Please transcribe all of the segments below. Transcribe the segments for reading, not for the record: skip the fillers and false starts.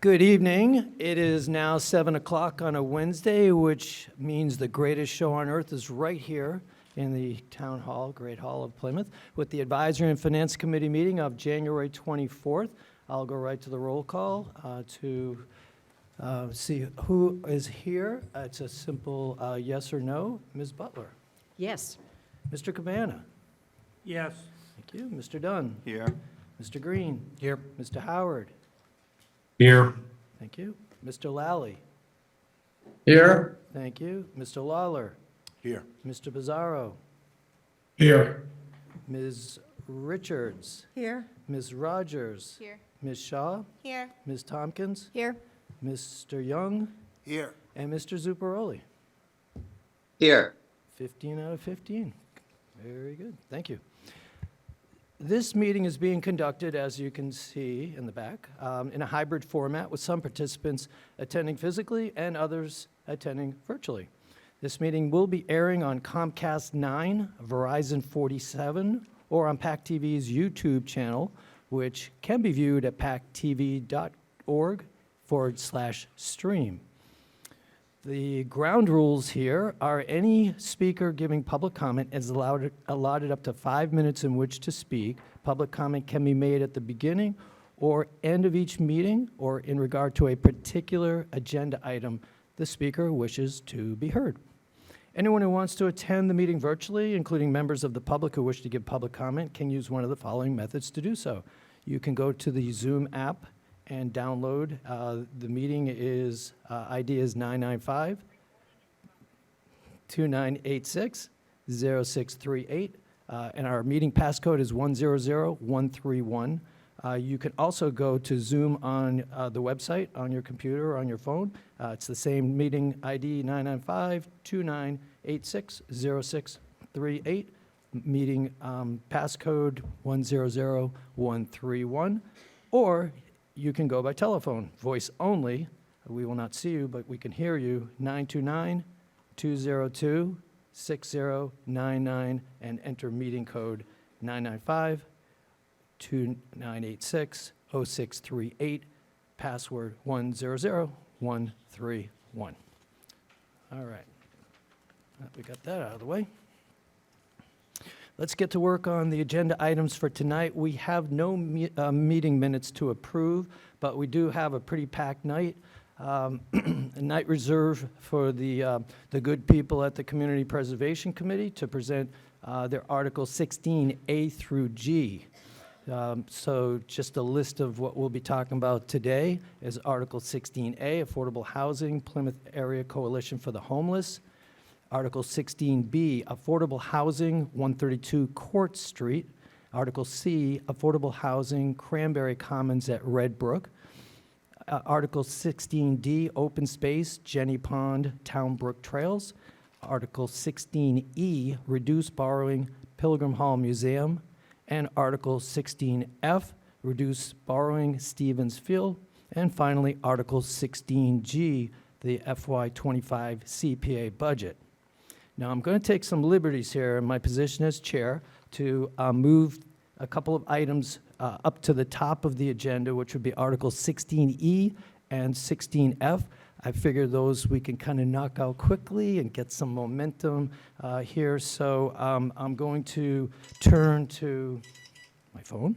Good evening. It is now 7 o'clock on a Wednesday, which means the greatest show on earth is right here in the Town Hall, Great Hall of Plymouth, with the Advisory and Finance Committee meeting of January 24th. I'll go right to the roll call to see who is here. It's a simple yes or no. Ms. Butler. Yes. Mr. Cabana. Yes. Thank you. Mr. Dunn. Here. Mr. Green. Here. Mr. Howard. Here. Thank you. Mr. Lally. Here. Thank you. Mr. Lawler. Here. Mr. Bizzarro. Here. Ms. Richards. Here. Ms. Rogers. Here. Ms. Shaw. Here. Ms. Tompkins. Here. Mr. Young. Here. And Mr. Zuccaroli. Here. 15 out of 15. Very good. Thank you. This meeting is being conducted, as you can see in the back, in a hybrid format with some participants attending physically and others attending virtually. This meeting will be airing on Comcast 9, Verizon 47, or on PAC-TV's YouTube channel, which can be viewed at pactv.org/stream. The ground rules here are any speaker giving public comment is allotted up to 5 minutes in which to speak. Public comment can be made at the beginning or end of each meeting or in regard to a particular agenda item the speaker wishes to be heard. Anyone who wants to attend the meeting virtually, including members of the public who wish to give public comment, can use one of the following methods to do so. You can go to the Zoom app and download. The meeting is, ID is 995-2986-0638, and our meeting passcode is 100131. You can also go to Zoom on the website, on your computer or on your phone. It's the same meeting ID, 995-2986-0638, meeting passcode 100131, or you can go by telephone, voice only. We will not see you, but we can hear you, 929-202-6099, and enter meeting code 995-2986-0638, password 100131. All right, we got that out of the way. Let's get to work on the agenda items for tonight. We have no meeting minutes to approve, but we do have a pretty packed night. A night reserved for the good people at the Community Preservation Committee to present their Articles 16A through G. So just a list of what we'll be talking about today is Article 16A, Affordable Housing, Plymouth Area Coalition for the Homeless. Article 16B, Affordable Housing, 132 Court Street. Article C, Affordable Housing, Cranberry Commons at Red Brook. Article 16D, Open Space, Jenny Pond, Town Brook Trails. Article 16E, Reduce Borrowing, Pilgrim Hall Museum. And Article 16F, Reduce Borrowing, Stevens Field. And finally, Article 16G, the FY25 CPA budget. Now, I'm going to take some liberties here in my position as chair to move a couple of items up to the top of the agenda, which would be Article 16E and 16F. I figure those we can kind of knock out quickly and get some momentum here. So I'm going to turn to my phone,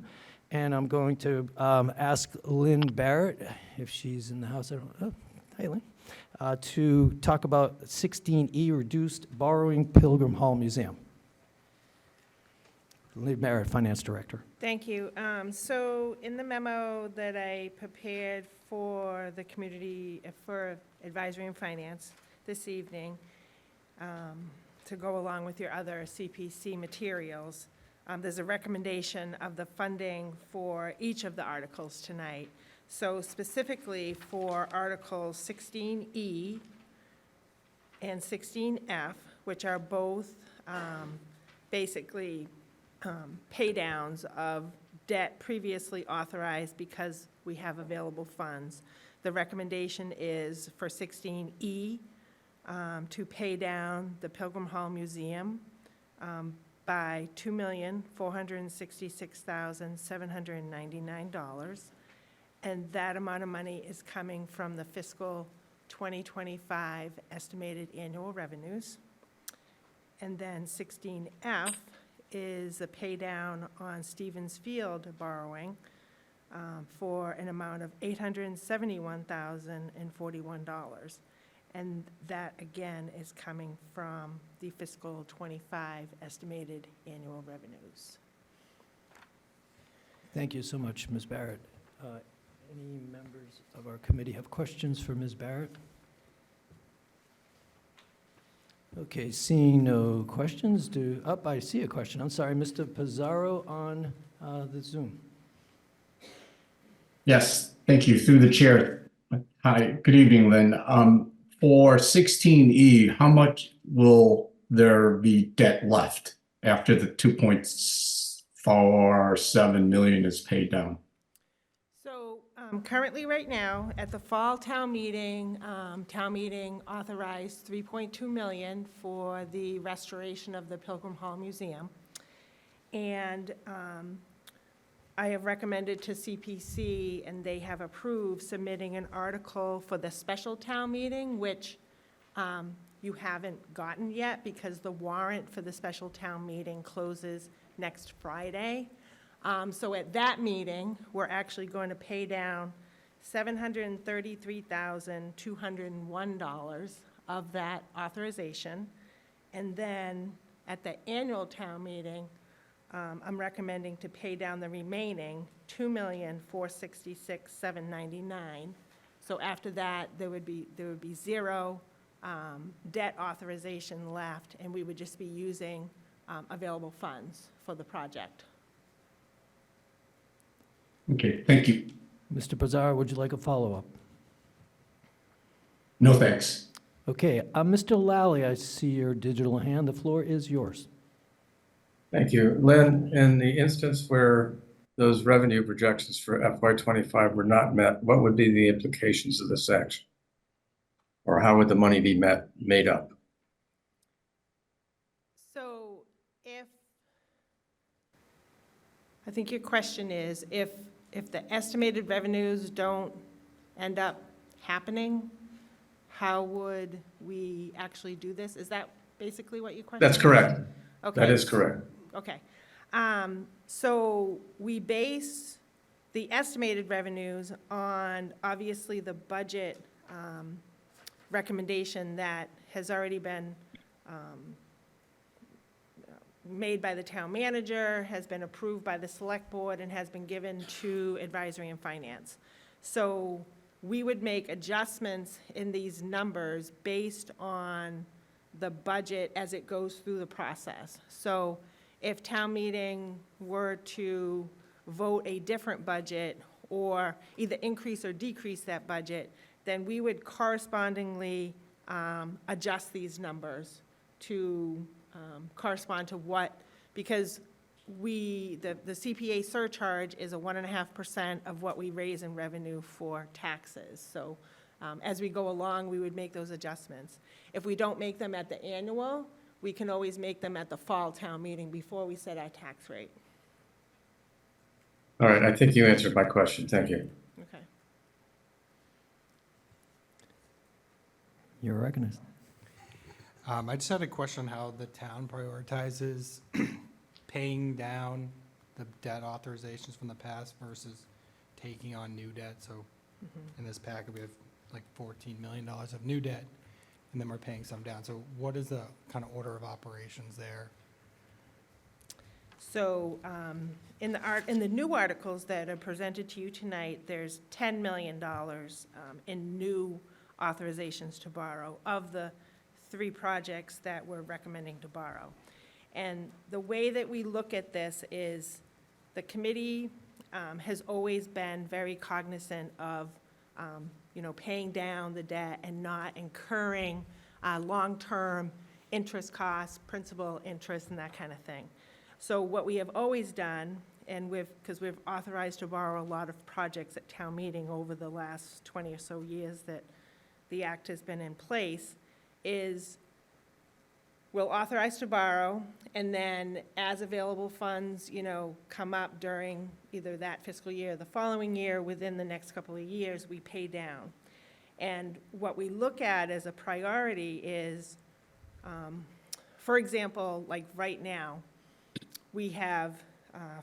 and I'm going to ask Lynn Barrett, if she's in the house. Hey, Lynn. To talk about 16E, Reduced Borrowing, Pilgrim Hall Museum. Lynn Barrett, Finance Director. Thank you. So in the memo that I prepared for the community, for Advisory and Finance this evening, to go along with your other CPC materials, there's a recommendation of the funding for each of the articles tonight. So specifically for Articles 16E and 16F, which are both basically pay downs of debt previously authorized because we have available funds. The recommendation is for 16E to pay down the Pilgrim Hall Museum by $2,466,799. And that amount of money is coming from the fiscal 2025 estimated annual revenues. And then 16F is a pay down on Stevens Field borrowing for an amount of $871,041. And that, again, is coming from the fiscal 25 estimated annual revenues. Thank you so much, Ms. Barrett. Any members of our committee have questions for Ms. Barrett? Okay, seeing no questions, I see a question. I'm sorry, Mr. Pizarro on the Zoom. Yes, thank you. Through the chair. Hi, good evening, Lynn. For 16E, how much will there be debt left after the 2.47 million is paid down? So currently, right now, at the fall town meeting authorized $3.2 million for the restoration of the Pilgrim Hall Museum. And I have recommended to CPC, and they have approved submitting an article for the special town meeting, which you haven't gotten yet because the warrant for the special town meeting closes next Friday. So at that meeting, we're actually going to pay down $733,201 of that authorization. And then at the annual town meeting, I'm recommending to pay down the remaining $2,466,799. So after that, there would be zero debt authorization left, and we would just be using available funds for the project. Okay, thank you. Mr. Pizarro, would you like a follow-up? No, thanks. Okay, Mr. Lally, I see your digital hand. The floor is yours. Thank you. Lynn, in the instance where those revenue projections for FY25 were not met, what would be the implications of this action? Or how would the money be made up? So I think your question is, if the estimated revenues don't end up happening, how would we actually do this? Is that basically what your question is? That's correct. Okay. That is correct. Okay. So we base the estimated revenues on, obviously, the budget recommendation that has already been made by the town manager, has been approved by the select board, and has been given to advisory and finance. So we would make adjustments in these numbers based on the budget as it goes through the process. So if town meeting were to vote a different budget or either increase or decrease that budget, then we would correspondingly adjust these numbers to correspond to what, because the CPA surcharge is a 1.5% of what we raise in revenue for taxes. So as we go along, we would make those adjustments. If we don't make them at the annual, we can always make them at the fall town meeting before we set our tax rate. All right, I think you answered my question. Thank you. Okay. You're recognized. I just had a question how the town prioritizes paying down the debt authorizations from the past versus taking on new debt. So in this packet, we have like $14 million of new debt, and then we're paying some down. So what is the kind of order of operations there? So in the new articles that are presented to you tonight, there's $10 million in new authorizations to borrow of the 3 projects that we're recommending to borrow. And the way that we look at this is the committee has always been very cognizant of paying down the debt and not incurring long-term interest costs, principal interest, and that kind of thing. So what we have always done, and because we've authorized to borrow a lot of projects at town meeting over the last 20 or so years that the act has been in place, is we'll authorize to borrow, and then as available funds, come up during either that fiscal year or the following year, within the next couple of years, we pay down. And what we look at as a priority is, for example, like right now, we have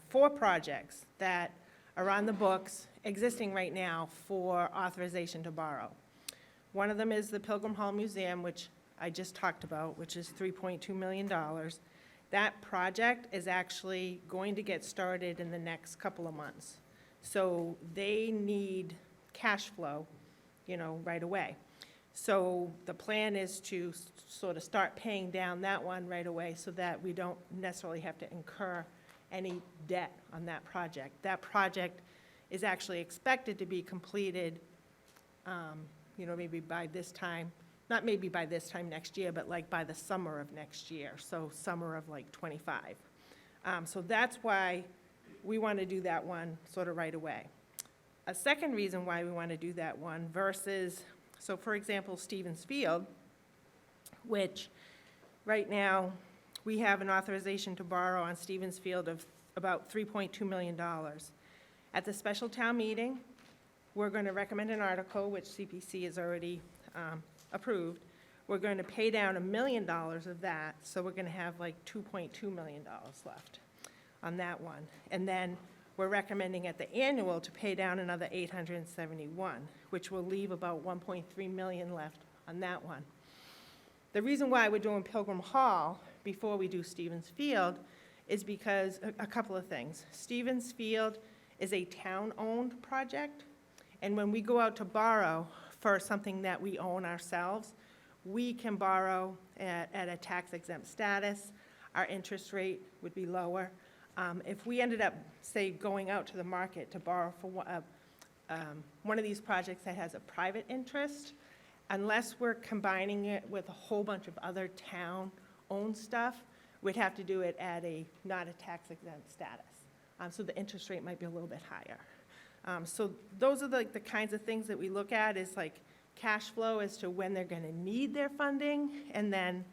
4 projects that are on the books, existing right now, for authorization to borrow. One of them is the Pilgrim Hall Museum, which I just talked about, which is $3.2 million. That project is actually going to get started in the next couple of months. So they need cash flow, right away. So the plan is to sort of start paying down that one right away so that we don't necessarily have to incur any debt on that project. That project is actually expected to be completed, maybe by this time, not maybe by this time next year, but like by the summer of next year, so summer of like '25. So that's why we want to do that one sort of right away. A second reason why we want to do that one versus, so for example, Stevens Field, which right now we have an authorization to borrow on Stevens Field of about $3.2 million. At the special town meeting, we're going to recommend an article, which CPC has already approved. We're going to pay down $1 million of that, so we're going to have like $2.2 million left on that one. And then we're recommending at the annual to pay down another $871, which will leave about $1.3 million left on that one. The reason why we're doing Pilgrim Hall before we do Stevens Field is because a couple of things. Stevens Field is a town-owned project, and when we go out to borrow for something that we own ourselves, we can borrow at a tax-exempt status. Our interest rate would be lower. If we ended up, say, going out to the market to borrow for one of these projects that has a private interest, unless we're combining it with a whole bunch of other town-owned stuff, we'd have to do it at not a tax-exempt status. So the interest rate might be a little bit higher. So those are the kinds of things that we look at, is like cash flow as to when they're going to need their funding, and then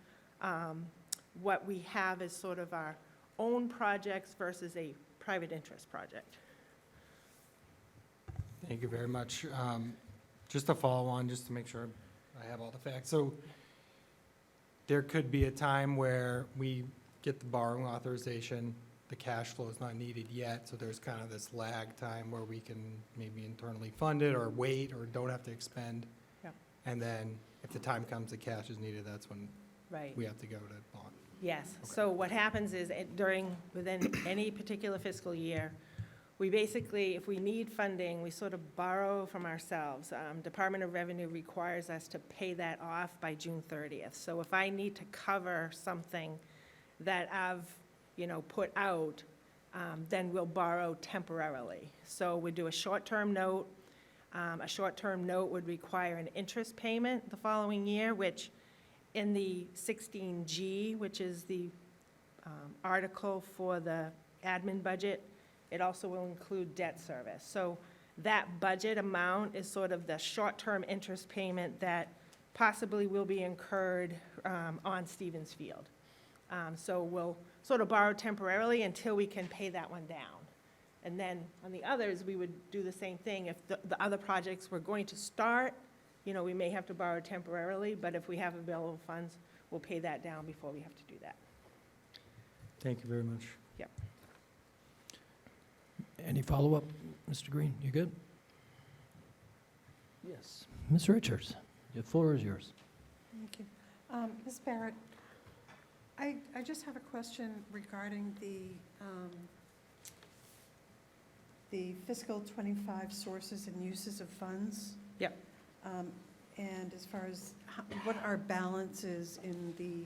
what we have is sort of our own projects versus a private interest project. Thank you very much. Just to follow on, just to make sure I have all the facts. So there could be a time where we get the borrowing authorization, the cash flow is not needed yet, so there's kind of this lag time where we can maybe internally fund it or wait or don't have to expend. Yep. And then if the time comes the cash is needed, that's when Right. we have to go to bond. Yes, Okay. so what happens is within any particular fiscal year, we basically, if we need funding, we sort of borrow from ourselves. Department of Revenue requires us to pay that off by June 30th. So if I need to cover something that I've, put out, then we'll borrow temporarily. So we do a short-term note. A short-term note would require an interest payment the following year, which in the 16G, which is the article for the admin budget, it also will include debt service. So that budget amount is sort of the short-term interest payment that possibly will be incurred on Stevens Field. So we'll sort of borrow temporarily until we can pay that one down. And then on the others, we would do the same thing. If the other projects were going to start, we may have to borrow temporarily, but if we have available funds, we'll pay that down before we have to do that. Thank you very much. Yep. Any follow-up, Mr. Green? You good? Yes. Ms. Richards, the floor is yours. Thank you. Ms. Barrett, I just have a question regarding the fiscal '25 sources and uses of funds. Yep. And as far as what our balance is in the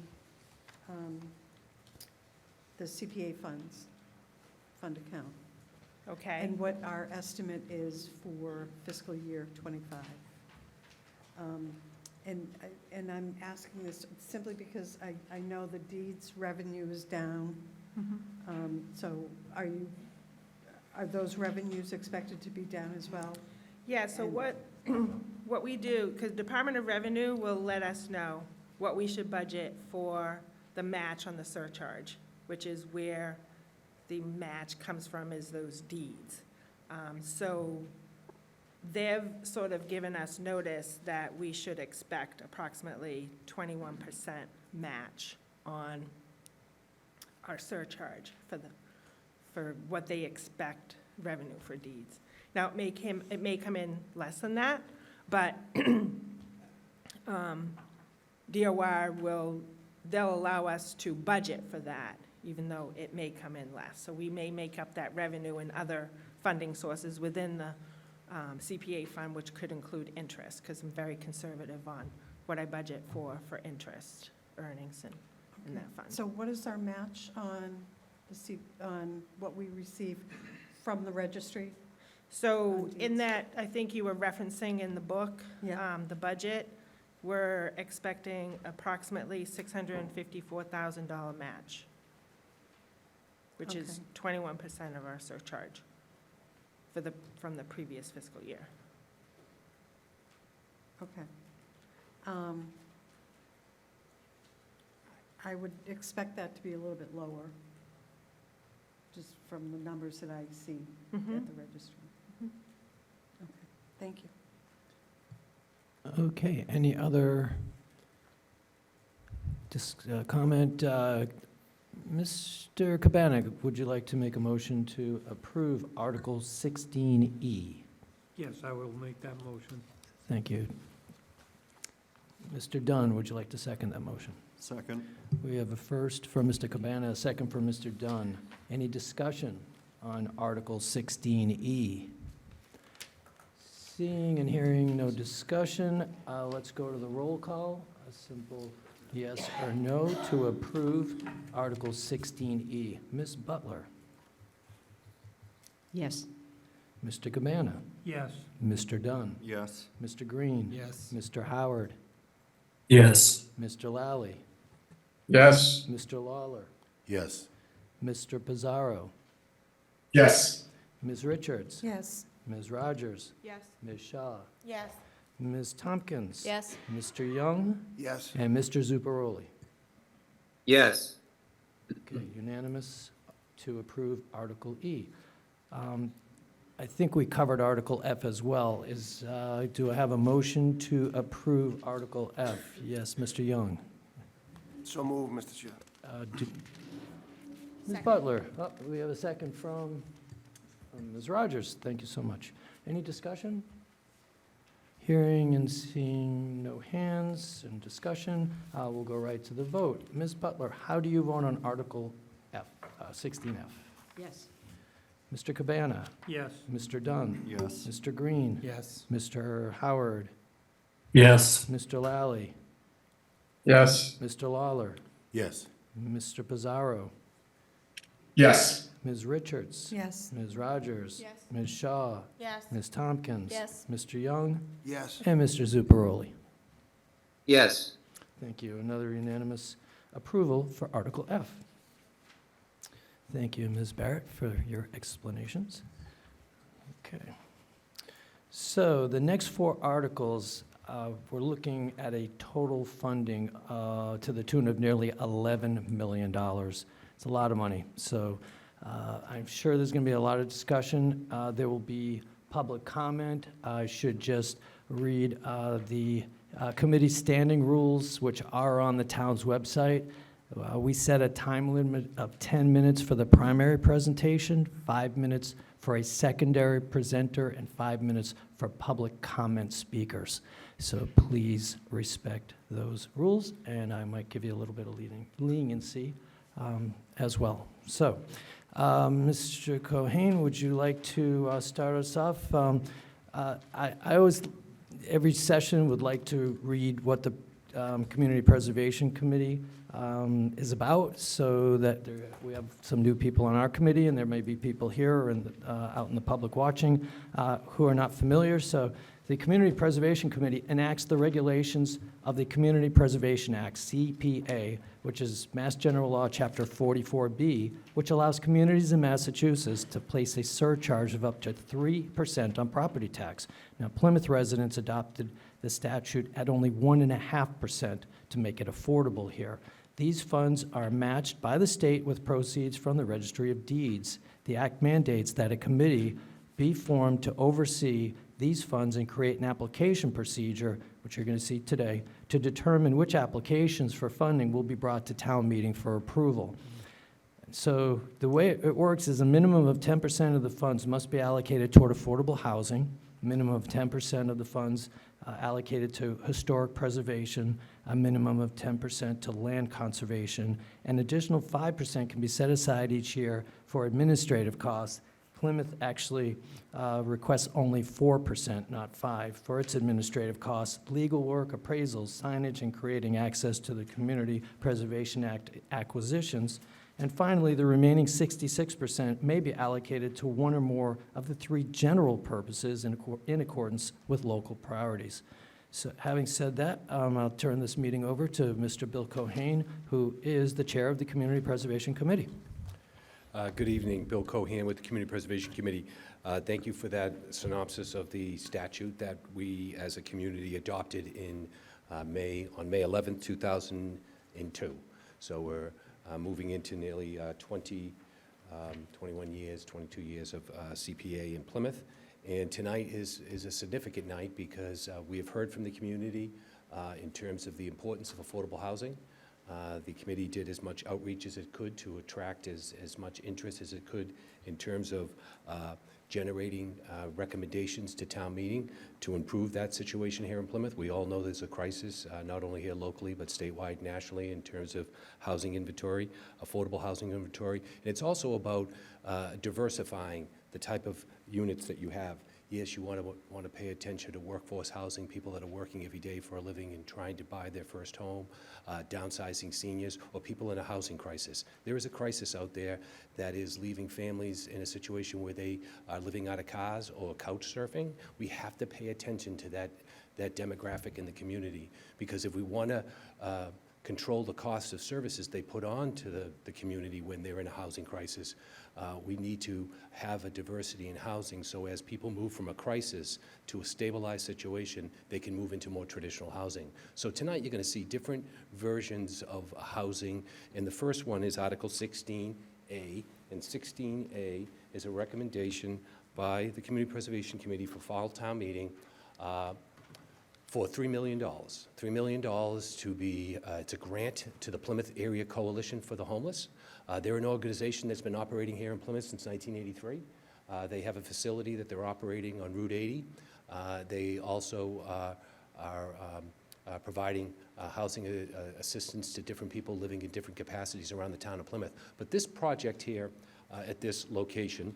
CPA fund account, Okay. and what our estimate is for fiscal year '25. And I'm asking this simply because I know the deeds revenue is down. So are those revenues expected to be down as well? Yeah, so And- what we do, because Department of Revenue will let us know what we should budget for the match on the surcharge, which is where the match comes from, is those deeds. So they've sort of given us notice that we should expect approximately 21% match on our surcharge for what they expect revenue for deeds. Now, it may come in less than that, but DOR they'll allow us to budget for that, even though it may come in less. So we may make up that revenue in other funding sources within the CPA fund, which could include interest, because I'm very conservative on what I budget for interest earnings in that fund. So what is our match on on what we receive from the registry? So in that, I think you were referencing in the book, Yeah. the budget, we're expecting approximately $654,000 match, which is 21% of our surcharge from the previous fiscal year. Okay. I would expect that to be a little bit lower, just from the numbers that I see at the registry. Okay, thank you. Okay, any other comment? Mr. Cabana, would you like to make a motion to approve Article 16E? Yes, I will make that motion. Thank you. Mr. Dunn, would you like to second that motion? Second. We have a first for Mr. Cabana, a second for Mr. Dunn. Any discussion on Article 16E? Seeing and hearing no discussion, let's go to the roll call. A simple yes or no to approve Article 16E. Ms. Butler? Yes. Mr. Cabana? Yes. Mr. Dunn? Yes. Mr. Green? Yes. Mr. Howard? Yes. Mr. Lally? Yes. Mr. Lawler? Yes. Mr. Pizarro? Yes. Ms. Richards? Yes. Ms. Rogers? Yes. Ms. Shaw? Yes. Ms. Tompkins? Yes. Mr. Young? Yes. And Mr. Zuparoli? Yes. Okay, unanimous to approve Article E. I think we covered Article F as well. Do I have a motion to approve Article F? Yes, Mr. Young. So move, Mr. Chair. Ms. Butler, we have a second from Ms. Rogers. Thank you so much. Any discussion? Hearing and seeing no hands and discussion, we'll go right to the vote. Ms. Butler, how do you vote on Article F, 16F? Yes. Mr. Cabana? Yes. Mr. Dunn? Yes. Mr. Green? Yes. Mr. Howard? Yes. Mr. Lally? Yes. Mr. Lawler? Yes. Mr. Pizarro? Yes. Ms. Richards? Yes. Ms. Rogers? Yes. Ms. Shaw? Yes. Ms. Tompkins? Yes. Mr. Young? Yes. And Mr. Zuparoli? Yes. Thank you. Another unanimous approval for Article F. Thank you, Ms. Barrett, for your explanations. Okay. So the next four articles, we're looking at a total funding to the tune of nearly $11 million. It's a lot of money. So I'm sure there's going to be a lot of discussion. There will be public comment. I should just read the committee standing rules, which are on the town's website. We set a time limit of 10 minutes for the primary presentation, 5 minutes for a secondary presenter, and 5 minutes for public comment speakers. So please respect those rules, and I might give you a little bit of leniency as well. So, Mr. Cohen, would you like to start us off? I always, every session, would like to read what the Community Preservation Committee is about, so that we have some new people on our committee, and there may be people here and out in the public watching who are not familiar. So the Community Preservation Committee enacts the regulations of the Community Preservation Act, CPA, which is Mass General Law, Chapter 44B, which allows communities in Massachusetts to place a surcharge of up to 3% on property tax. Now, Plymouth residents adopted the statute at only 1.5% to make it affordable here. These funds are matched by the state with proceeds from the Registry of Deeds. The act mandates that a committee be formed to oversee these funds and create an application procedure, which you're going to see today, to determine which applications for funding will be brought to town meeting for approval. So the way it works is a minimum of 10% of the funds must be allocated toward affordable housing, a minimum of 10% of the funds allocated to historic preservation, a minimum of 10% to land conservation, an additional 5% can be set aside each year for administrative costs. Plymouth actually requests only 4%, not 5%, for its administrative costs, legal work, appraisals, signage, and creating access to the Community Preservation Act acquisitions. And finally, the remaining 66% may be allocated to one or more of the three general purposes in accordance with local priorities. So having said that, I'll turn this meeting over to Mr. Bill Cohane, who is the chair of the Community Preservation Committee. Good evening, Bill Cohan with the Community Preservation Committee. Thank you for that synopsis of the statute that we as a community adopted in on May 11th, 2002. So we're moving into nearly 21 years, 22 years of CPA in Plymouth. And tonight is a significant night because we have heard from the community in terms of the importance of affordable housing. The committee did as much outreach as it could to attract as much interest as it could in terms of generating recommendations to town meeting to improve that situation here in Plymouth. We all know there's a crisis, not only here locally, but statewide, nationally, in terms of housing inventory, affordable housing inventory. And it's also about diversifying the type of units that you have. Yes, you want to pay attention to workforce housing, people that are working every day for a living and trying to buy their first home, downsizing seniors, or people in a housing crisis. There is a crisis out there that is leaving families in a situation where they are living out of cars or couch surfing. We have to pay attention to that demographic in the community, because if we want to control the cost of services they put on to the community when they're in a housing crisis, we need to have a diversity in housing, so as people move from a crisis to a stabilized situation, they can move into more traditional housing. So tonight you're going to see different versions of housing, and the first one is Article 16A, and 16A is a recommendation by the Community Preservation Committee for fall town meeting for $3 million. $3 million to be, it's a grant to the Plymouth Area Coalition for the Homeless. They're an organization that's been operating here in Plymouth since 1983. They have a facility that they're operating on Route 80. They also are providing housing assistance to different people living in different capacities around the town of Plymouth. But this project here at this location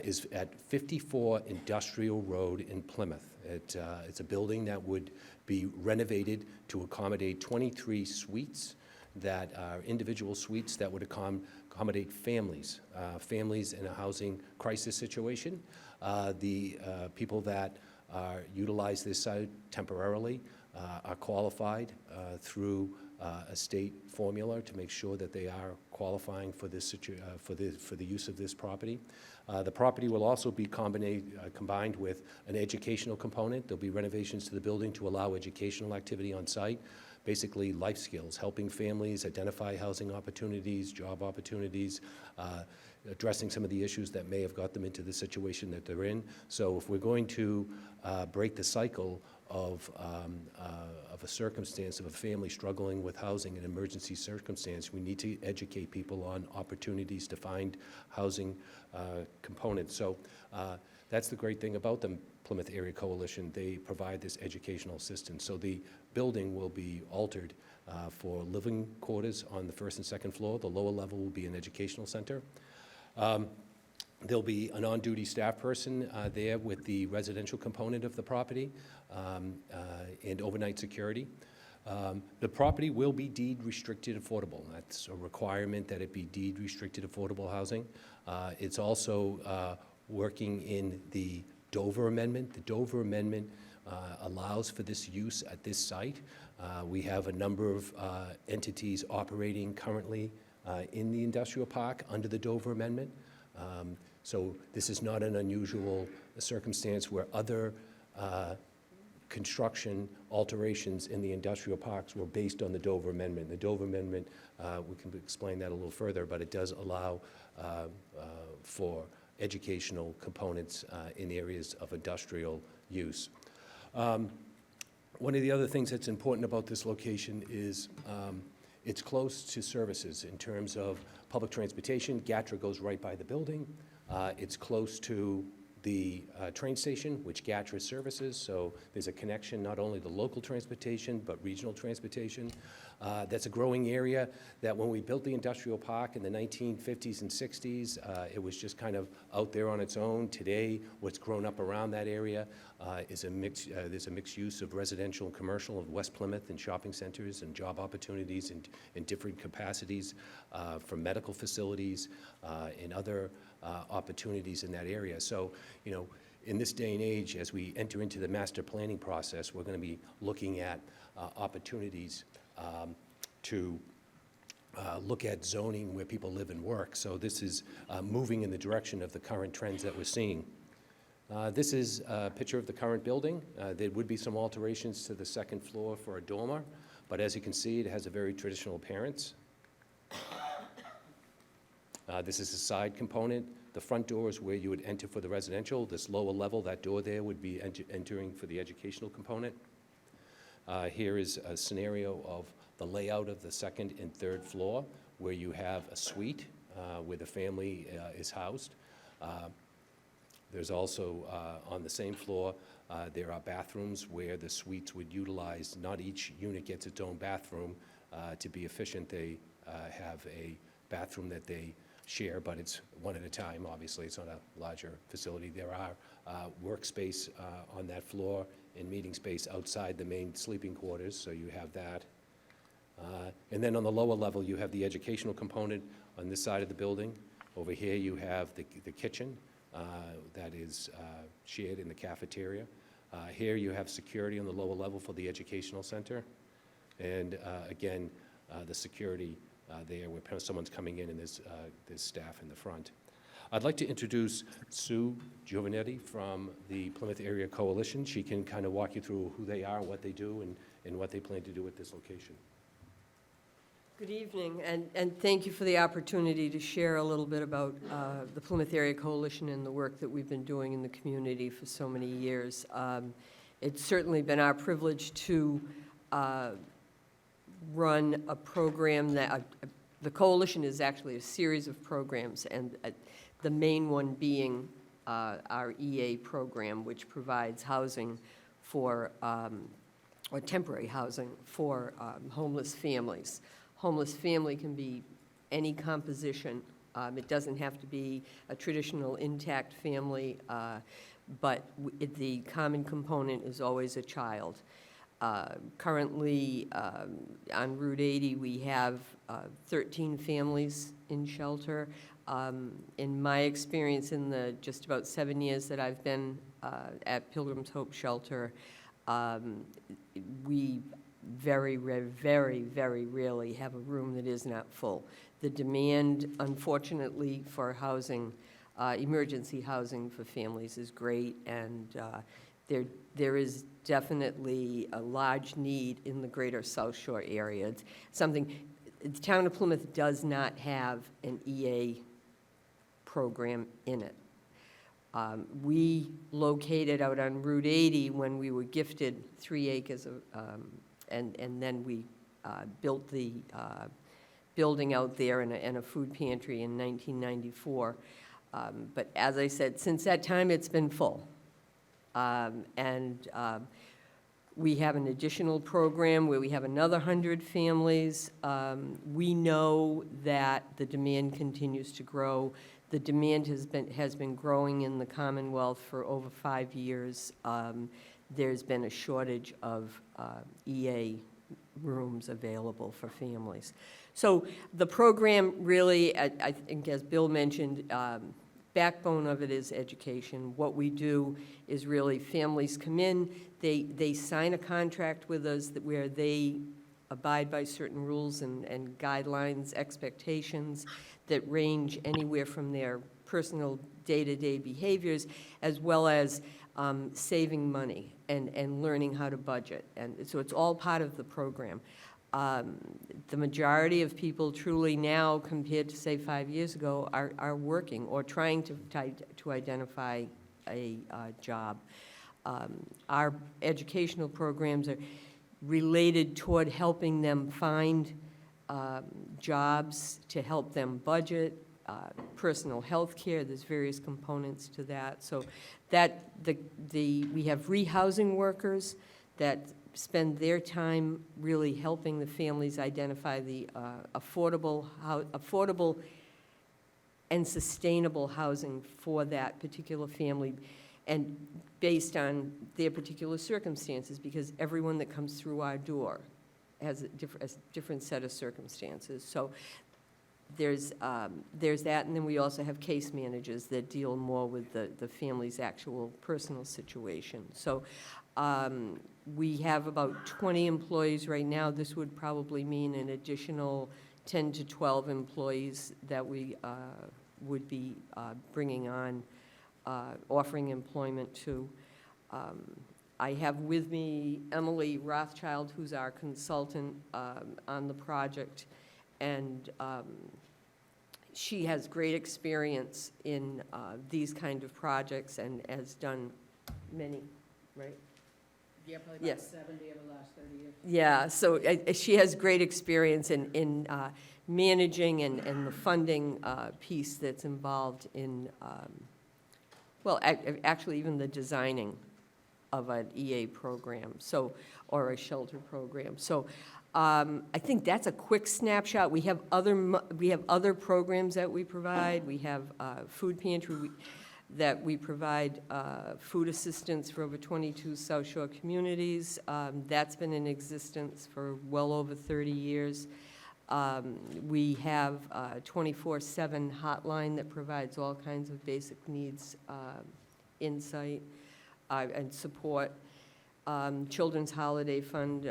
is at 54 Industrial Road in Plymouth. It's a building that would be renovated to accommodate 23 suites that are individual suites that would accommodate families, families in a housing crisis situation. The people that utilize this site temporarily are qualified through a state formula to make sure that they are qualifying for this for the use of this property. The property will also be combined with an educational component. There'll be renovations to the building to allow educational activity on site, basically life skills, helping families identify housing opportunities, job opportunities, addressing some of the issues that may have got them into the situation that they're in. So if we're going to break the cycle of a circumstance of a family struggling with housing, an emergency circumstance, we need to educate people on opportunities to find housing components. So that's the great thing about the Plymouth Area Coalition. They provide this educational assistance. So the building will be altered for living quarters on the first and second floor. The lower level will be an educational center. There'll be an on-duty staff person there with the residential component of the property and overnight security. The property will be deed restricted affordable. That's a requirement that it be deed restricted affordable housing. It's also working in the Dover Amendment. The Dover Amendment allows for this use at this site. We have a number of entities operating currently in the industrial park under the Dover Amendment. So this is not an unusual circumstance where other construction alterations in the industrial parks were based on the Dover Amendment. The Dover Amendment, we can explain that a little further, but it does allow for educational components in areas of industrial use. One of the other things that's important about this location is it's close to services in terms of public transportation. GATRA goes right by the building. It's close to the train station, which GATRA services, so there's a connection, not only to local transportation, but regional transportation. That's a growing area that when we built the industrial park in the 1950s and 60s, it was just kind of out there on its own. Today, what's grown up around that area is a mix, there's a mixed use of residential and commercial of West Plymouth and shopping centers and job opportunities in different capacities from medical facilities and other opportunities in that area. So, you know, in this day and age, as we enter into the master planning process, we're going to be looking at opportunities to look at zoning where people live and work. So this is moving in the direction of the current trends that we're seeing. This is a picture of the current building. There would be some alterations to the second floor for a dormer, but as you can see, it has a very traditional appearance. This is a side component. The front door is where you would enter for the residential. This lower level, that door there would be entering for the educational component. Here is a scenario of the layout of the second and third floor, where you have a suite where the family is housed. There's also, on the same floor, there are bathrooms where the suites would utilize, not each unit gets its own bathroom. To be efficient, they have a bathroom that they share, but it's one at a time. Obviously, it's not a larger facility. There are workspace on that floor and meeting space outside the main sleeping quarters, so you have that. And then on the lower level, you have the educational component on this side of the building. Over here, you have the kitchen that is shared in the cafeteria. Here, you have security on the lower level for the educational center. And again, the security there where someone's coming in and there's staff in the front. I'd like to introduce Sue Giovanetti from the Plymouth Area Coalition. She can kind of walk you through who they are, what they do, and what they plan to do with this location. Good evening, and thank you for the opportunity to share a little bit about the Plymouth Area Coalition and the work that we've been doing in the community for so many years. It's certainly been our privilege to run a program that, the coalition is actually a series of programs, and the main one being our EA program, which provides housing for, or temporary housing for homeless families. Homeless family can be any composition. It doesn't have to be a traditional intact family, but the common component is always a child. Currently, on Route 80, we have 13 families in shelter. In my experience in the just about 7 years that I've been at Pilgrim's Hope Shelter, we very rarely have a room that is not full. The demand, unfortunately, for housing, emergency housing for families is great, and there is definitely a large need in the greater South Shore area. It's something, the town of Plymouth does not have an EA program in it. We located out on Route 80 when we were gifted 3 acres of, and then we built the building out there and a food pantry in 1994. But as I said, since that time, it's been full. We have an additional program where we have another 100 families. We know that the demand continues to grow. The demand has been growing in the Commonwealth for over 5 years. There's been a shortage of EA rooms available for families. So the program really, I think as Bill mentioned, backbone of it is education. What we do is really families come in, they sign a contract with us where they abide by certain rules and guidelines, expectations that range anywhere from their personal day-to-day behaviors, as well as saving money and learning how to budget. And so it's all part of the program. The majority of people truly now, compared to, say, 5 years ago, are working or trying to identify a job. Our educational programs are related toward helping them find jobs to help them budget, personal health care. There's various components to that. So that we have rehousing workers that spend their time really helping the families identify the affordable and sustainable housing for that particular family, and based on their particular circumstances, because everyone that comes through our door has a different set of circumstances. So there's that, and then we also have case managers that deal more with the family's actual personal situation. So we have about 20 employees right now. This would probably mean an additional 10 to 12 employees that we would be bringing on, offering employment to. I have with me Emily Rothschild, who's our consultant on the project, and she has great experience in these kind of projects and has done many, right? Yeah, probably about Yes. 70 of the last 30 years. Yeah, so she has great experience in managing and the funding piece that's involved in, well, actually even the designing of an EA program, so, or a shelter program. So I think that's a quick snapshot. We have other programs that we provide. We have food pantry that we provide food assistance for over 22 South Shore communities. That's been in existence for well over 30 years. We have a 24/7 hotline that provides all kinds of basic needs, insight, and support. Children's Holiday Fund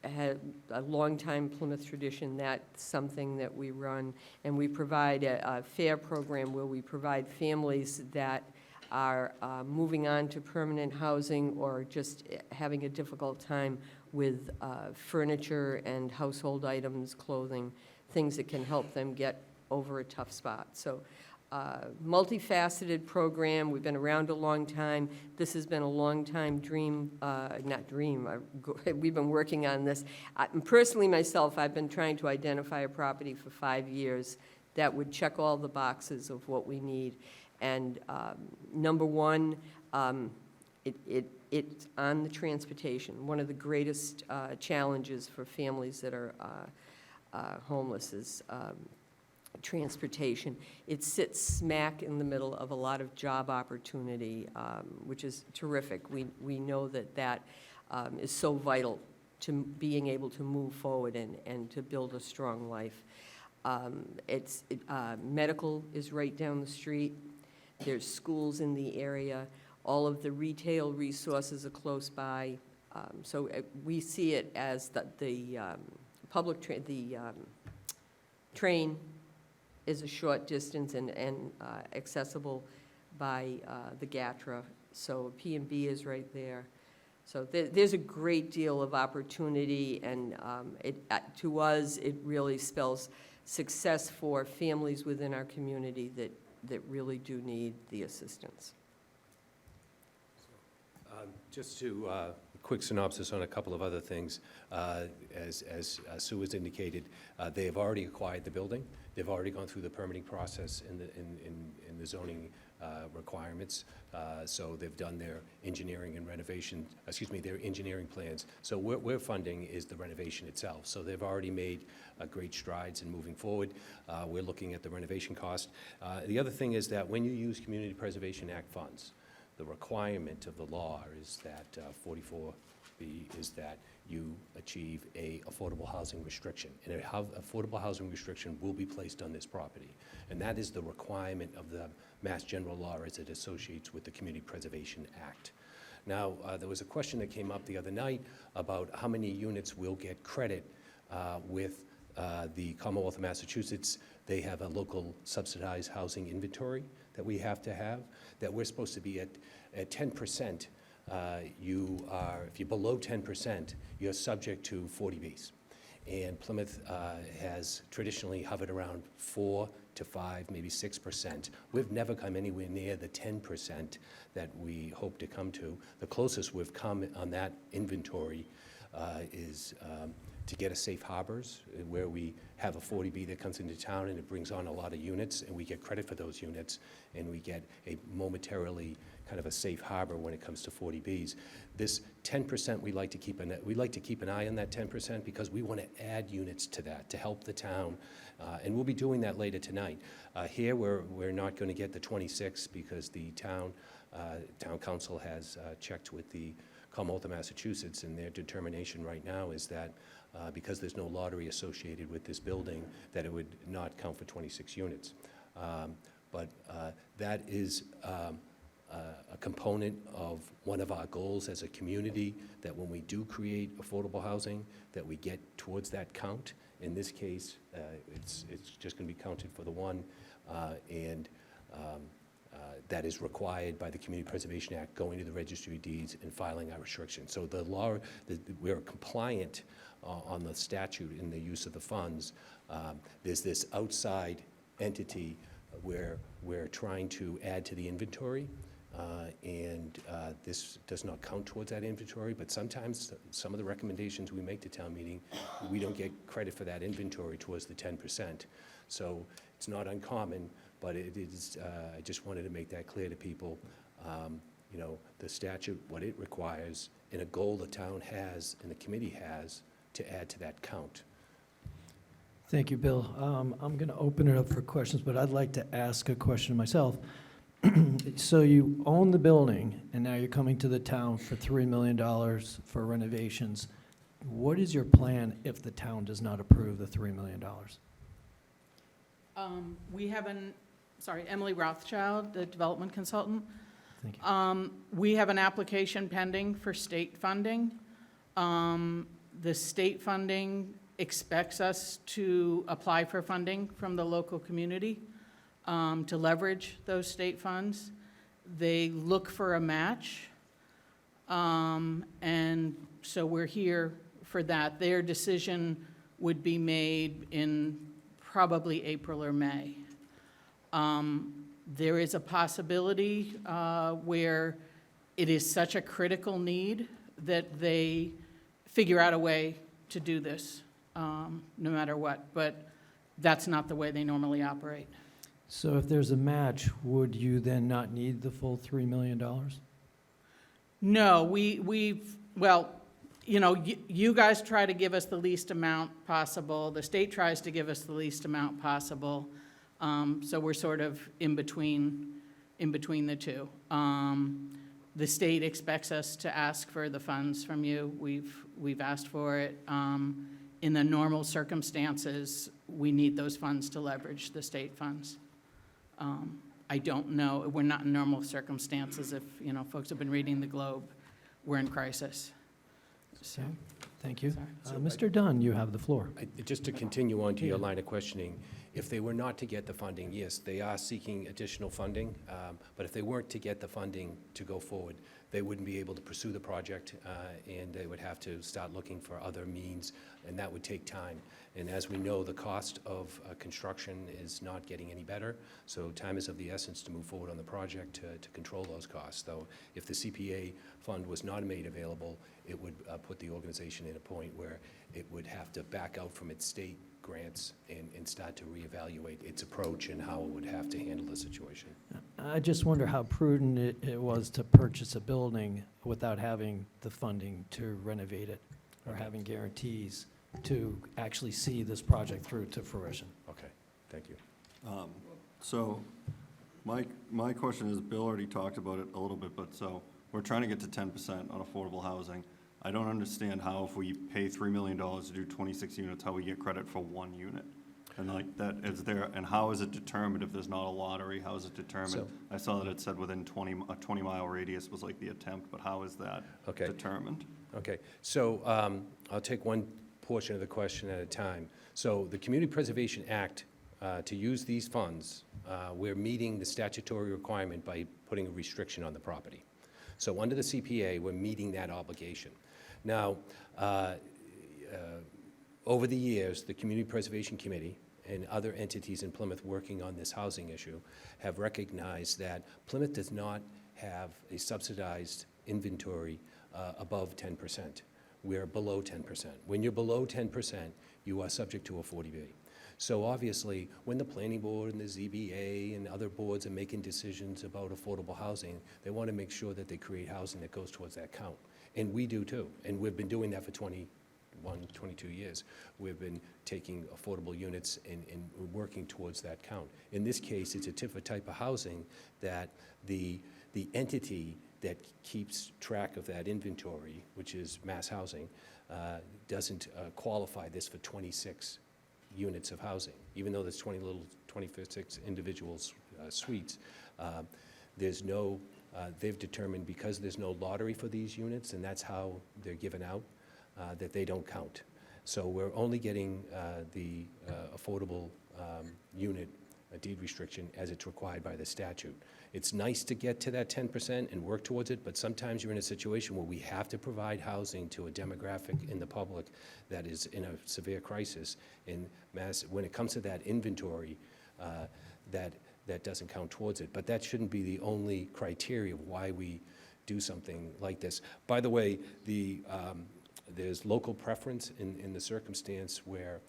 had a long-time Plymouth tradition. That's something that we run. And we provide a FAIR program where we provide families that are moving on to permanent housing or just having a difficult time with furniture and household items, clothing, things that can help them get over a tough spot. So multifaceted program. We've been around a long time. This has been a long time dream, not dream, we've been working on this. Personally, myself, I've been trying to identify a property for 5 years that would check all the boxes of what we need. And number one, it's on the transportation. One of the greatest challenges for families that are homeless is transportation. It sits smack in the middle of a lot of job opportunity, which is terrific. We know that is so vital to being able to move forward and to build a strong life. Medical is right down the street. There's schools in the area. All of the retail resources are close by. So we see it as the train is a short distance and accessible by the GATRA. So P&B is right there. So there's a great deal of opportunity, and to us, it really spells success for families within our community that really do need the assistance. Just to a quick synopsis on a couple of other things. As Sue has indicated, they have already acquired the building. They've already gone through the permitting process in the zoning requirements. So they've done their engineering and renovation, their engineering plans. So what we're funding is the renovation itself. So they've already made great strides in moving forward. We're looking at the renovation cost. The other thing is that when you use Community Preservation Act funds, the requirement of the law is that 44B is that you achieve a affordable housing restriction. And an affordable housing restriction will be placed on this property. And that is the requirement of the Mass General Law as it associates with the Community Preservation Act. Now, there was a question that came up the other night about how many units will get credit with the Commonwealth of Massachusetts. They have a local subsidized housing inventory that we have to have, that we're supposed to be at At 10%, you are, if you're below 10%, you're subject to 40Bs. And Plymouth has traditionally hovered around 4 to 5, maybe 6%. We've never come anywhere near the 10% that we hope to come to. The closest we've come on that inventory is to get a safe harbors, where we have a 40B that comes into town and it brings on a lot of units, and we get credit for those units, and we get a momentarily kind of a safe harbor when it comes to 40Bs. This 10%, we like to keep an eye on that 10% because we want to add units to that to help the town, and we'll be doing that later tonight. Here, we're not going to get the 26 because the town council has checked with the Commonwealth of Massachusetts, and their determination right now is that because there's no lottery associated with this building, that it would not count for 26 units. But that is a component of one of our goals as a community, that when we do create affordable housing, that we get towards that count. In this case, it's just going to be counted for the one, and that is required by the Community Preservation Act, going to the Registry of Deeds and filing our restriction. So the law, we're compliant on the statute in the use of the funds. There's this outside entity where we're trying to add to the inventory, and this does not count towards that inventory, but sometimes some of the recommendations we make to town meeting, we don't get credit for that inventory towards the 10%. So it's not uncommon, but it is, I just wanted to make that clear to people. You know, the statute, what it requires, and a goal the town has and the committee has to add to that count. Thank you, Bill. I'm going to open it up for questions, but I'd like to ask a question myself. So you own the building, and now you're coming to the town for $3 million for renovations. What is your plan if the town does not approve the $3 million? We have Emily Rothschild, the development consultant. Thank you. We have an application pending for state funding. The state funding expects us to apply for funding from the local community to leverage those state funds. They look for a match, and so we're here for that. Their decision would be made in probably April or May. There is a possibility where it is such a critical need that they figure out a way to do this, no matter what, but that's not the way they normally operate. So if there's a match, would you then not need the full $3 million? No, well, you know, you guys try to give us the least amount possible. The state tries to give us the least amount possible. So we're sort of in between the two. The state expects us to ask for the funds from you. We've asked for it. In the normal circumstances, we need those funds to leverage the state funds. I don't know, we're not in normal circumstances. If, you know, folks have been reading the Globe, we're in crisis. So, Okay, thank you. sorry. Mr. Dunn, you have the floor. Just to continue on to your line of questioning, if they were not to get the funding, yes, they are seeking additional funding, but if they weren't to get the funding to go forward, they wouldn't be able to pursue the project, and they would have to start looking for other means, and that would take time. And as we know, the cost of construction is not getting any better, so time is of the essence to move forward on the project to control those costs. Though if the CPA fund was not made available, it would put the organization in a point where it would have to back out from its state grants and start to reevaluate its approach and how it would have to handle the situation. I just wonder how prudent it was to purchase a building without having the funding to renovate it or having guarantees to actually see this project through to fruition. Okay, thank you. So my question is, Bill already talked about it a little bit, but so we're trying to get to 10% on affordable housing. I don't understand how if we pay $3 million to do 26 units, how we get credit for one unit. And like that, is there, and how is it determined if there's not a lottery? How is it determined? So- I saw that it said within a 20-mile radius was like the attempt, but how is that Okay. determined? Okay, so I'll take one portion of the question at a time. So the Community Preservation Act, to use these funds, we're meeting the statutory requirement by putting a restriction on the property. So under the CPA, we're meeting that obligation. Now, over the years, the Community Preservation Committee and other entities in Plymouth working on this housing issue have recognized that Plymouth does not have a subsidized inventory above 10%. We're below 10%. When you're below 10%, you are subject to a 40B. So obviously, when the planning board and the ZBA and other boards are making decisions about affordable housing, they want to make sure that they create housing that goes towards that count. And we do too. And we've been doing that for 22 years. We've been taking affordable units and working towards that count. In this case, it's a different type of housing that the entity that keeps track of that inventory, which is Mass Housing, doesn't qualify this for 26 units of housing. Even though there's 26 individual suites, there's no, they've determined because there's no lottery for these units, and that's how they're given out, that they don't count. So we're only getting the affordable unit deed restriction as it's required by the statute. It's nice to get to that 10% and work towards it, but sometimes you're in a situation where we have to provide housing to a demographic in the public that is in a severe crisis. And when it comes to that inventory, that doesn't count towards it. But that shouldn't be the only criteria of why we do something like this. By the way, there's local preference in the circumstance where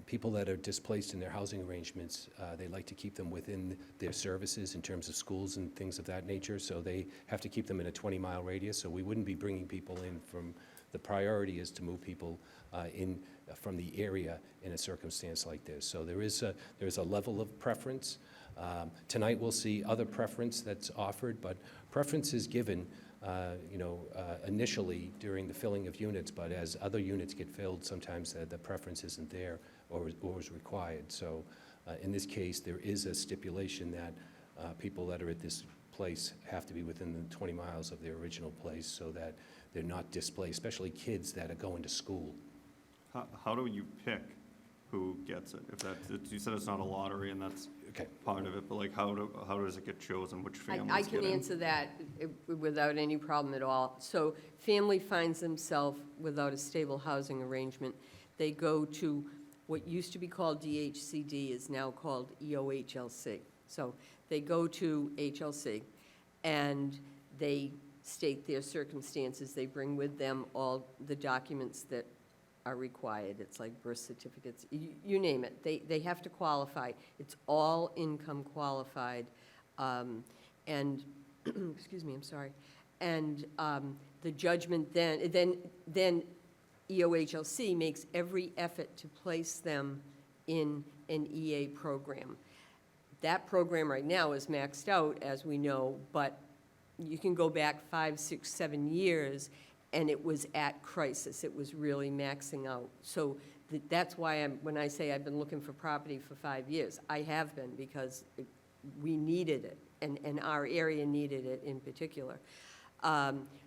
people that are displaced in their housing arrangements, they like to keep them within their services in terms of schools and things of that nature, so they have to keep them in a 20-mile radius, so we wouldn't be bringing people in from, the priority is to move people in from the area in a circumstance like this. So there's a level of preference. Tonight we'll see other preference that's offered, but preference is given initially during the filling of units, but as other units get filled, sometimes the preference isn't there or is required. So in this case, there is a stipulation that people that are at this place have to be within the 20 miles of their original place so that they're not displaced, especially kids that are going to school. How do you pick who gets it? You said it's not a lottery and that's part of it, but like how does it get chosen, which families I get can in? answer that without any problem at all. So family finds themselves without a stable housing arrangement. They go to what used to be called DHCD is now called EOHLC. So they go to HLC and they state their circumstances. They bring with them all the documents that are required. It's like birth certificates, you name it. They have to qualify. It's all income qualified. And, excuse me, I'm sorry. And the judgment then EOHLC makes every effort to place them in an EA program. That program right now is maxed out, as we know, but you can go back 5, 6, 7 years, and it was at crisis. It was really maxing out. So that's why when I say I've been looking for property for 5 years, I have been, because we needed it, and our area needed it in particular.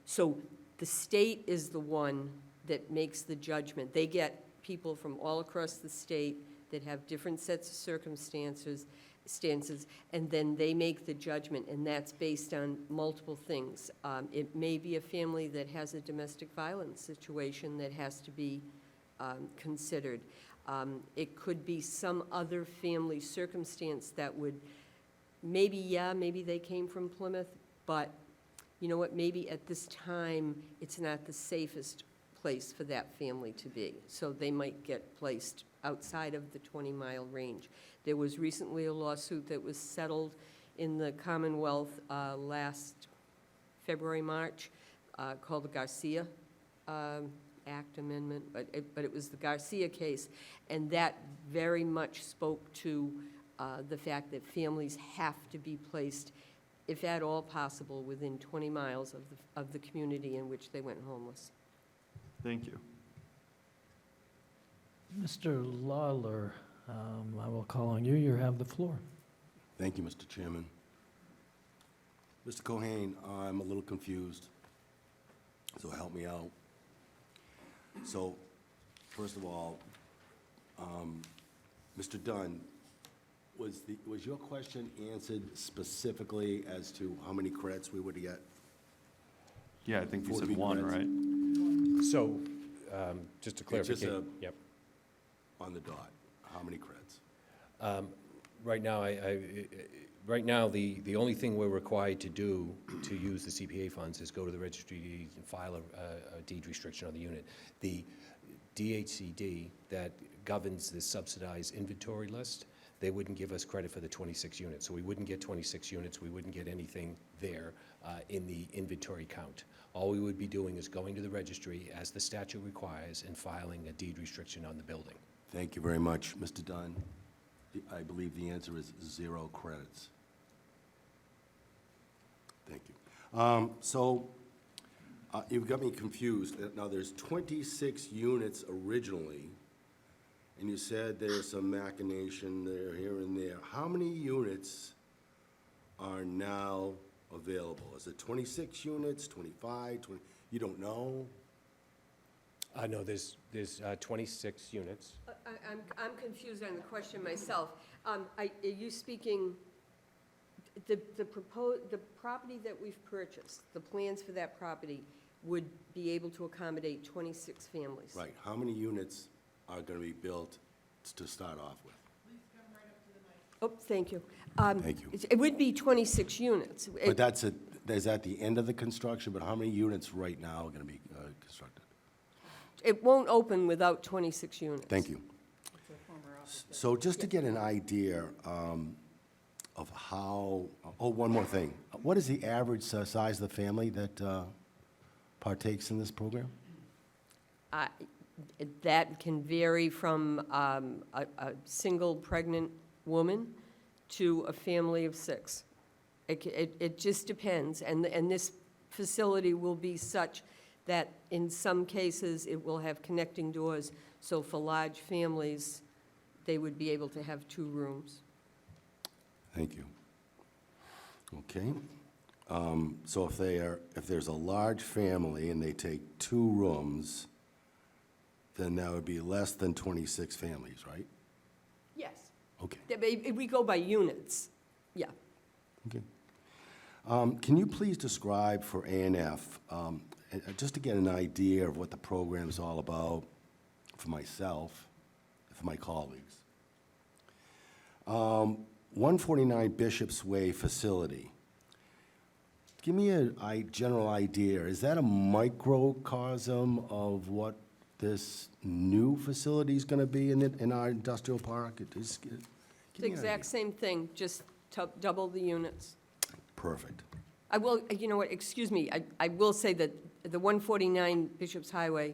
So the state is the one that makes the judgment. They get people from all across the state that have different sets of circumstances, and then they make the judgment, and that's based on multiple things. It may be a family that has a domestic violence situation that has to be considered. It could be some other family circumstance that would, maybe they came from Plymouth, but you know what, maybe at this time, it's not the safest place for that family to be. So they might get placed outside of the 20-mile range. There was recently a lawsuit that was settled in the Commonwealth last February, March, called the Garcia Act Amendment, but it was the Garcia case, and that very much spoke to the fact that families have to be placed, if at all possible, within 20 miles of the community in which they went homeless. Thank you. Mr. Lawler, I will call on you. You have the floor. Thank you, Mr. Chairman. Mr. Cohen, I'm a little confused, so help me out. So, first of all, Mr. Dunn, was your question answered specifically as to how many credits we would get? Yeah, I think you said 14 one, credits. right? So, just to It's just clarify, yep. On the dot, how many credits? Right now, right now, the only thing we're required to do to use the CPA funds is go to the registry of deeds and file a deed restriction on the unit. The DHCD that governs the subsidized inventory list, they wouldn't give us credit for the 26 units. So we wouldn't get 26 units, we wouldn't get anything there in the inventory count. All we would be doing is going to the registry, as the statute requires, and filing a deed restriction on the building. Thank you very much, Mr. Dunn. I believe the answer is 0 credits. Thank you. You've got me confused. Now, there's 26 units originally, and you said there's some machination there, here and there. How many units are now available? Is it 26 units, 25, 20? You don't know? No, there's 26 units. I'm confused on the question myself. Are you speaking, the property that we've purchased, the plans for that property would be able to accommodate 26 families? Right. How many units are going to be built to start off with? Oh, thank you. Thank you. It would be 26 units. But is that the end of the construction, but how many units right now are going to be constructed? It won't open without 26 units. Thank you. So just to get an idea of how, one more thing. What is the average size of the family that partakes in this program? That can vary from a single pregnant woman to a family of 6. It just depends, and this facility will be such that in some cases it will have connecting doors, so for large families, they would be able to have 2 rooms. Thank you. Okay. So if there's a large family and they take 2 rooms, then that would be less than 26 families, right? Yes. Okay. If we go by units, yeah. Okay. Can you please describe for A&F, just to get an idea of what the program's all about for myself, for my colleagues. 149 Bishop's Way facility. Give me a general idea. Is that a microcosm of what this new facility is going to be in our industrial park? It's the exact same thing, just double the units. Perfect. I will, you know what, excuse me, I will say that the 149 Bishop's Highway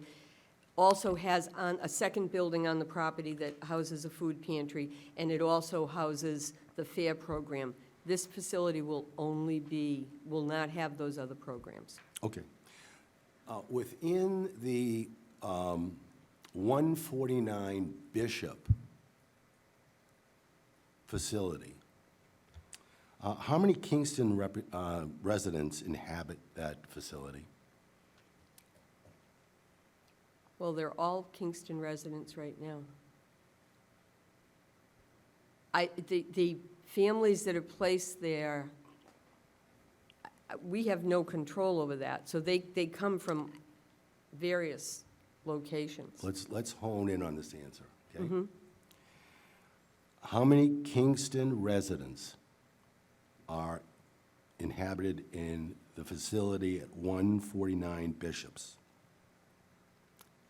also has a second building on the property that houses a food pantry, and it also houses the fair program. This facility will not have those other programs. Okay. Within the 149 Bishop facility, how many Kingston residents inhabit that facility? Well, they're all Kingston residents right now. The families that are placed there, we have no control over that, so they come from various locations. Let's hone in on this answer, okay? How many Kingston residents are inhabited in the facility at 149 Bishops?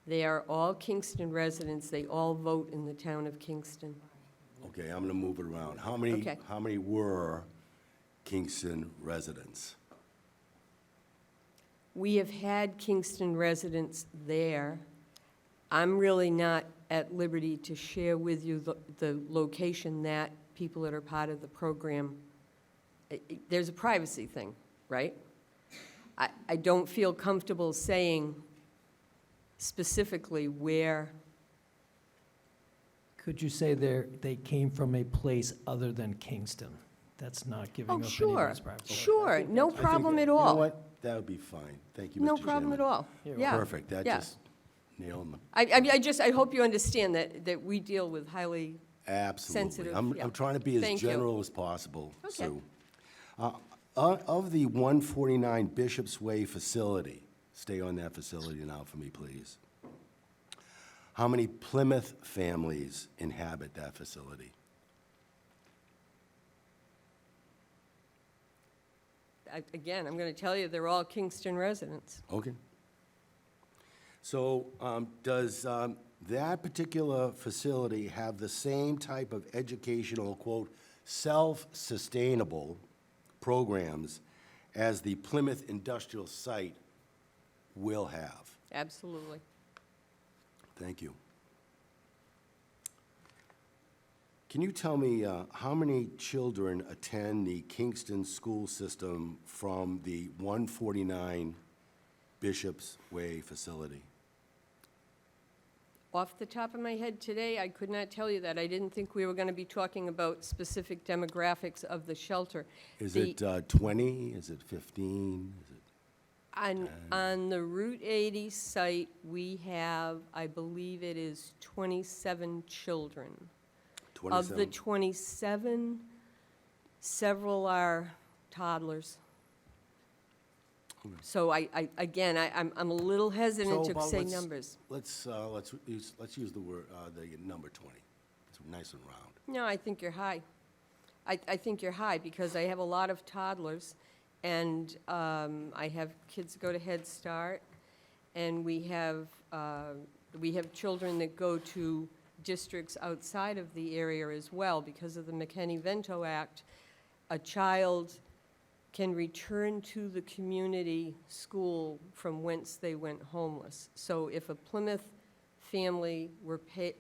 They are all Kingston residents. They all vote in the town of Kingston. Okay, I'm gonna move it around. Okay. How many were Kingston residents? We have had Kingston residents there. I'm really not at liberty to share with you the location that people that are part of the program, there's a privacy thing, right? I don't feel comfortable saying specifically where. Could you say they came from a place other than Kingston? That's not giving Oh, up sure, anybody's privacy. sure, no problem at You know all. what? That would be fine. Thank you, Mr. No problem at Chairman. all, You're yeah. Perfect. That yeah. just nailed me. I hope you understand that we deal with highly Absolutely. sensitive, I'm yeah. trying to be as Thank you. general as possible, Okay. Sue. Of the 149 Bishop's Way facility, stay on that facility now for me, please. How many Plymouth families inhabit that facility? Again, I'm going to tell you, they're all Kingston residents. Okay. So does that particular facility have the same type of educational, quote, self-sustainable programs as the Plymouth industrial site will have? Absolutely. Thank you. Can you tell me how many children attend the Kingston school system from the 149 Bishop's Way facility? Off the top of my head today, I could not tell you that. I didn't think we were going to be talking about specific demographics of the shelter. Is The- it 20? Is it 15? Is it On the Route 80 site, we have, I believe it is 27 children. Of the 27? 27, several are toddlers. So again, I'm a little hesitant So to about say let's- numbers. Let's use the word, the number 20. It's nice and round. No, I think you're high. I think you're high because I have a lot of toddlers, and I have kids go to Head Start, and we have children that go to districts outside of the area as well. Because of the McKinney-Vento Act, a child can return to the community school from whence they went homeless. So if a Plymouth family were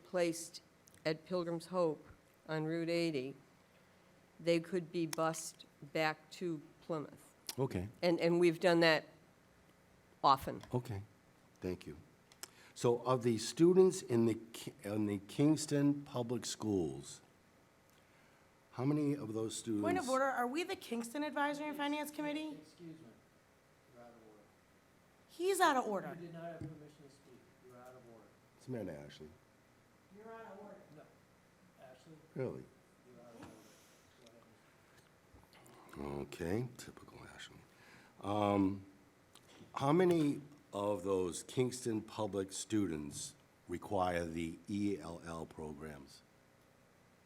placed at Pilgrim's Hope on Route 80, they could be bused back to Plymouth. Okay, And we've done that often. okay. Thank you. So of the students in the Kingston Public Schools, how many of those students? Point of order, are we the Kingston Advisory and Finance Committee? Excuse me, you're out of order. He's out of order. You did not have permission to speak. You're out of order. What's the matter, Ashley? You're out of order. No. Ashley, Really? you're out of order. Go ahead. Okay, typical Ashley. How many of those Kingston Public students require the ELL programs?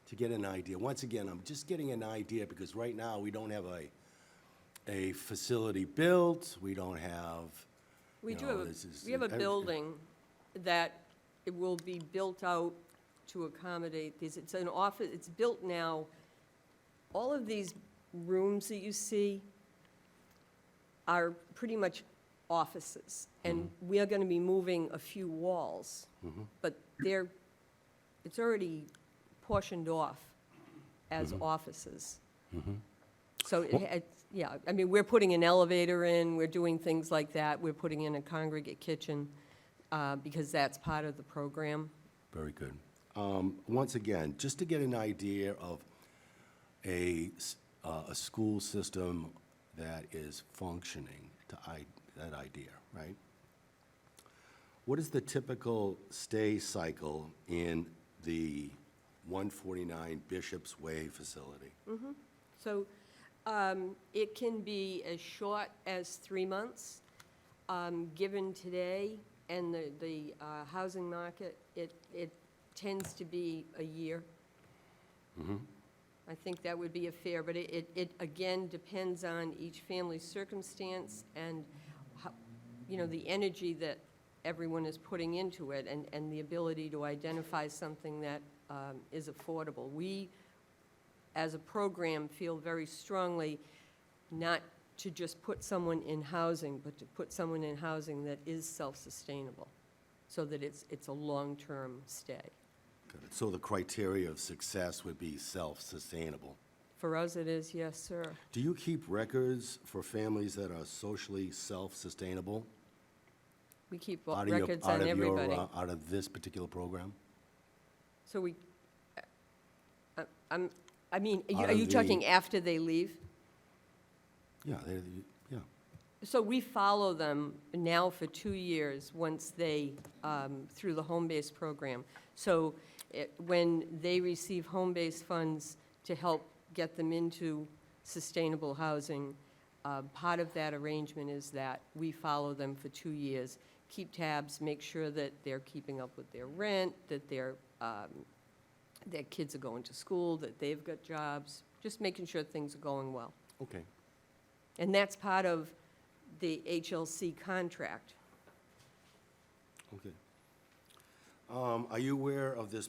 To get an idea. Once again, I'm just getting an idea because right now we don't have a facility built. We don't have. We you do know, have, this is- we have a every- building that it will be built out to accommodate these. It's an office, it's built now. All of these rooms that you see are pretty much offices. And we are going to be moving a few walls. But it's already portioned off as offices. So, yeah, I mean, we're putting an elevator in, we're doing things like that. We're putting in a congregate kitchen because that's part of the program. Very good. Once again, just to get an idea of a school system that is functioning, that idea, right? What is the typical stay cycle in the 149 Bishop's Way facility? So it can be as short as 3 months. Given today and the housing market, it tends to be a year. I think that would be a fair, but it again depends on each family's circumstance and how, the energy that everyone is putting into it and the ability to identify something that is affordable. We, as a program, feel very strongly not to just put someone in housing, but to put someone in housing that is self-sustainable, so that it's a long-term stay. Got it. So the criteria of success would be self-sustainable. For us, it is, yes, sir. Do you keep records for families that are socially self-sustainable? We keep out of your- records out on of your, everybody. Out of this particular program? So we, I mean, Out are of you the- talking after they leave? Yeah, yeah. So we follow them now for 2 years, once they, through the home-based program. So when they receive home-based funds to help get them into sustainable housing, part of that arrangement is that we follow them for 2 years, keep tabs, make sure that they're keeping up with their rent, that their kids are going to school, that they've got jobs, just making sure things are going well. Okay. And that's part of the HLC contract. Okay. Are you aware of this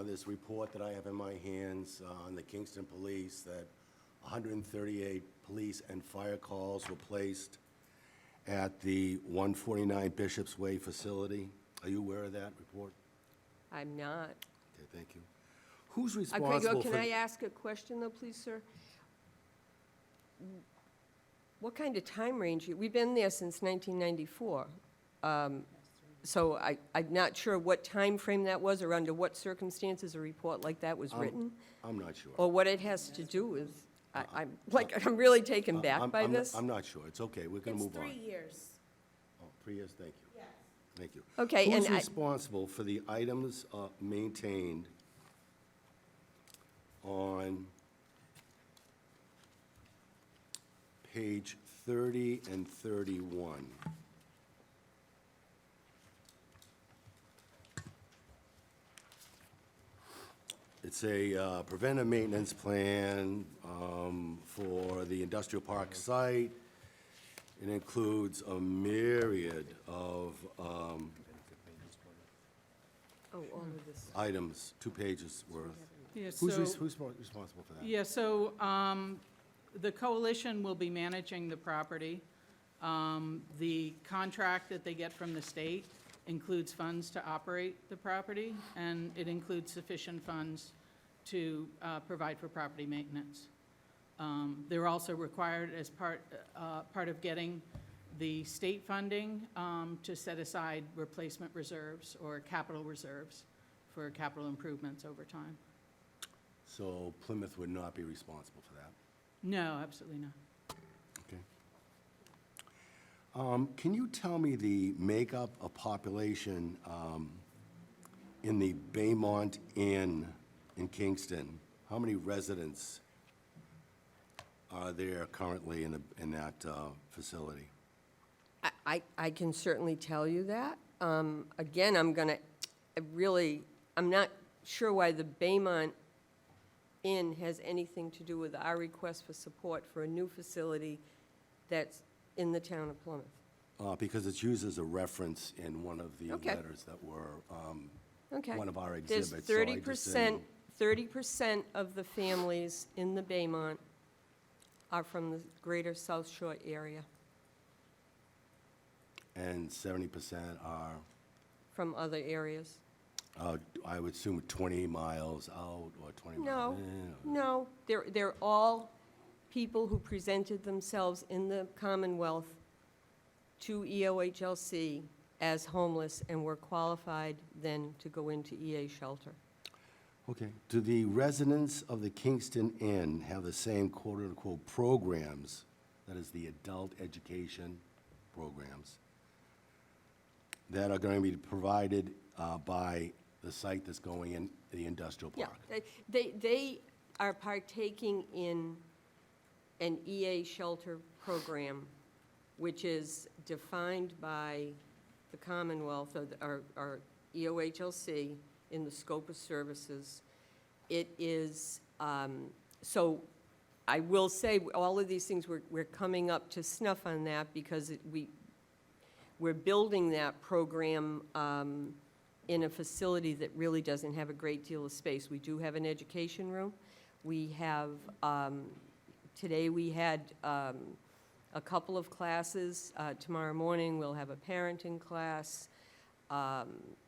this report that I have in my hands on the Kingston Police, that 138 police and fire calls were placed at the 149 Bishop's Way facility? Are you aware of that report? I'm not. Okay, thank you. Who's Okay, responsible for? can I ask a question, though, please, sir? What kind of time range, we've been there since 1994. So I'm not sure what time frame that was, or under what circumstances a report like that was written, I'm not sure. or what it has to do with, I'm really taken back by this. I'm not sure. It's okay. We're going to move on. 3 years. Oh, 3 years, thank you. Yes. Thank you. Okay, Who's and responsible for the items maintained on page 30 and 31? It's a preventive maintenance plan for the industrial park site. It includes a myriad of Oh, all of this. items, 2 pages worth. Yeah, Who's so- responsible for that? Yeah, so the coalition will be managing the property. The contract that they get from the state includes funds to operate the property, and it includes sufficient funds to provide for property maintenance. They're also required as part of getting the state funding to set aside replacement reserves or capital reserves for capital improvements over time. So Plymouth would not be responsible for that? No, absolutely not. Okay. Can you tell me the makeup of population in the Baymont Inn in Kingston? How many residents are there currently in that facility? I can certainly tell you that. Again, I'm not sure why the Baymont Inn has anything to do with our request for support for a new facility that's in the town of Plymouth. Because it's used as a reference in one of the Okay. letters that were Okay. one of our There's exhibits. so I just 30% of the families in the Baymont are from the greater South Shore area, And 70% are, from other areas. I would assume 20 miles out or 20 No, miles in. no, they're all people who presented themselves in the Commonwealth to EOHLC as homeless and were qualified then to go into EA shelter. Okay. Do the residents of the Kingston Inn have the same quote-unquote programs, that is the adult education programs, that are going to be provided by the site that's going in the industrial Yeah, park? they are partaking in an EA shelter program, which is defined by the Commonwealth or EOHLC in the scope of services. It is, so I will say, all of these things, we're coming up to snuff on that because we're building that program in a facility that really doesn't have a great deal of space. We do have an education room. We have, today we had a couple of classes. Tomorrow morning, we'll have a parenting class.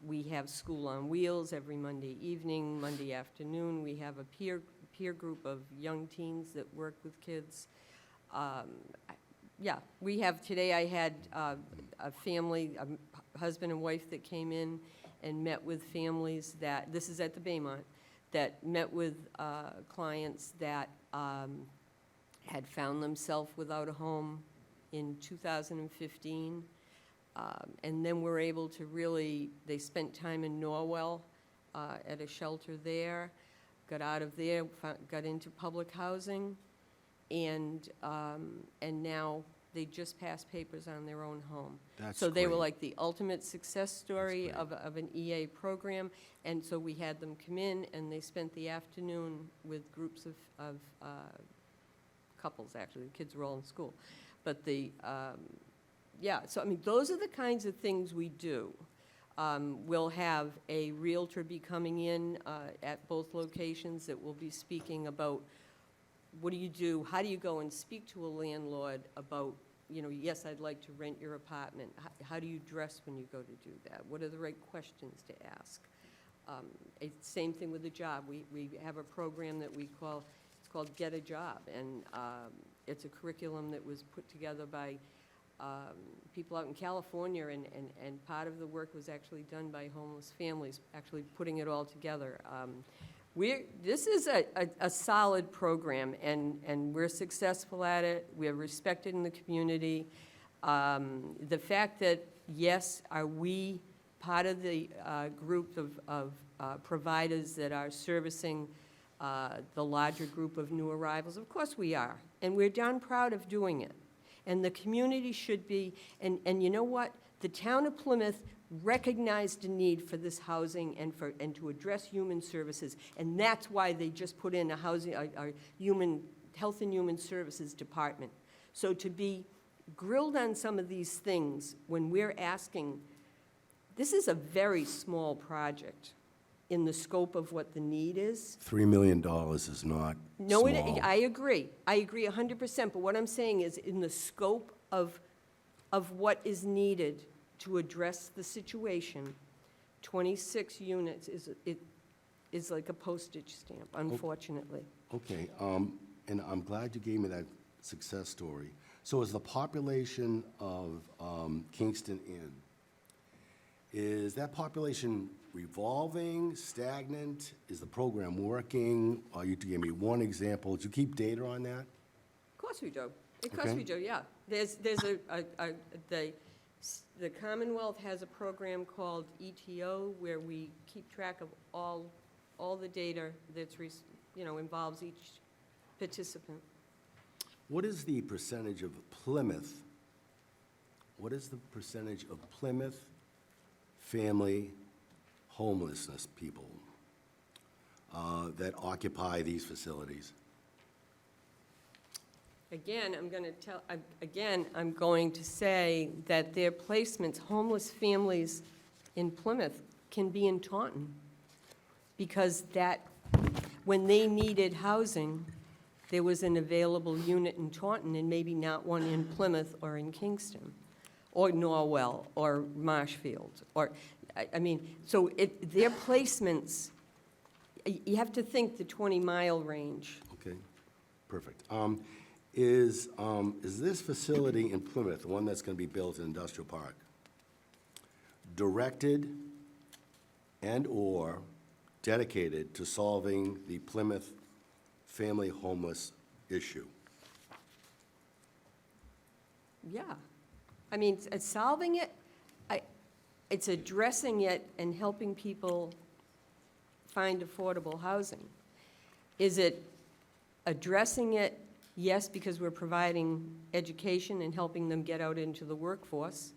We have School on Wheels every Monday evening. Monday afternoon, we have a peer group of young teens that work with kids. Yeah, we have, today I had a family, a husband and wife that came in and met with families that, this is at the Baymont, that met with clients that had found themselves without a home in 2015. And then we're able to really, they spent time in Norwell at a shelter there, got out of there, got into public housing, and now they just passed papers on their own home. That's So they were great. like the ultimate success story great. of an EA program, and so we had them come in, and they spent the afternoon with groups of couples, actually, the kids were all in school. But yeah, so I mean, those are the kinds of things we do. We'll have a Realtor be coming in at both locations that will be speaking about what do you do, how do you go and speak to a landlord about, you know, yes, I'd like to rent your apartment. How do you dress when you go to do that? What are the right questions to ask? Same thing with the job. We have a program that it's called Get a Job, and it's a curriculum that was put together by people out in California, and part of the work was actually done by homeless families, actually putting it all together. This is a solid program, and we're successful at it. We're respected in the community. The fact that, yes, are we part of the group of providers that are servicing the larger group of new arrivals? Of course we are, and we're darn proud of doing it. And the community should be, and you know what? The town of Plymouth recognized a need for this housing and to address human services, and that's why they just put in a human health and human services department. So to be grilled on some of these things when we're asking, this is a very small project in the scope of what the need is. $3 million is not No, small. I agree 100%, but what I'm saying is in the scope of what is needed to address the situation, 26 units is like a postage stamp, unfortunately. Okay, and I'm glad you gave me that success story. So is the population of Kingston Inn, is that population revolving, stagnant? Is the program working? You gave me one example. Do you keep data on that? Of course we do. Of course Okay. we do, yeah. There's the Commonwealth has a program called ETO where we keep track of all the data that's, involves each participant. What is the percentage of Plymouth? What is the percentage of Plymouth family homelessness people that occupy these facilities? Again, I'm going to say that their placements, homeless families in Plymouth can be in Taunton, because when they needed housing, there was an available unit in Taunton and maybe not one in Plymouth or in Kingston, or Norwell, or Marshfield, or, so their placements, you have to think the 20-mile range. Okay, perfect. Is this facility in Plymouth, the one that's going to be built in Industrial Park, directed and/or dedicated to solving the Plymouth family homeless issue? Yeah. It's solving it, it's addressing it and helping people find affordable housing. Is it addressing it? Yes, because we're providing education and helping them get out into the workforce.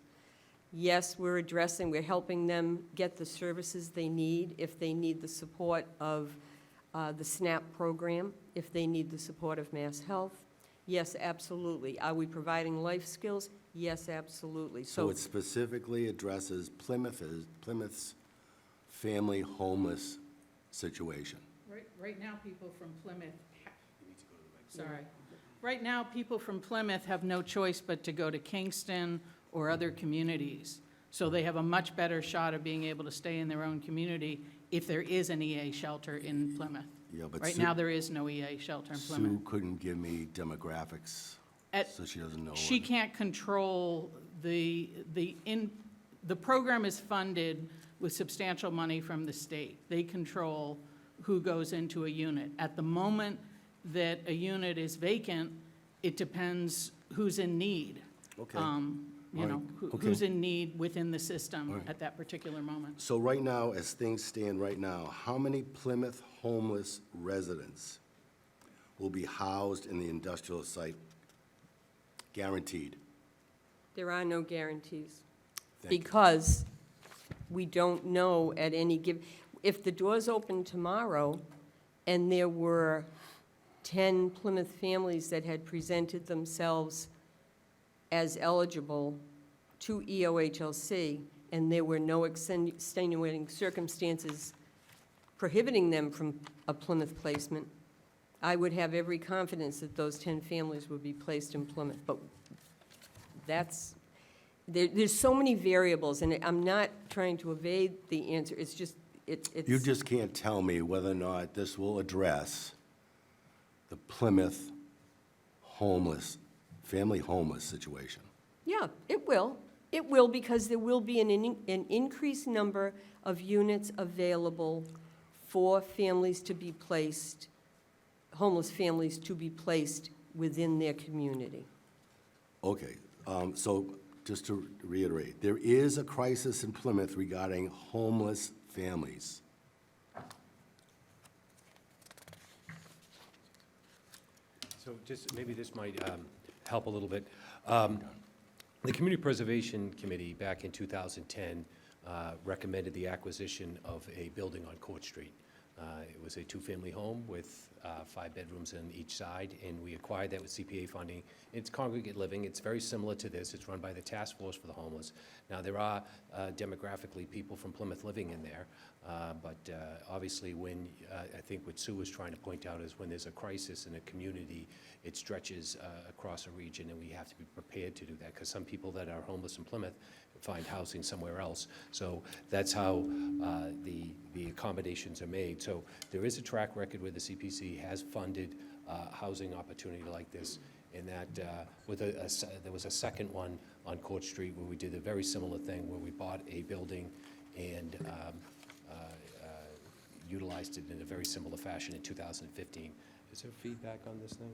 Yes, we're helping them get the services they need if they need the support of the SNAP program, if they need the support of Mass Health. Yes, absolutely. Are we providing life skills? Yes, absolutely. So it specifically addresses Plymouth's family homeless situation. Right now, people from Plymouth, sorry. Right now, people from Plymouth have no choice but to go to Kingston or other communities. So they have a much better shot of being able to stay in their own community if there is an EA shelter in Plymouth. Yeah, but Right now, there is no EA shelter in Plymouth. Sue couldn't give me demographics, so she doesn't know. She can't control the program is funded with substantial money from the state. They control who goes into a unit. At the moment that a unit is vacant, it depends who's in need. Okay. You know, Okay. who's in need within the system All right. at that particular moment. So right now, as things stand right now, how many Plymouth homeless residents will be housed in the industrial site? Guaranteed. There are no guarantees. Thank you. Because we don't know at any given, if the doors open tomorrow and there were 10 Plymouth families that had presented themselves as eligible to EOHLC, and there were no extenuating circumstances prohibiting them from a Plymouth placement, I would have every confidence that those 10 families would be placed in Plymouth. But that's, there's so many variables, and I'm not trying to evade the answer. It's just, it's. You just can't tell me whether or not this will address the Plymouth family homeless situation. Yeah, it will. It will, because there will be an increased number of units available for families to be placed, homeless families to be placed within their community. Okay, so just to reiterate, there is a crisis in Plymouth regarding homeless families. So just, maybe this might help a little bit. The Community Preservation Committee, back in 2010, recommended the acquisition of a building on Court Street. It was a two-family home with 5 bedrooms on each side, and we acquired that with CPA funding. It's congregate living. It's very similar to this. It's run by the Task Force for the Homeless. Now, there are demographically people from Plymouth living in there, but obviously when, I think what Sue was trying to point out is when there's a crisis in a community, it stretches across a region, and we have to be prepared to do that, because some people that are homeless in Plymouth find housing somewhere else. So that's how the accommodations are made. So there is a track record where the CPC has funded housing opportunity like this, and that there was a second one on Court Street where we did a very similar thing, where we bought a building and utilized it in a very similar fashion in 2015. Is there feedback on this thing?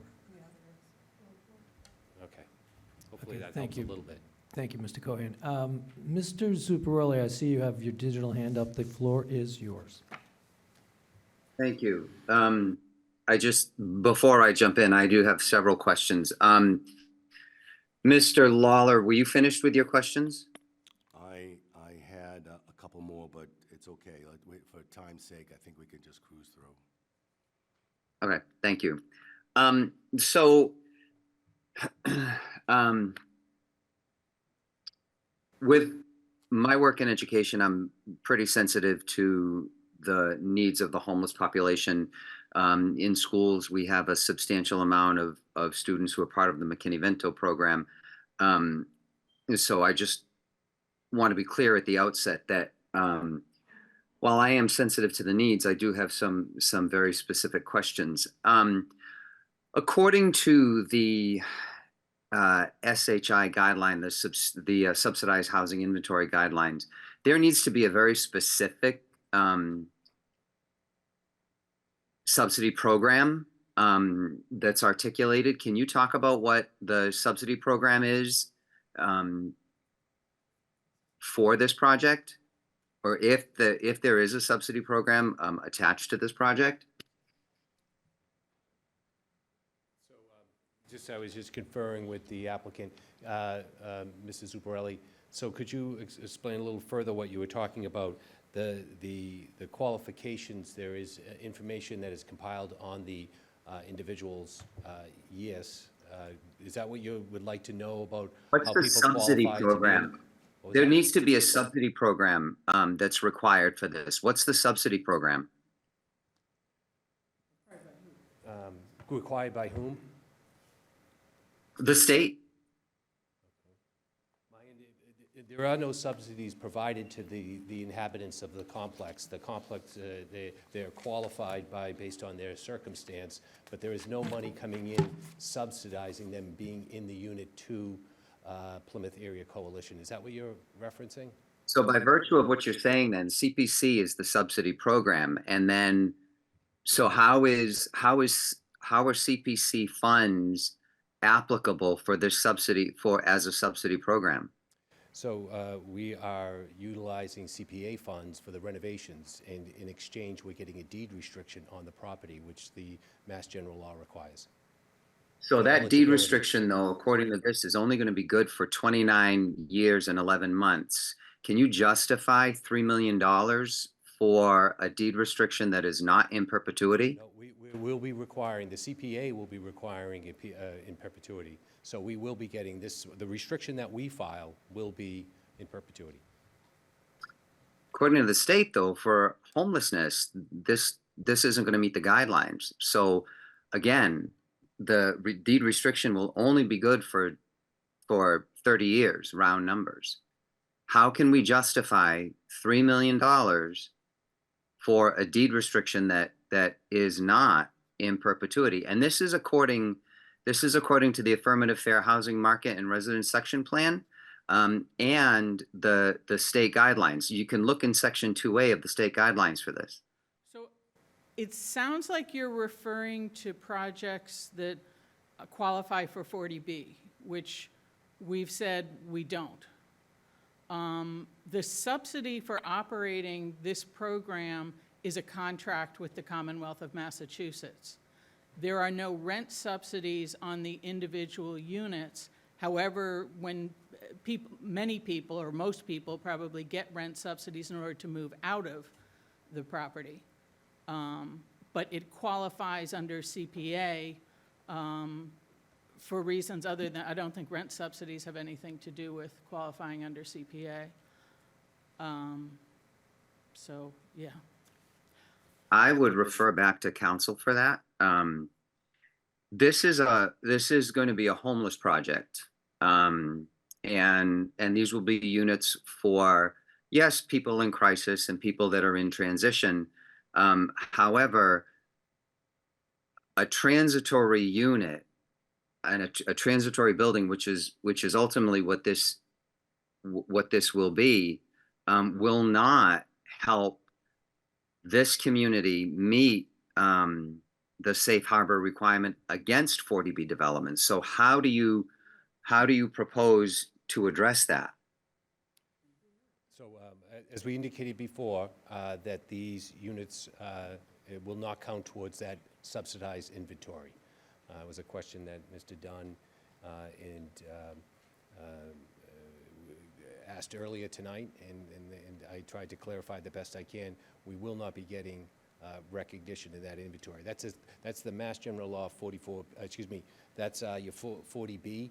Okay. Hopefully Okay, that thank helps a you. little bit. Thank you, Mr. Cohen. Mr. Zuparelli, I see you have your digital hand up. The floor is yours. Thank you. Before I jump in, I do have several questions. Mr. Lawler, were you finished with your questions? I had a couple more, but it's okay. For time's sake, I think we can just cruise through. Okay, thank you. With my work in education, I'm pretty sensitive to the needs of the homeless population. In schools, we have a substantial amount of students who are part of the McKinney-Vento program. So I just want to be clear at the outset that while I am sensitive to the needs, I do have some very specific questions. According to the SHI guideline, the subsidized housing inventory guidelines, there needs to be a very specific subsidy program that's articulated. Can you talk about what the subsidy program is for this project, or if there is a subsidy program attached to this project? I was just conferring with the applicant, Mrs. Zuparelli. So could you explain a little further what you were talking about? The qualifications, there is information that is compiled on the individual's yes. Is that what you would like to know about? What's how the people subsidy qualify to be in- program? What was There that? needs to be a subsidy program that's required for this. What's the subsidy program? Required by whom? The state? There are no subsidies provided to the inhabitants of the complex. The complex, they're qualified based on their circumstance, but there is no money coming in subsidizing them being in the Unit 2 Plymouth Area Coalition. Is that what you're referencing? So by virtue of what you're saying, then CPC is the subsidy program, and then so how are CPC funds applicable for this subsidy as a subsidy program? So we are utilizing CPA funds for the renovations, and in exchange, we're getting a deed restriction on the property, which the Mass General Law requires. So For that deed eligibility. restriction, though, according to this, is only going to be good for 29 years and 11 months. Can you justify $3 million for a deed restriction that is not in perpetuity? No, we will be requiring, the CPA will be requiring it in perpetuity. So we will be getting this, the restriction that we file will be in perpetuity. According to the state, though, for homelessness, this isn't going to meet the guidelines. So again, the deed restriction will only be good for 30 years, round numbers. How can we justify $3 million for a deed restriction that is not in perpetuity? And this is according to the Affirmative Fair Housing Market and Residence Section Plan, and the state guidelines. You can look in Section 2A of the state guidelines for this. So it sounds like you're referring to projects that qualify for 40B, which we've said we don't. The subsidy for operating this program is a contract with the Commonwealth of Massachusetts. There are no rent subsidies on the individual units. However, when many people, or most people, probably get rent subsidies in order to move out of the property. But it qualifies under CPA for reasons other than, I don't think rent subsidies have anything to do with qualifying under CPA. So, yeah. I would refer back to council for that. This is going to be a homeless project. And these will be units for, yes, people in crisis and people that are in transition. However, a transitory unit and a transitory building, which is ultimately what this will be, will not help this community meet the safe harbor requirement against 40B development. So how do you propose to address that? So as we indicated before, that these units it will not count towards that subsidized inventory. It was a question that Mr. Dunn asked earlier tonight, and I tried to clarify the best I can. We will not be getting recognition of that inventory. That's the Mass General Law 44, that's your 40B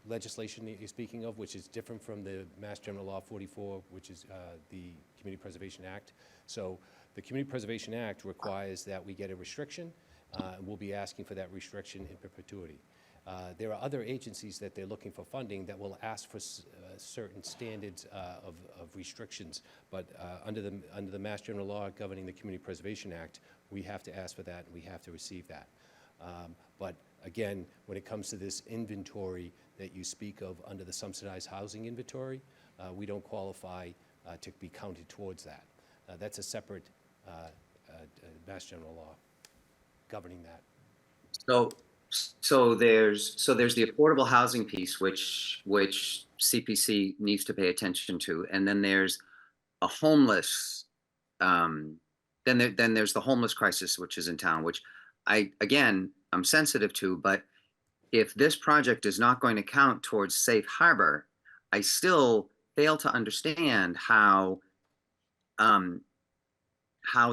legislation that you're speaking of, which is different from the Mass General Law 44, which is the Community Preservation Act. So the Community Preservation Act requires that we get a restriction, and we'll be asking for that restriction in perpetuity. There are other agencies that they're looking for funding that will ask for certain standards of restrictions, but under the Mass General Law governing the Community Preservation Act, we have to ask for that and we have to receive that. But again, when it comes to this inventory that you speak of under the subsidized housing inventory, we don't qualify to be counted towards that. That's a separate Mass General Law governing that. So there's the affordable housing piece, which CPC needs to pay attention to, and then there's a homeless. Then there's the homeless crisis, which is in town, which I'm sensitive to. But if this project is not going to count towards safe harbor, I still fail to understand how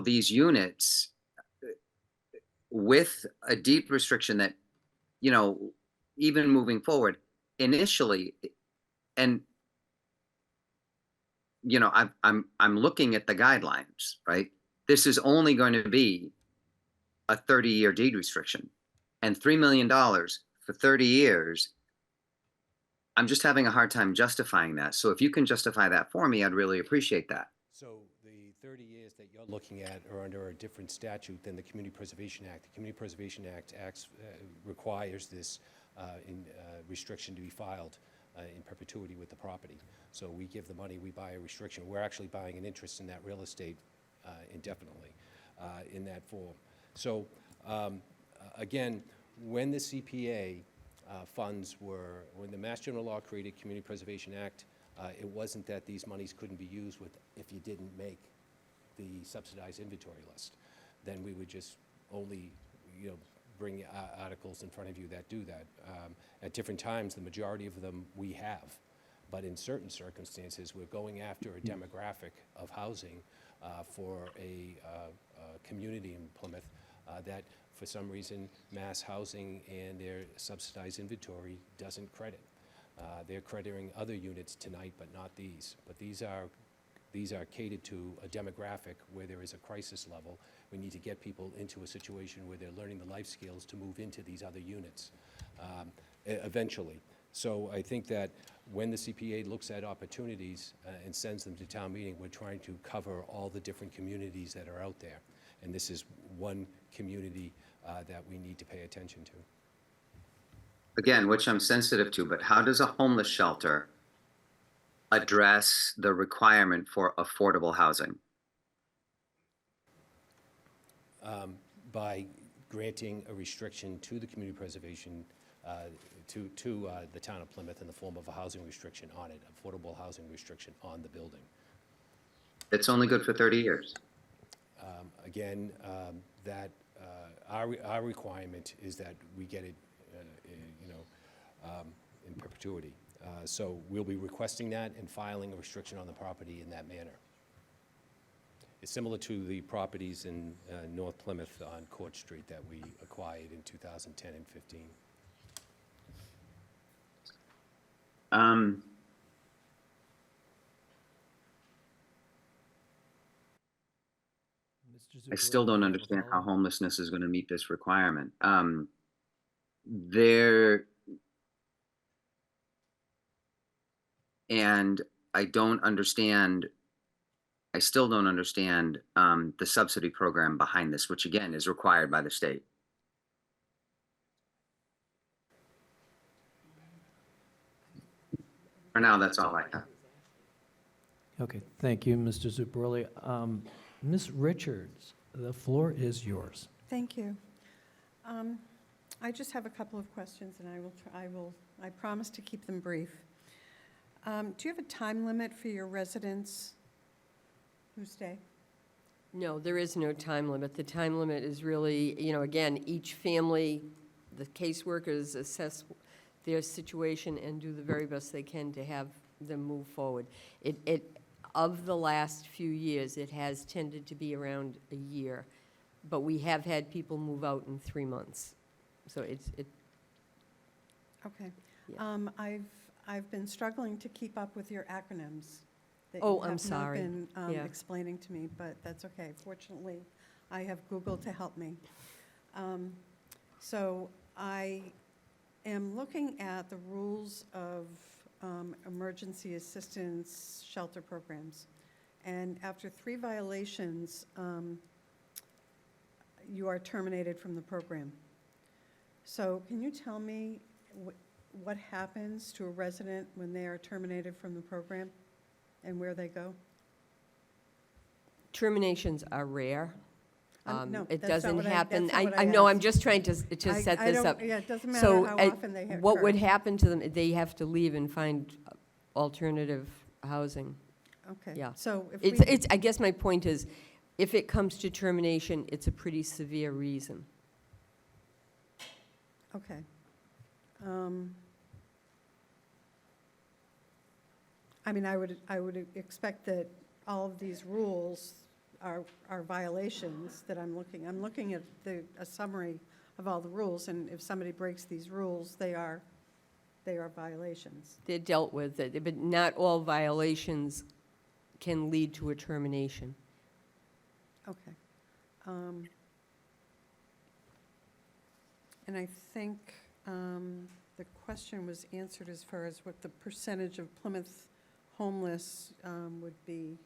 these units with a deed restriction that, even moving forward initially, and I'm looking at the guidelines, right? This is only going to be a 30-year deed restriction, and $3 million for 30 years. I'm just having a hard time justifying that. So if you can justify that for me, I'd really appreciate that. So the 30 years that you're looking at are under a different statute than the Community Preservation Act. The Community Preservation Act requires this restriction to be filed in perpetuity with the property. So we give the money, we buy a restriction. We're actually buying an interest in that real estate indefinitely in that form. So again, when the CPA funds were, when the Mass General Law created Community Preservation Act, it wasn't that these monies couldn't be used if you didn't make the subsidized inventory list. Then we would just only, bring articles in front of you that do that. At different times, the majority of them we have. But in certain circumstances, we're going after a demographic of housing for a community in Plymouth that, for some reason, Mass Housing and their subsidized inventory doesn't credit. They're crediting other units tonight, but not these. But these are catered to a demographic where there is a crisis level. We need to get people into a situation where they're learning the life skills to move into these other units eventually. So I think that when the CPA looks at opportunities and sends them to town meeting, we're trying to cover all the different communities that are out there. And this is one community that we need to pay attention to. Again, which I'm sensitive to, but how does a homeless shelter address the requirement for affordable housing? By granting a restriction to the community preservation, to the town of Plymouth in the form of a housing restriction on it, affordable housing restriction on the building. It's only good for 30 years. Again, our requirement is that we get it, in perpetuity. So we'll be requesting that and filing a restriction on the property in that manner. It's similar to the properties in North Plymouth on Court Street that we acquired in 2010 and 15. I still don't understand how homelessness is going to meet this requirement. And I still don't understand the subsidy program behind this, which again is required by the state. For now, that's all I have. Okay, thank you, Mr. Zuparelli. Ms. Richards, the floor is yours. Thank you. I just have a couple of questions, and I promise to keep them brief. Do you have a time limit for your residents who stay? No, there is no time limit. The time limit is really, again, each family, the caseworkers assess their situation and do the very best they can to have them move forward. Of the last few years, it has tended to be around a year, but we have had people move out in 3 months. So Okay. Yeah. I've been struggling to keep up with your acronyms. That Oh, you I'm have sorry. not been Yeah. explaining to me, but that's okay. Fortunately, I have Google to help me. So I am looking at the rules of emergency assistance shelter programs. And after 3 violations, you are terminated from the program. So can you tell me what happens to a resident when they are terminated from the program and where they go? Terminations are rare. No, It that's not doesn't what happen. that's not what I I know, I'm asked. just trying to set I this don't- up. Yeah, it doesn't So, matter how often they occur. what would happen to them, they have to leave and find alternative housing. Okay. Yeah. So if It's, I guess my point is, if it comes to termination, it's a pretty severe reason. Okay. I mean, I would expect that all of these rules are violations that I'm looking at a summary of all the rules, and if somebody breaks these rules, they are violations. They're dealt with, but not all violations can lead to a termination. Okay. And I think the question was answered as far as what the percentage of Plymouth homeless would be.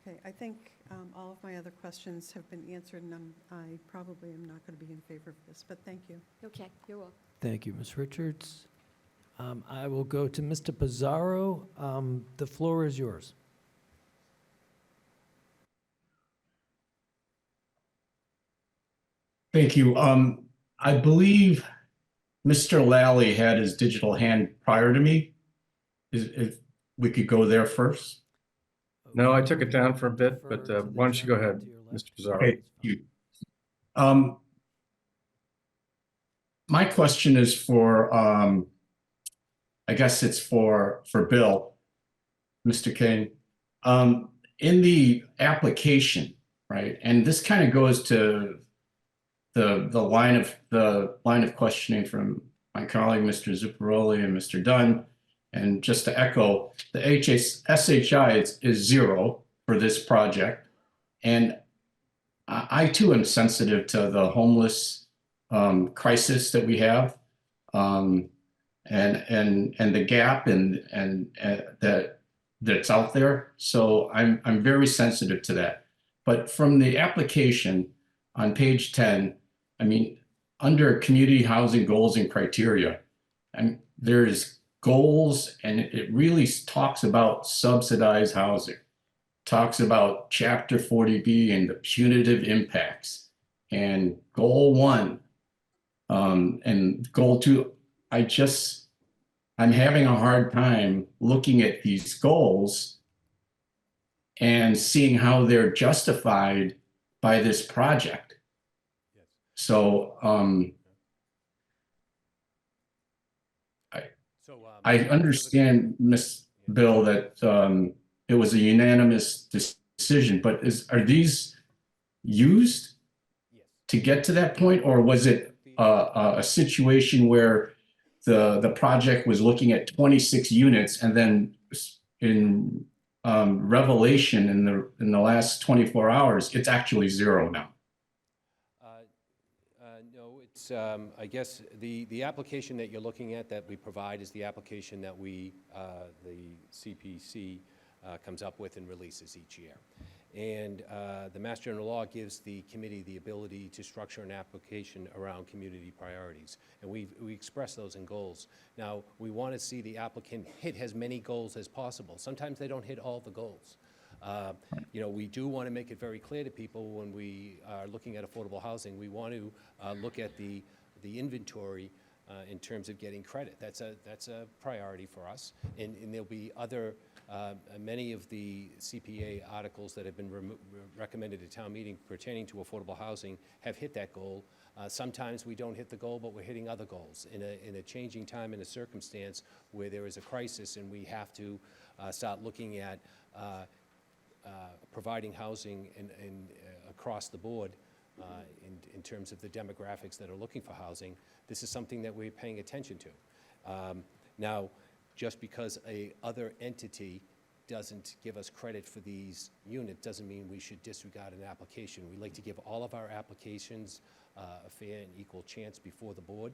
Okay, I think all of my other questions have been answered, and I probably am not going to be in favor of this, but thank you. Okay, you're welcome. Thank you, Ms. Richards. I will go to Mr. Pizarro. The floor is yours. Thank you. I believe Mr. Lally had his digital hand prior to me. If we could go there first. No, I took it down for a bit, but Refer to the why don't you go gentleman ahead, to your left. Mr. Pizarro? Okay, you. My question is for, I guess it's for Bill, Mr. King. In the application, right, and this kind of goes to the line of questioning from my colleague, Mr. Zuccaroli and Mr. Dunn. And just to echo, the SHI is 0 for this project. And I too am sensitive to the homeless crisis that we have, and the gap and that's out there. So I'm very sensitive to that. But from the application on page 10, I mean, under community housing goals and criteria, and there's goals, and it really talks about subsidized housing, talks about Chapter 40B and the punitive impacts, and goal 1, and goal 2. I'm having a hard time looking at these goals and seeing how they're justified by this project. So I understand, Ms. Bill, that it was a unanimous decision, but are these used to get to that point, or was it a situation where the project was looking at 26 units and then in revelation in the last 24 hours, it's actually 0 now? No, it's, I guess, the application that you're looking at that we provide is the application that the CPC comes up with and releases each year. And the Mass General Law gives the committee the ability to structure an application around community priorities. And we express those in goals. Now, we want to see the applicant hit as many goals as possible. Sometimes they don't hit all the goals. You know, we do want to make it very clear to people when we are looking at affordable housing, we want to look at the inventory in terms of getting credit. That's a priority for us. And there'll be other, many of the CPA articles that have been recommended at town meeting pertaining to affordable housing have hit that goal. Sometimes we don't hit the goal, but we're hitting other goals. In a changing time, in a circumstance where there is a crisis and we have to start looking at providing housing across the board in terms of the demographics that are looking for housing, this is something that we're paying attention to. Now, just because a other entity doesn't give us credit for these units doesn't mean we should disregard an application. We like to give all of our applications a fair and equal chance before the board.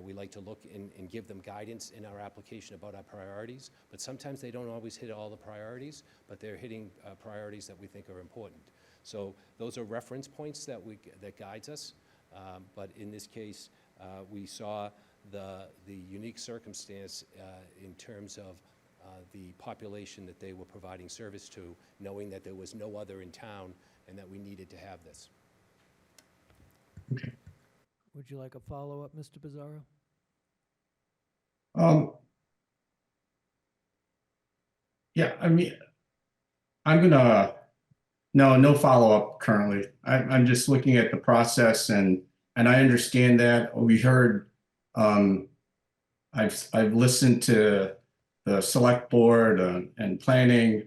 We like to look and give them guidance in our application about our priorities, but sometimes they don't always hit all the priorities, but they're hitting priorities that we think are important. So those are reference points that guides us, but in this case, we saw the unique circumstance in terms of the population that they were providing service to, knowing that there was no other in town and that we needed to have this. Okay. Would you like a follow-up, Mr. Pizarro? Yeah, I mean, no follow-up currently. I'm just looking at the process and I understand that. We heard, I've listened to the select board and planning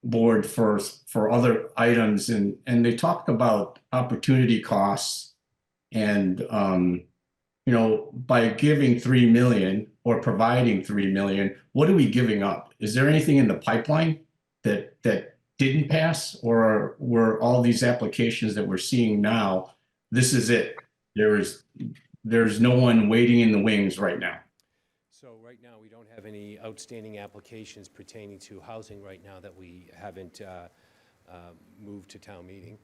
board for other items, and they talked about opportunity costs and you know, by giving 3 million or providing 3 million, what are we giving up? Is there anything in the pipeline that didn't pass, or were all these applications that we're seeing now, this is it? There's no one waiting in the wings right now. So right now, we don't have any outstanding applications pertaining to housing right now that we haven't moved to town meeting.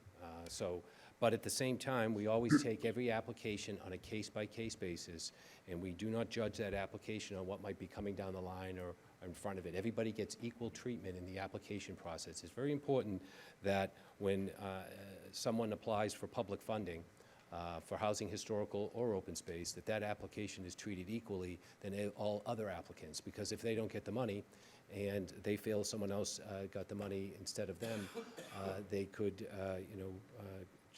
But at the same time, we always take every application on a case-by-case basis, and we do not judge that application on what might be coming down the line or in front of it. Everybody gets equal treatment in the application process. It's very important that when someone applies for public funding, for housing, historical, or open space, that application is treated equally than all other applicants. Because if they don't get the money and they feel someone else got the money instead of them, they could,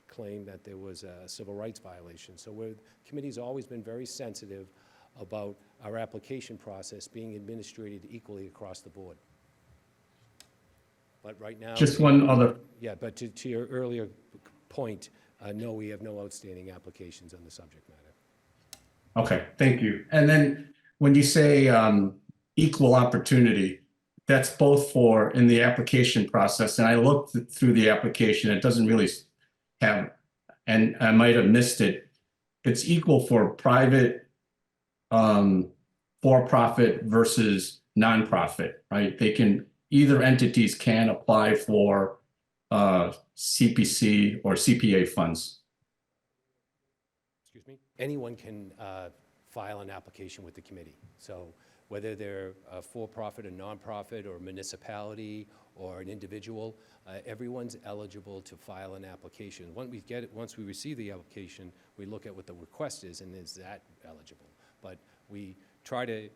claim that there was a civil rights violation. So the committee's always been very sensitive about our application process being administered equally across the board. But right now... Just one other, Yeah, but to your earlier point, no, we have no outstanding applications on the subject matter. okay, thank you. And then when you say equal opportunity, that's both for in the application process, and I looked through the application, it doesn't really have, and I might have missed it, it's equal for private, for-profit versus nonprofit, right? Either entities can apply for CPC or CPA funds. Excuse me? Anyone can file an application with the committee. So whether they're a for-profit, a nonprofit, or a municipality, or an individual, everyone's eligible to file an application. Once we receive the application, we look at what the request is, and is that eligible? But we tried to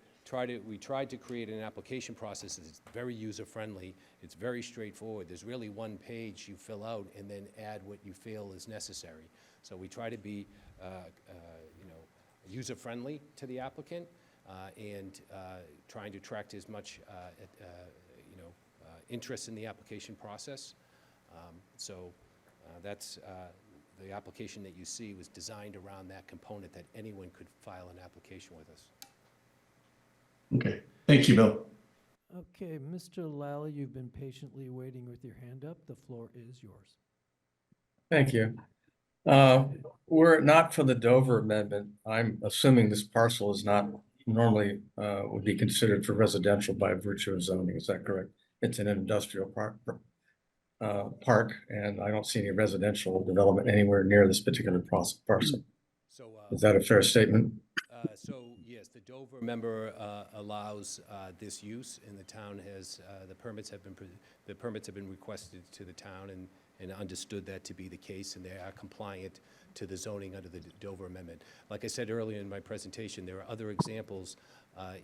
create an application process that's very user-friendly. It's very straightforward. There's really one page you fill out and then add what you feel is necessary. So we try to be, user-friendly to the applicant and trying to attract as much, interest in the application process. That's the application that you see was designed around that component, that anyone could file an application with us. Okay, thank you, Bill. Okay, Mr. Lally, you've been patiently waiting with your hand up. The floor is yours. Thank you. Were it not for the Dover Amendment, I'm assuming this parcel is not normally would be considered for residential by virtue of zoning. Is that correct? It's an industrial park, and I don't see any residential development anywhere near this particular parcel. So, Is that a fair statement? So yes, the Dover member allows this use, and the town has the permits have been requested to the town, and understood that to be the case, and they are compliant to the zoning under the Dover Amendment. Like I said earlier in my presentation, there are other examples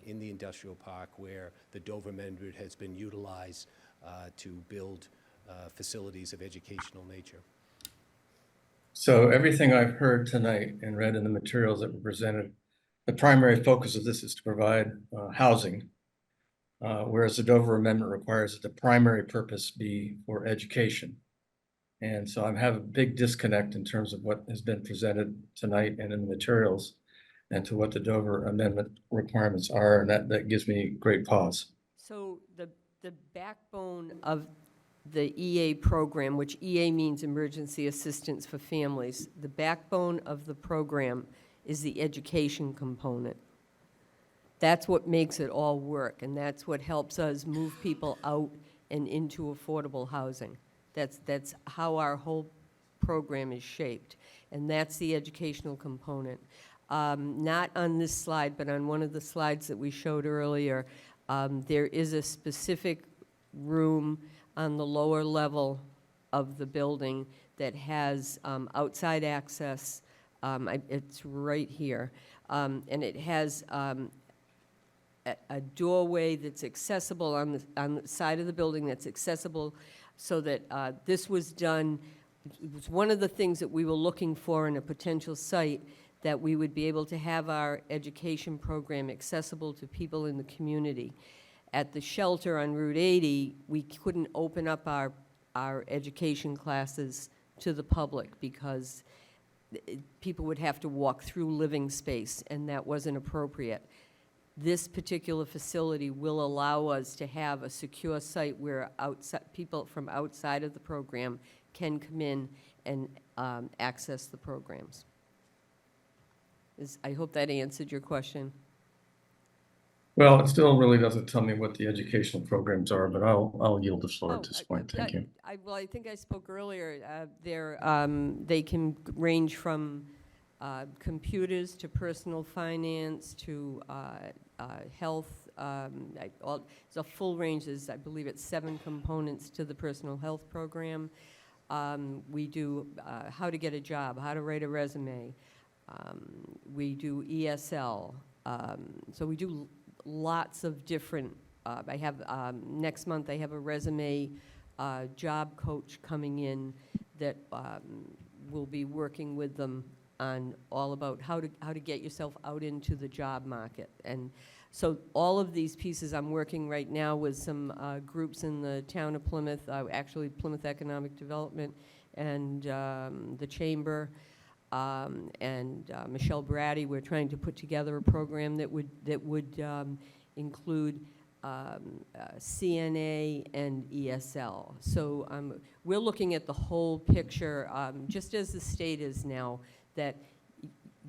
in the industrial park where the Dover Amendment has been utilized to build facilities of educational nature. So everything I've heard tonight and read in the materials that were presented, the primary focus of this is to provide housing, whereas the Dover Amendment requires that the primary purpose be for education. And so I have a big disconnect in terms of what has been presented tonight and in the materials and to what the Dover Amendment requirements are, and that gives me great pause. So the backbone of the EA program, which EA means Emergency Assistance for Families, the backbone of the program is the education component. That's what makes it all work, and that's what helps us move people out and into affordable housing. That's how our whole program is shaped, and that's the educational component. Not on this slide, but on one of the slides that we showed earlier, there is a specific room on the lower level of the building that has outside access. It's right here. And it has a doorway that's accessible on the side of the building that's accessible, so that this was done. It was one of the things that we were looking for in a potential site, that we would be able to have our education program accessible to people in the community. At the shelter on Route 80, we couldn't open up our education classes to the public because people would have to walk through living space, and that wasn't appropriate. This particular facility will allow us to have a secure site where people from outside of the program can come in and access the programs. I hope that answered your question. Well, it still really doesn't tell me what the educational programs are, but I'll yield the floor at this point. Thank you. Well, I think I spoke earlier. They can range from computers to personal finance to health. It's a full range. I believe it's 7 components to the personal health program. We do how to get a job, how to write a resume. We do ESL. So we do lots of different, I have, next month I have a resume job coach coming in that will be working with them on all about how to get yourself out into the job market. And so all of these pieces, I'm working right now with some groups in the town of Plymouth, actually Plymouth Economic Development and the Chamber, and Michelle Brady. We're trying to put together a program that would include CNA and ESL. So we're looking at the whole picture, just as the state is now, that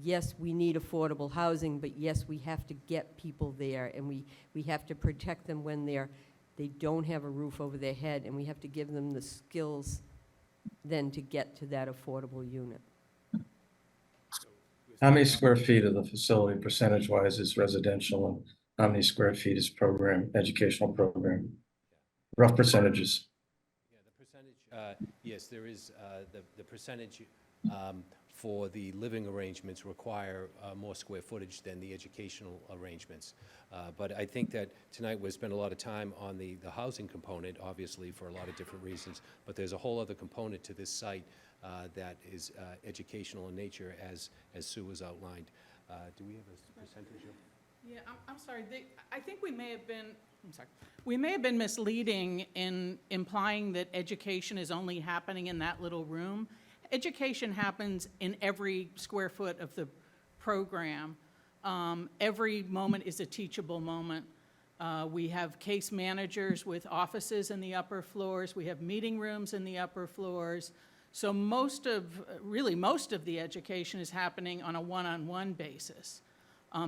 yes, we need affordable housing, but yes, we have to get people there, and we have to protect them when they don't have a roof over their head, and we have to give them the skills then to get to that affordable unit. How many square feet of the facility percentage-wise is residential, and how many square feet is educational program? Rough percentages. Yeah, the percentage, yes, there is, the percentage for the living arrangements require more square footage than the educational arrangements. But I think that tonight we've spent a lot of time on the housing component, obviously, for a lot of different reasons, but there's a whole other component to this site that is educational in nature, as Sue has outlined. Do we have a percentage of? Yeah, I'm sorry. I think we may have been, I'm sorry. We may have been misleading in implying that education is only happening in that little room. Education happens in every square foot of the program. Every moment is a teachable moment. We have case managers with offices in the upper floors. We have meeting rooms in the upper floors. So most of the education is happening on a one-on-one basis.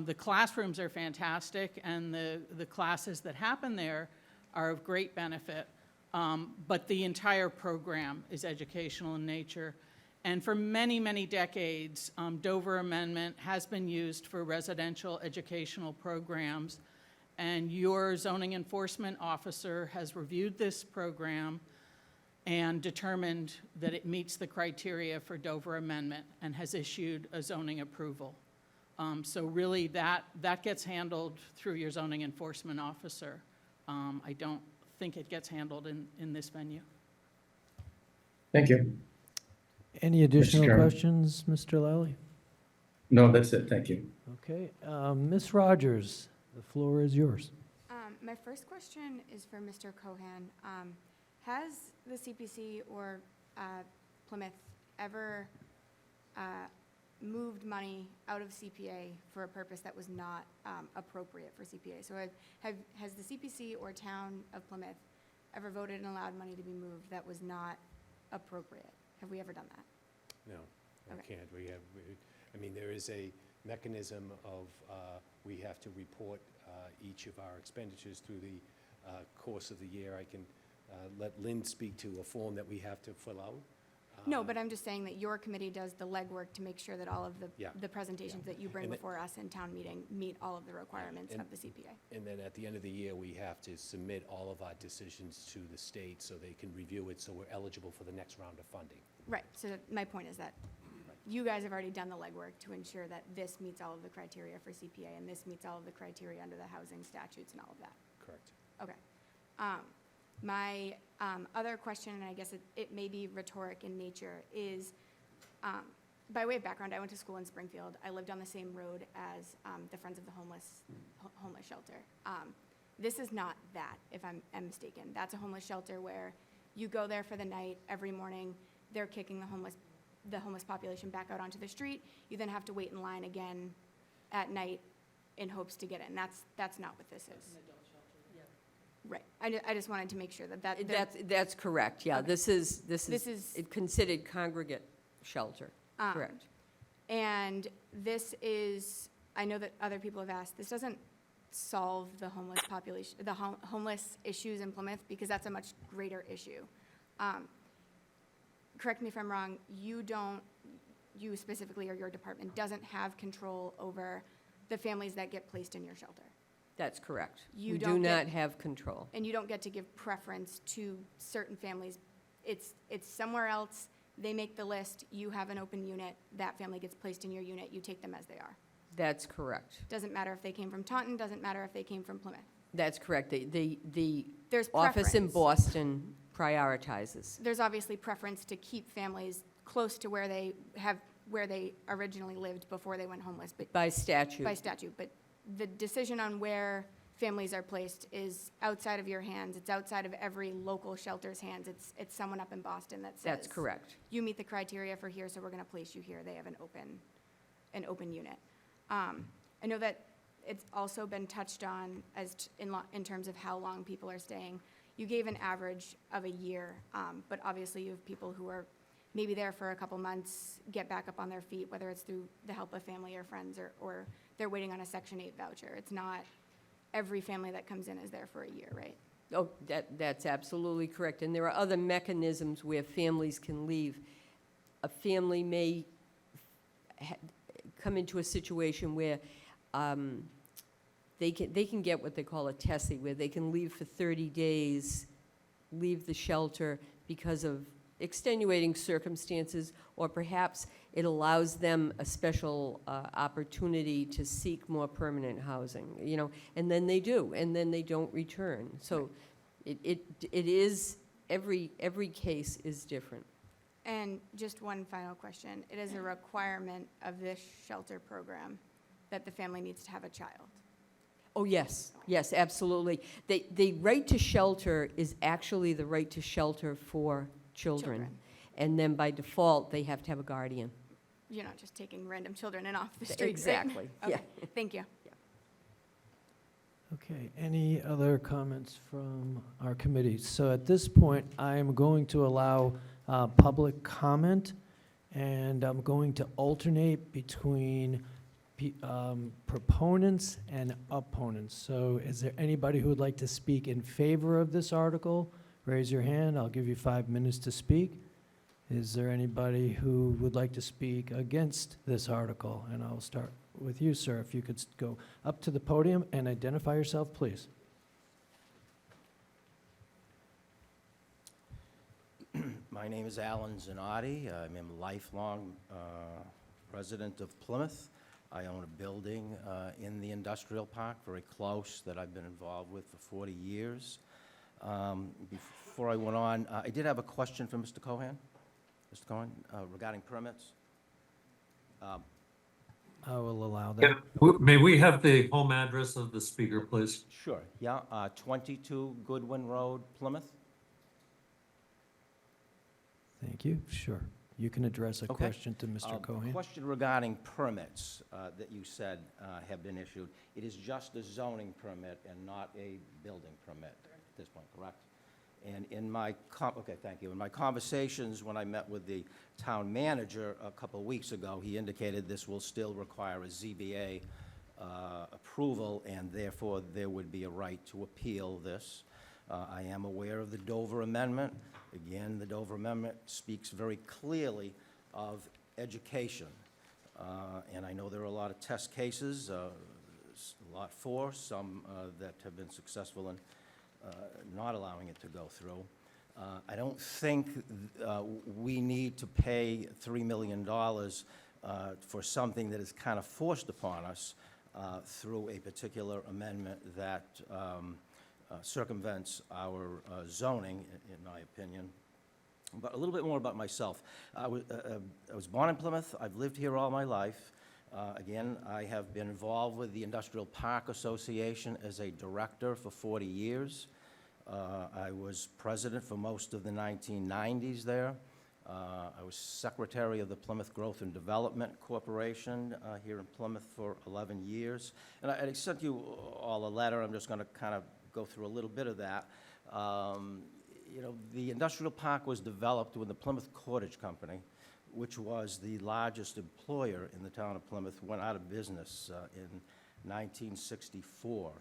The classrooms are fantastic, and the classes that happen there are of great benefit. But the entire program is educational in nature. And for many, many decades, Dover Amendment has been used for residential educational programs. And your zoning enforcement officer has reviewed this program and determined that it meets the criteria for Dover Amendment and has issued a zoning approval. So really that gets handled through your zoning enforcement officer. I don't think it gets handled in this venue. Thank you. Any additional Chairman. questions, Mr. Lally? No, that's it. Thank you. Okay, Ms. Rogers, the floor is yours. My first question is for Mr. Cohan. Has the CPC or Plymouth ever moved money out of CPA for a purpose that was not appropriate for CPA? So has the CPC or town of Plymouth ever voted and allowed money to be moved that was not appropriate? Have we ever done that? No, we Okay. can't. I mean, there is a mechanism of, we have to report each of our expenditures through the course of the year. I can let Lynn speak to a form that we have to fill out. No, but I'm just saying that your committee does the legwork to make sure that all of Yeah. the presentations that you bring And before us in town meeting meet all of the requirements of the CPA. And then at the end of the year, we have to submit all of our decisions to the state so they can review it, so we're eligible for the next round of funding. Right, so my point is that you guys have already done the legwork to ensure that this meets all of the criteria for CPA and this meets all of the criteria under the housing statutes and all of that. Correct. Okay. My other question, and I guess it may be rhetoric in nature, is by way of background, I went to school in Springfield. I lived on the same road as the Friends of the Homeless shelter. This is not that, if I'm mistaken. That's a homeless shelter where you go there for the night. Every morning, they're kicking the homeless population back out onto the street. You then have to wait in line again at night in hopes to get in. That's not what this is. Right. I just wanted to make sure that That's correct, yeah. Okay. This is is- considered congregate shelter, correct. And this is, I know that other people have asked, this doesn't solve the homeless population, the homeless issues in Plymouth, because that's a much greater issue. Correct me if I'm wrong, you specifically or your department doesn't have control over the families that get placed in your shelter. That's correct. You We do don't not get- have control. And you don't get to give preference to certain families It's somewhere else, they make the list, you have an open unit, that family gets placed in your unit, you take them as they are. That's correct. Doesn't matter if they came from Taunton, doesn't matter if they came from Plymouth. That's correct. The There's office in preference. Boston prioritizes. There's obviously preference to keep families close to where they originally lived before they went homeless, but By statute. by statute. But the decision on where families are placed is outside of your hands. It's outside of every local shelter's hands. It's someone up in Boston that says. That's correct. You meet the criteria for here, so we're gonna place you here. They have an open unit. I know that it's also been touched on in terms of how long people are staying. You gave an average of a year, but obviously you have people who are maybe there for a couple months, get back up on their feet, whether it's through the help of family or friends, or they're waiting on a Section 8 voucher. It's not every family that comes in is there for a year, right? Oh, that's absolutely correct. And there are other mechanisms where families can leave. A family may come into a situation where they can get what they call a TESI, where they can leave for 30 days, leave the shelter because of extenuating circumstances, or perhaps it allows them a special opportunity to seek more permanent housing, and then they do, and then they don't return. So it is, every case is different. And just one final question. It is a requirement of this shelter program that the family needs to have a child. Oh, yes, absolutely. The right to shelter is actually the right to shelter for children. And then by default, they have to have a guardian. You're not just taking random children in off the street, right? Exactly, yeah. Okay, thank you. Okay, any other comments from our committee? So at this point, I am going to allow public comment, and I'm going to alternate between proponents and opponents. So is there anybody who would like to speak in favor of this article? Raise your hand. I'll give you 5 minutes to speak. Is there anybody who would like to speak against this article? And I'll start with you, sir. If you could go up to the podium and identify yourself, please. My name is Alan Zanotti. I'm a lifelong resident of Plymouth. I own a building in the industrial park, very close, that I've been involved with for 40 years. Before I went on, I did have a question for Mr. Cohen. Mr. Cohen, regarding permits. I will allow that. May we have the home address of the speaker, please? Sure, yeah, 22 Goodwin Road, Plymouth. Thank you. Sure. You can address a Okay. question to Mr. A Cohen. question regarding permits that you said have been issued. It is just a zoning permit and not a building permit at this point, correct? And in my, okay, thank you. In my conversations, when I met with the town manager a couple of weeks ago, he indicated this will still require a ZBA approval, and therefore there would be a right to appeal this. I am aware of the Dover Amendment. Again, the Dover Amendment speaks very clearly of education. And I know there are a lot of test cases, Lot 4, some that have been successful in not allowing it to go through. I don't think we need to pay $3 million for something that is kind of forced upon us through a particular amendment that circumvents our zoning, in my opinion. But a little bit more about myself. I was born in Plymouth. I've lived here all my life. Again, I have been involved with the Industrial Park Association as a director for 40 years. I was president for most of the 1990s there. I was secretary of the Plymouth Growth and Development Corporation here in Plymouth for 11 years. And I sent you all a letter. I'm just going to kind of go through a little bit of that. The industrial park was developed when the Plymouth Cordage Company, which was the largest employer in the town of Plymouth, went out of business in 1964.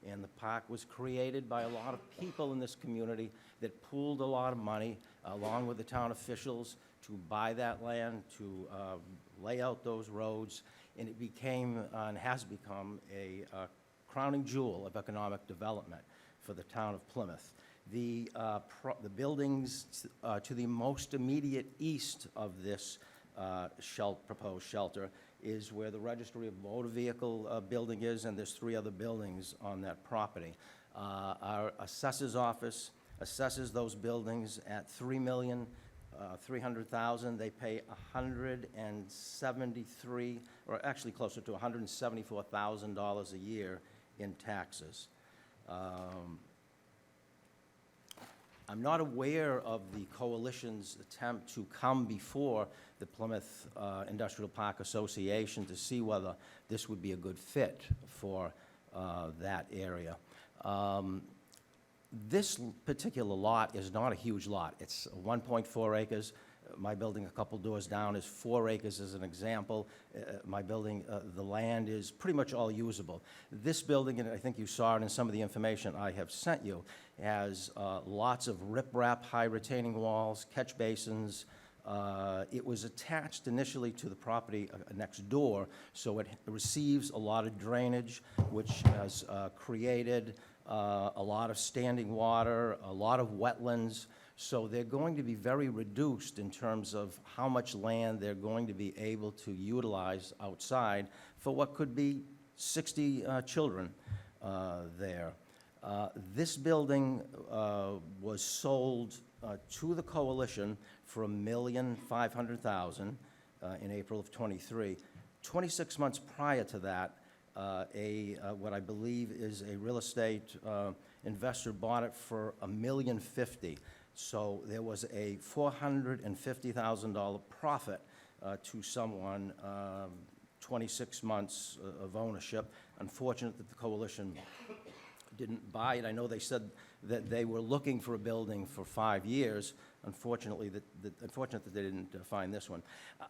And the park was created by a lot of people in this community that pooled a lot of money, along with the town officials, to buy that land, to lay out those roads, and it became and has become a crowning jewel of economic development for the town of Plymouth. The buildings to the most immediate east of this proposed shelter is where the Registry of Motor Vehicle building is, and there's 3 other buildings on that property. Our assessor's office assesses those buildings at $3,300,000. They pay $173, or actually closer to $174,000 a year in taxes. I'm not aware of the coalition's attempt to come before the Plymouth Industrial Park Association to see whether this would be a good fit for that area. This particular lot is not a huge lot. It's 1.4 acres. My building a couple doors down is 4 acres as an example. My building, the land is pretty much all usable. This building, and I think you saw it in some of the information I have sent you, has lots of riprap, high retaining walls, catch basins. It was attached initially to the property next door, so it receives a lot of drainage, which has created a lot of standing water, a lot of wetlands. So they're going to be very reduced in terms of how much land they're going to be able to utilize outside for what could be 60 children there. This building was sold to the coalition for $1,500,000 in April of '23. 26 months prior to that, what I believe is a real estate investor bought it for $1,050,000. So there was a $450,000 profit to someone, 26 months of ownership. Unfortunate that the coalition didn't buy it. I know they said that they were looking for a building for 5 years. Unfortunately, unfortunate that they didn't find this one.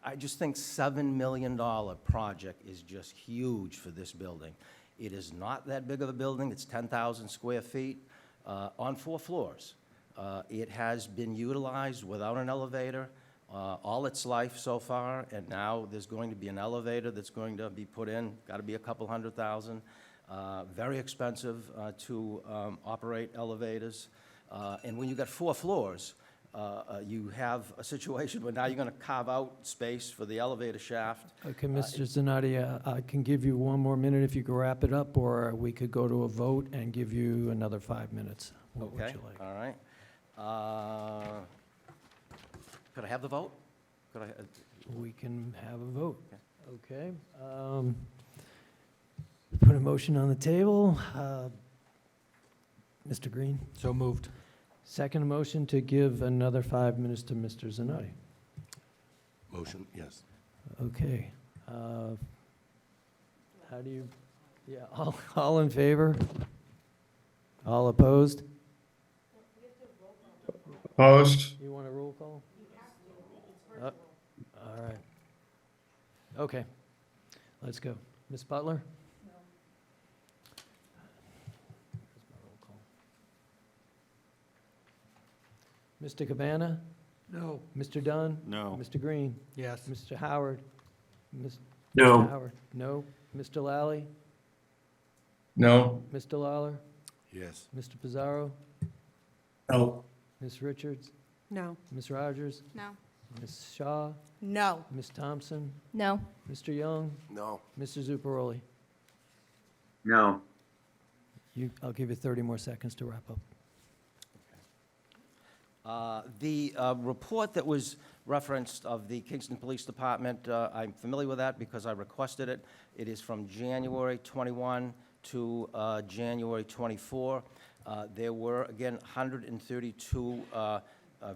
I just think $7 million project is just huge for this building. It is not that big of a building. It's 10,000 square feet on 4 floors. It has been utilized without an elevator all its life so far, and now there's going to be an elevator that's going to be put in, got to be a couple $100,000. Very expensive to operate elevators. And when you got 4 floors, you have a situation where now you're going to carve out space for the elevator shaft. Okay, Mr. Zanotti, I can give you 1 more minute if you could wrap it up, or we could go to a vote and give you another 5 minutes. What would Okay, you like? all right. Could I have the vote? Could I? We can have a vote. Okay. Put a motion on the table. Mr. Green? So moved. Second motion to give another 5 minutes to Mr. Zanotti. Motion, yes. Okay. How do you, yeah, all in favor? All opposed? Opposed? You want a roll call? All right. Okay, let's go. Ms. Butler? Mr. Cabana? No. Mr. Dunn? No. Mr. Green? Yes. Mr. Howard? Ms. No. Mr. Howard? No. Mr. Lally? No. Mr. Lawler? Yes. Mr. Pizarro? No. Ms. Richards? No. Ms. Rogers? No. Ms. Shaw? No. Ms. Thompson? No. Mr. Young? No. Mr. Zuccaroli? No. I'll give you 30 more seconds to wrap up. The report that was referenced of the Kingston Police Department, I'm familiar with that because I requested it. It is from January 21 to January 24. There were, again, 132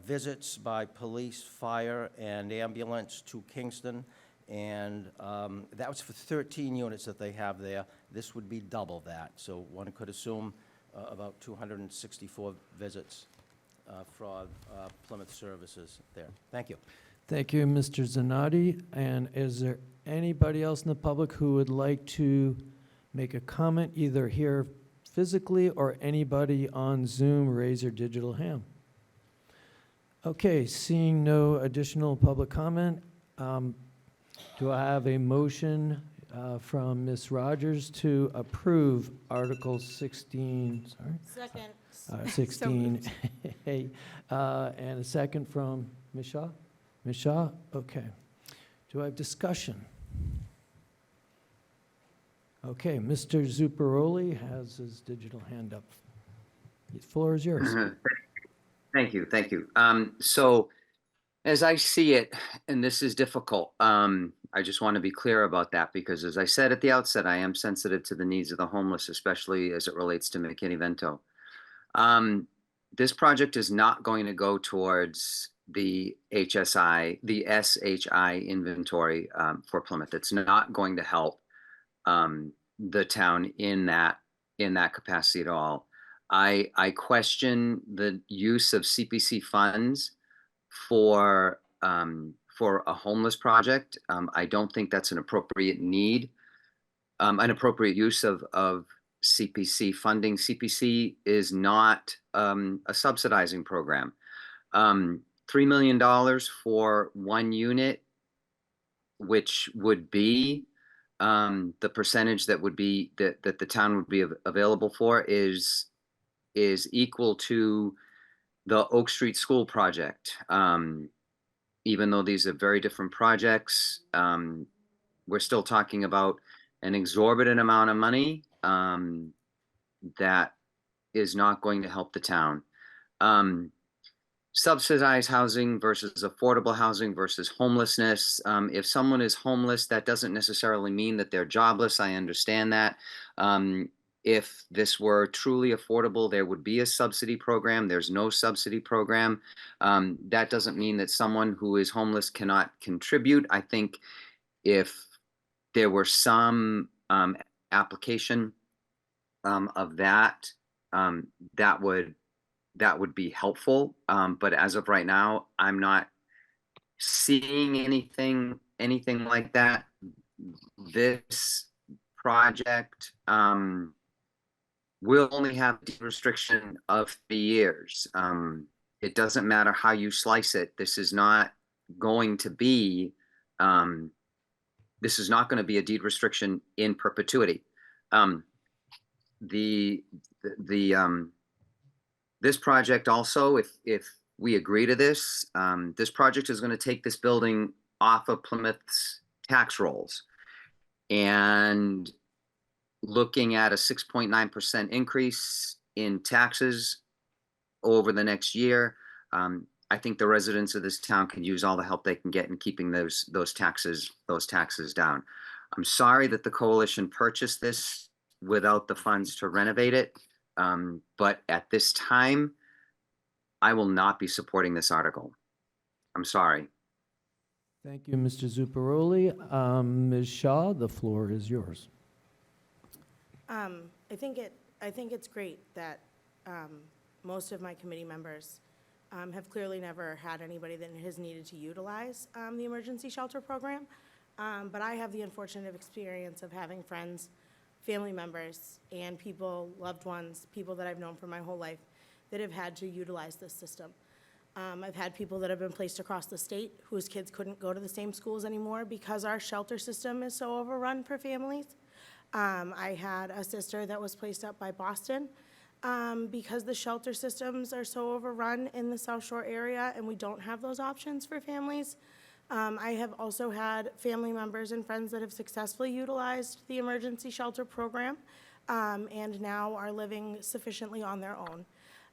visits by police, fire, and ambulance to Kingston, and that was for 13 units that they have there. This would be double that, so one could assume about 264 visits for Plymouth services there. Thank you. Thank you, Mr. Zanotti. And is there anybody else in the public who would like to make a comment, either here physically or anybody on Zoom? Raise your digital hand. Okay, seeing no additional public comment, do I have a motion from Ms. Rogers to approve Article 16, Second. 16A, and a second from Ms. Shaw? Ms. Shaw? Okay. Do I have discussion? Okay, Mr. Zuparoli has his digital hand up. The floor is yours. Thank you, thank you. So as I see it, and this is difficult, I just want to be clear about that because as I said at the outset, I am sensitive to the needs of the homeless, especially as it relates to McKinney-Vento. This project is not going to go towards the SHI inventory for Plymouth. It's not going to help the town in that capacity at all. I question the use of CPC funds for a homeless project. I don't think that's an appropriate need, an appropriate use of CPC funding. CPC is not a subsidizing program. $3 million for one unit, which would be the percentage that would be that the town would be available for is equal to the Oak Street School project. Even though these are very different projects, we're still talking about an exorbitant amount of money that is not going to help the town. Subsidized housing versus affordable housing versus homelessness. If someone is homeless, that doesn't necessarily mean that they're jobless. I understand that. If this were truly affordable, there would be a subsidy program. There's no subsidy program. That doesn't mean that someone who is homeless cannot contribute. I think if there were some application of that, that would be helpful. But as of right now, I'm not seeing anything like that. This project will only have a restriction of 3 years. It doesn't matter how you slice it. This is not going to be a deed restriction in perpetuity. This project also, if we agree to this, this project is going to take this building off of Plymouth's tax rolls. And looking at a 6.9% increase in taxes over the next year, I think the residents of this town can use all the help they can get in keeping those taxes down. I'm sorry that the coalition purchased this without the funds to renovate it, but at this time, I will not be supporting this article. I'm sorry. Thank you, Mr. Zuparoli. Ms. Shaw, the floor is yours. I think it's great that most of my committee members have clearly never had anybody that has needed to utilize the emergency shelter program. But I have the unfortunate experience of having friends, family members, and people, loved ones, people that I've known for my whole life that have had to utilize this system. I've had people that have been placed across the state whose kids couldn't go to the same schools anymore because our shelter system is so overrun for families. I had a sister that was placed up by Boston because the shelter systems are so overrun in the South Shore area and we don't have those options for families. I have also had family members and friends that have successfully utilized the emergency shelter program and now are living sufficiently on their own.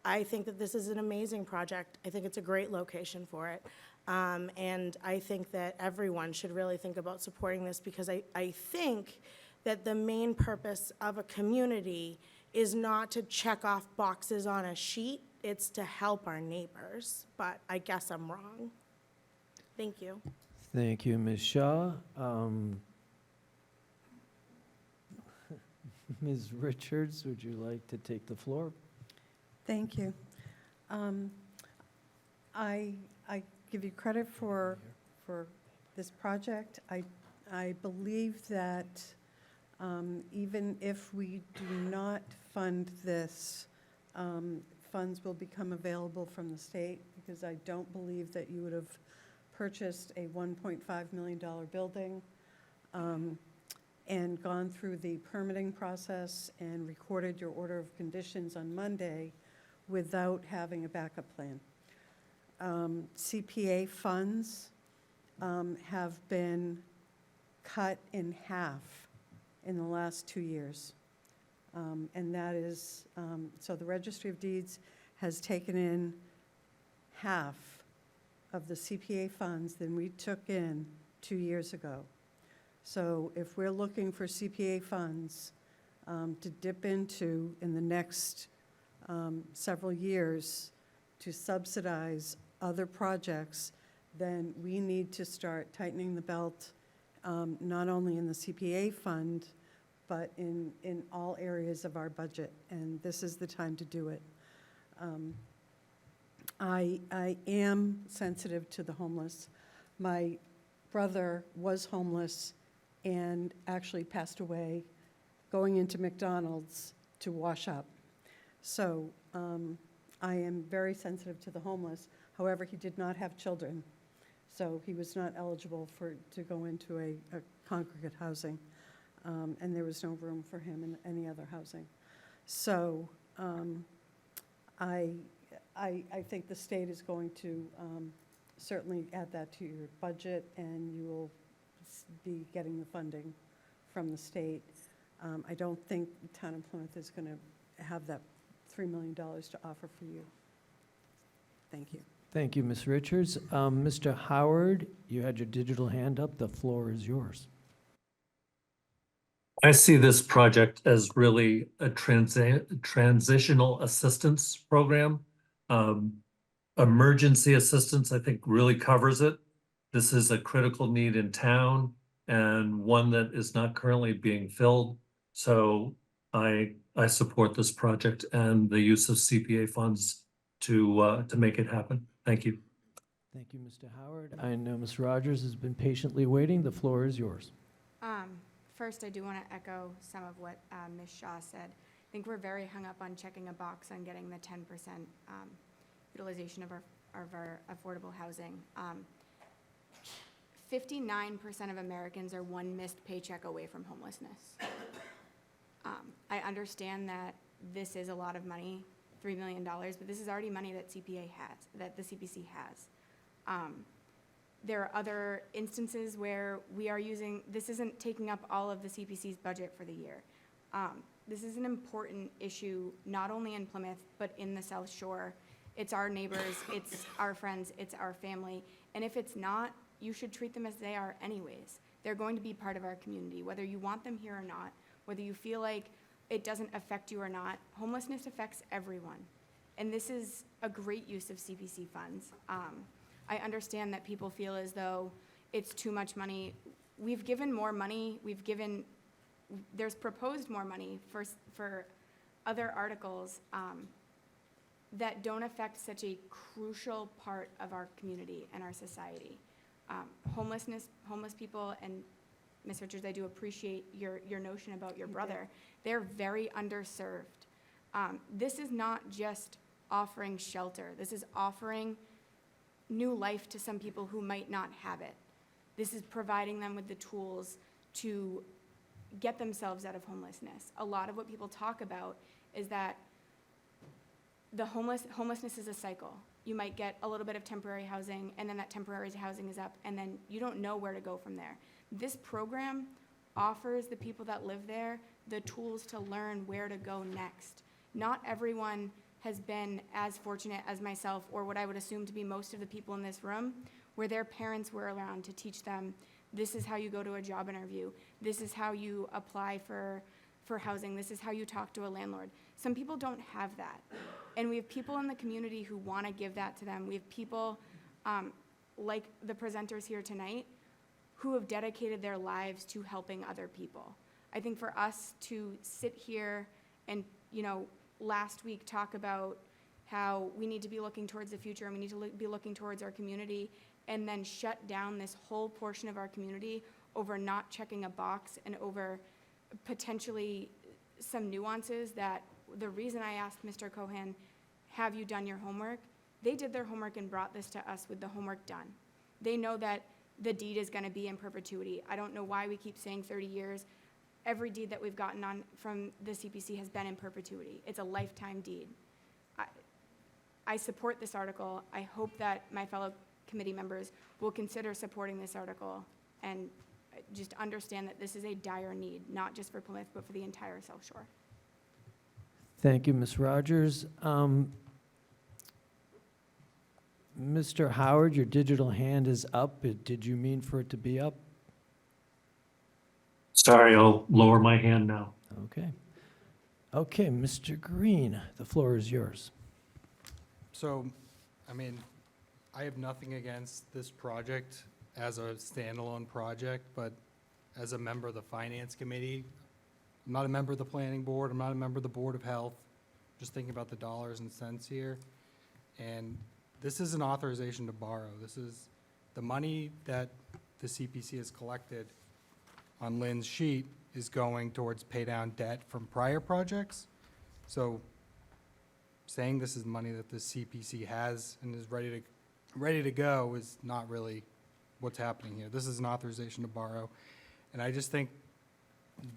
I think that this is an amazing project. I think it's a great location for it. And I think that everyone should really think about supporting this because I think that the main purpose of a community is not to check off boxes on a sheet, it's to help our neighbors, but I guess I'm wrong. Thank you. Thank you, Ms. Shaw. Ms. Richards, would you like to take the floor? Thank you. I give you credit for this project. I believe that even if we do not fund this, funds will become available from the state because I don't believe that you would have purchased a $1.5 million building and gone through the permitting process and recorded your order of conditions on Monday without having a backup plan. CPA funds have been cut in half in the last 2 years. And that is, so the Registry of Deeds has taken in half of the CPA funds than we took in 2 years ago. So if we're looking for CPA funds to dip into in the next several years to subsidize other projects, then we need to start tightening the belt, not only in the CPA fund, but in all areas of our budget, and this is the time to do it. I am sensitive to the homeless. My brother was homeless and actually passed away going into McDonald's to wash up. So I am very sensitive to the homeless. However, he did not have children, so he was not eligible to go into a congregate housing, and there was no room for him in any other housing. So I think the state is going to certainly add that to your budget, and you will be getting the funding from the state. I don't think the town of Plymouth is going to have that $3 million to offer for you. Thank you. Thank you, Ms. Richards. Mr. Howard, you had your digital hand up. The floor is yours. I see this project as really a transitional assistance program. Emergency assistance, I think, really covers it. This is a critical need in town and one that is not currently being filled. So I support this project and the use of CPA funds to make it happen. Thank you. Thank you, Mr. Howard. I know Ms. Rogers has been patiently waiting. The floor is yours. First, I do want to echo some of what Ms. Shaw said. I think we're very hung up on checking a box on getting the 10% utilization of our affordable housing. 59% of Americans are one missed paycheck away from homelessness. I understand that this is a lot of money, $3 million, but this is already money that CPA has, that the CPC has. There are other instances where we are using, this isn't taking up all of the CPC's budget for the year. This is an important issue, not only in Plymouth, but in the South Shore. It's our neighbors, it's our friends, it's our family. And if it's not, you should treat them as they are anyways. They're going to be part of our community, whether you want them here or not, whether you feel like it doesn't affect you or not. Homelessness affects everyone. And this is a great use of CPC funds. I understand that people feel as though it's too much money. We've given more money, there's proposed more money for other articles that don't affect such a crucial part of our community and our society. Homeless people, and Ms. Richards, I do appreciate your notion about your brother. They're very underserved. This is not just offering shelter. This is offering new life to some people who might not have it. This is providing them with the tools to get themselves out of homelessness. A lot of what people talk about is that the homelessness is a cycle. You might get a little bit of temporary housing, and then that temporary housing is up, and then you don't know where to go from there. This program offers the people that live there the tools to learn where to go next. Not everyone has been as fortunate as myself, or what I would assume to be most of the people in this room, where their parents were around to teach them, this is how you go to a job interview, this is how you apply for housing, this is how you talk to a landlord. Some people don't have that. And we have people in the community who want to give that to them. We have people like the presenters here tonight who have dedicated their lives to helping other people. I think for us to sit here and, last week talk about how we need to be looking towards the future and we need to be looking towards our community, and then shut down this whole portion of our community over not checking a box and over potentially some nuances that the reason I asked Mr. Cohen, have you done your homework? They did their homework and brought this to us with the homework done. They know that the deed is going to be in perpetuity. I don't know why we keep saying 30 years. every deed that we've gotten on from the CPC has been in perpetuity. It's a lifetime deed. I support this article. I hope that my fellow committee members will consider supporting this article and just understand that this is a dire need, not just for Plymouth, but for the entire South Shore. Thank you, Ms. Rogers. Mr. Howard, your digital hand is up. Did you mean for it to be up? Sorry, I'll lower my hand now. Okay. Okay, Mr. Green, the floor is yours. So, I mean, I have nothing against this project as a standalone project, but as a member of the Finance Committee, I'm not a member of the Planning Board, I'm not a member of the Board of Health, just thinking about the dollars and cents here. And this is an authorization to borrow. This is the money that the CPC has collected on Lynn's sheet is going towards pay down debt from prior projects. So saying this is money that the CPC has and is ready to go is not really what's happening here. This is an authorization to borrow. And I just think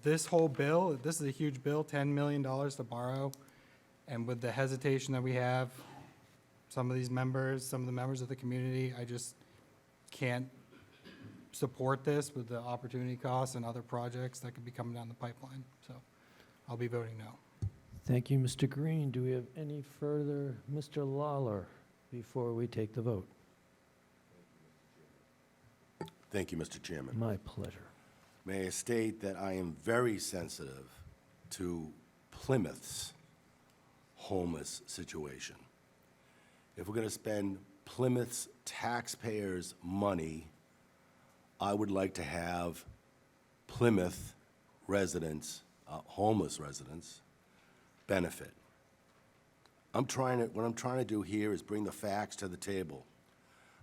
this whole bill, this is a huge bill, $10 million to borrow. And with the hesitation that we have, some of the members of the community, I just can't support this with the opportunity costs and other projects that could be coming down the pipeline. So I'll be voting no. Thank you, Mr. Green. Do we have any further? Mr. Lawler, before we take the vote? Thank you, Mr. Chairman. My pleasure. May I state that I am very sensitive to Plymouth's homeless situation. If we're going to spend Plymouth's taxpayers' money, I would like to have Plymouth residents, homeless residents, benefit. What I'm trying to do here is bring the facts to the table.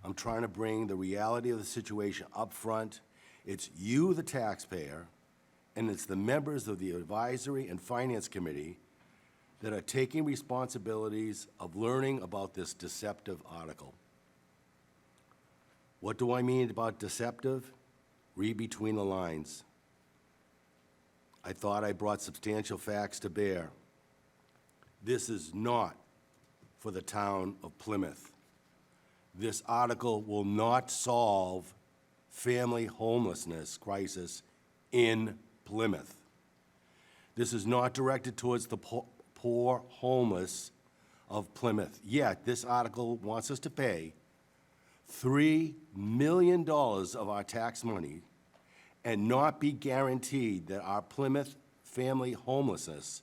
I'm trying to bring the reality of the situation up front. It's you, the taxpayer, and it's the members of the Advisory and Finance Committee that are taking responsibilities of learning about this deceptive article. What do I mean about deceptive? Read between the lines. I thought I brought substantial facts to bear. This is not for the town of Plymouth. This article will not solve family homelessness crisis in Plymouth. This is not directed towards the poor homeless of Plymouth. Yet, this article wants us to pay $3 million of our tax money and not be guaranteed that our Plymouth family homelessness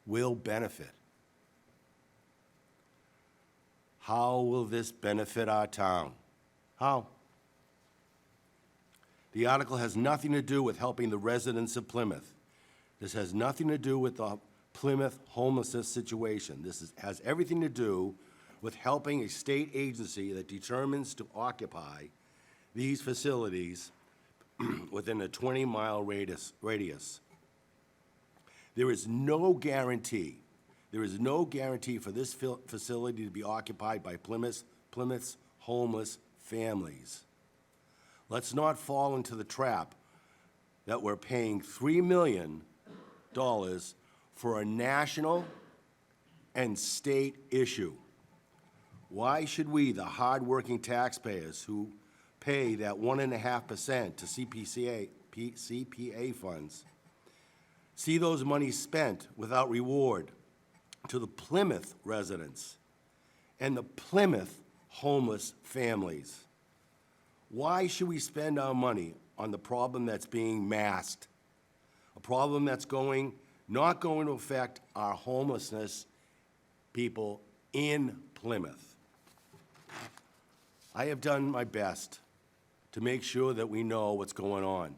will benefit. How will this benefit our town? How? The article has nothing to do with helping the residents of Plymouth. This has nothing to do with the Plymouth homelessness situation. This has everything to do with helping a state agency that determines to occupy these facilities within a 20-mile radius. There is no guarantee for this facility to be occupied by Plymouth's homeless families. Let's not fall into the trap that we're paying $3 million for a national and state issue. Why should we, the hardworking taxpayers who pay that 1.5% to CPA funds, see those monies spent without reward to the Plymouth residents and the Plymouth homeless families? Why should we spend our money on the problem that's being masked? A problem that's not going to affect our homelessness people in Plymouth. I have done my best to make sure that we know what's going on.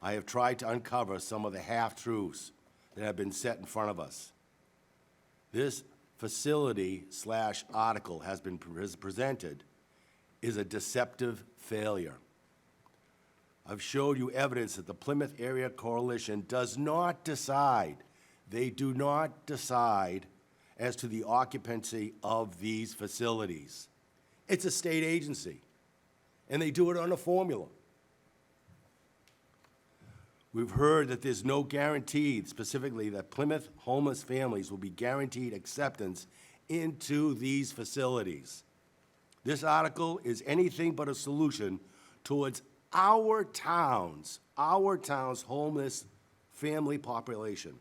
I have tried to uncover some of the half-truths that have been set in front of us. This facility/article has been presented is a deceptive failure. I've showed you evidence that the Plymouth Area Coalition does not decide. They do not decide as to the occupancy of these facilities. It's a state agency, and they do it on a formula. We've heard that there's no guarantee, specifically that Plymouth homeless families will be guaranteed acceptance into these facilities. This article is anything but a solution towards our town's homeless family population.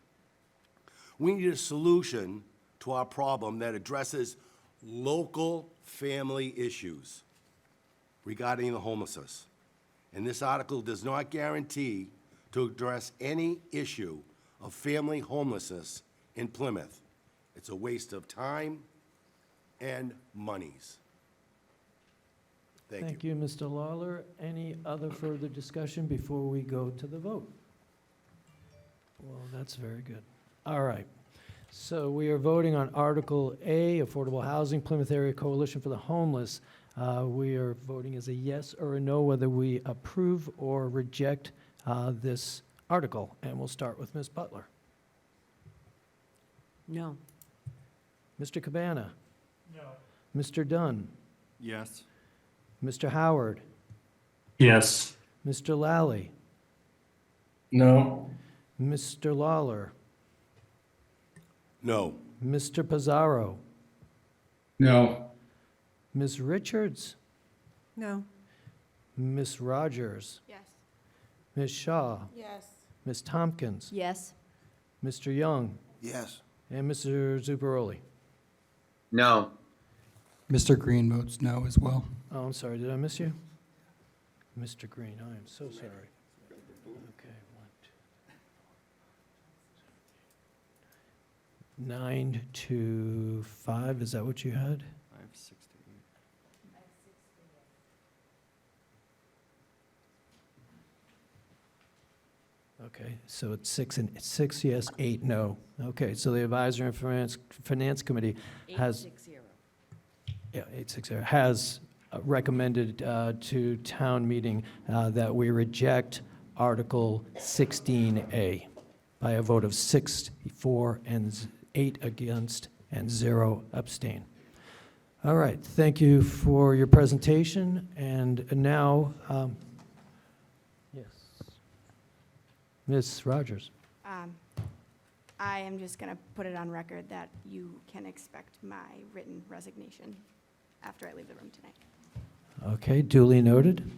We need a solution to our problem that addresses local family issues regarding the homelessness. And this article does not guarantee to address any issue of family homelessness in Plymouth. It's a waste of time and monies. Thank you. Thank you, Mr. Lawler. Any other further discussion before we go to the vote? Well, that's very good. All right. So we are voting on Article A, Affordable Housing, Plymouth Area Coalition for the Homeless. We are voting as a yes or a no whether we approve or reject this article. And we'll start with Ms. Butler. No. Mr. Cabana? No. Mr. Dunn? Yes. Mr. Howard? Yes. Mr. Lally? No. Mr. Lawler? No. Mr. Pizarro? No. Ms. Richards? No. Ms. Rogers? Yes. Ms. Shaw? Yes. Ms. Tompkins? Yes. Mr. Young? Yes. And Mr. Zubaroli? No. Mr. Green votes no as well. Oh, I'm sorry, did I miss you? Mr. Green, I am so sorry. Okay, 9 to 5, is that what you had? I have 6 to 8. Okay, so it's 6 yes, 8 no. Okay, so the Advisory and Finance Committee has... 860. Yeah, 860 has recommended to town meeting that we reject Article 16A by a vote of 6 for and 8 against and 0 abstain. All right, thank you for your presentation. And now, yes, Ms. Rogers. I am just going to put it on record that you can expect my written resignation after I leave the room tonight. Okay, duly noted.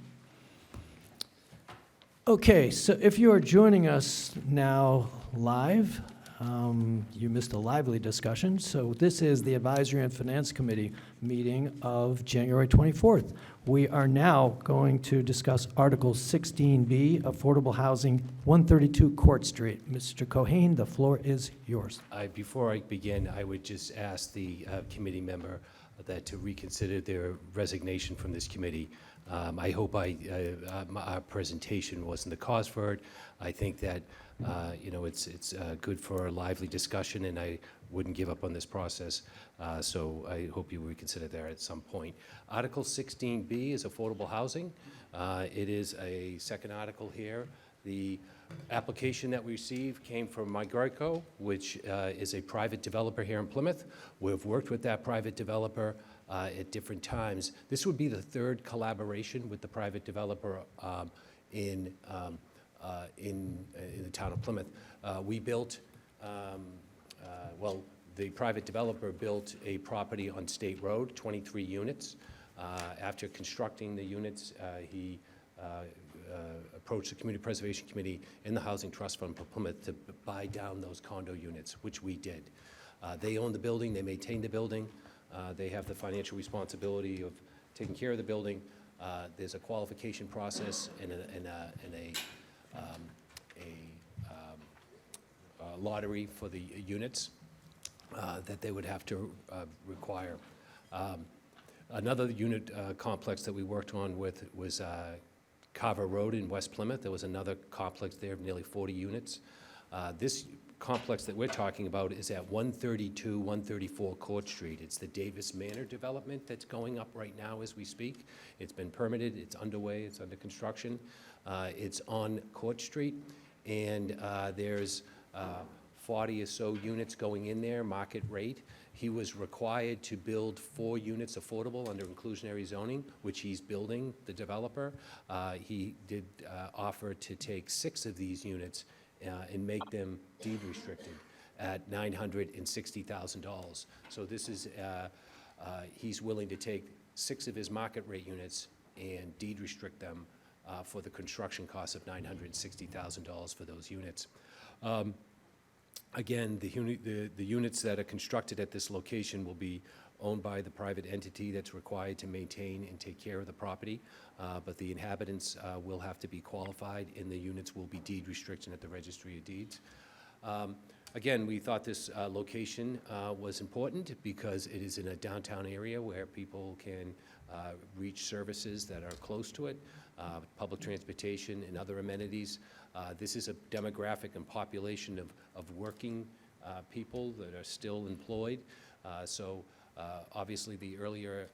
Okay, so if you are joining us now live, you missed a lively discussion. So this is the Advisory and Finance Committee meeting of January 24th. We are now going to discuss Article 16B, Affordable Housing, 132 Court Street. Mr. Cohen, the floor is yours. Before I begin, I would just ask the committee member that to reconsider their resignation from this committee. I hope our presentation wasn't the cause for it. I think that it's good for a lively discussion, and I wouldn't give up on this process. So I hope you reconsider that at some point. Article 16B is affordable housing. It is a second article here. The application that we received came from Migreco, which is a private developer here in Plymouth. We've worked with that private developer at different times. This would be the third collaboration with the private developer in the town of Plymouth. The private developer built a property on State Road, 23 units. After constructing the units, he approached the Community Preservation Committee and the Housing Trust Fund for Plymouth to buy down those condo units, which we did. They own the building, they maintain the building, they have the financial responsibility of taking care of the building. There's a qualification process and a lottery for the units that they would have to require. Another unit complex that we worked on with was Carver Road in West Plymouth. There was another complex there of nearly 40 units. This complex that we're talking about is at 132, 134 Court Street. It's the Davis Manor development that's going up right now as we speak. It's been permitted, it's underway, it's under construction. It's on Court Street, and there's 40 or so units going in there, market rate. He was required to build 4 units affordable under inclusionary zoning, which he's building, the developer. He did offer to take 6 of these units and make them deed restricted at $960,000. So this is, he's willing to take 6 of his market rate units and deed restrict them for the construction cost of $960,000 for those units. Again, the units that are constructed at this location will be owned by the private entity that's required to maintain and take care of the property, but the inhabitants will have to be qualified, and the units will be deed restricted at the Registry of Deeds. Again, we thought this location was important because it is in a downtown area where people can reach services that are close to it, public transportation and other amenities. This is a demographic and population of working people that are still employed. So obviously the earlier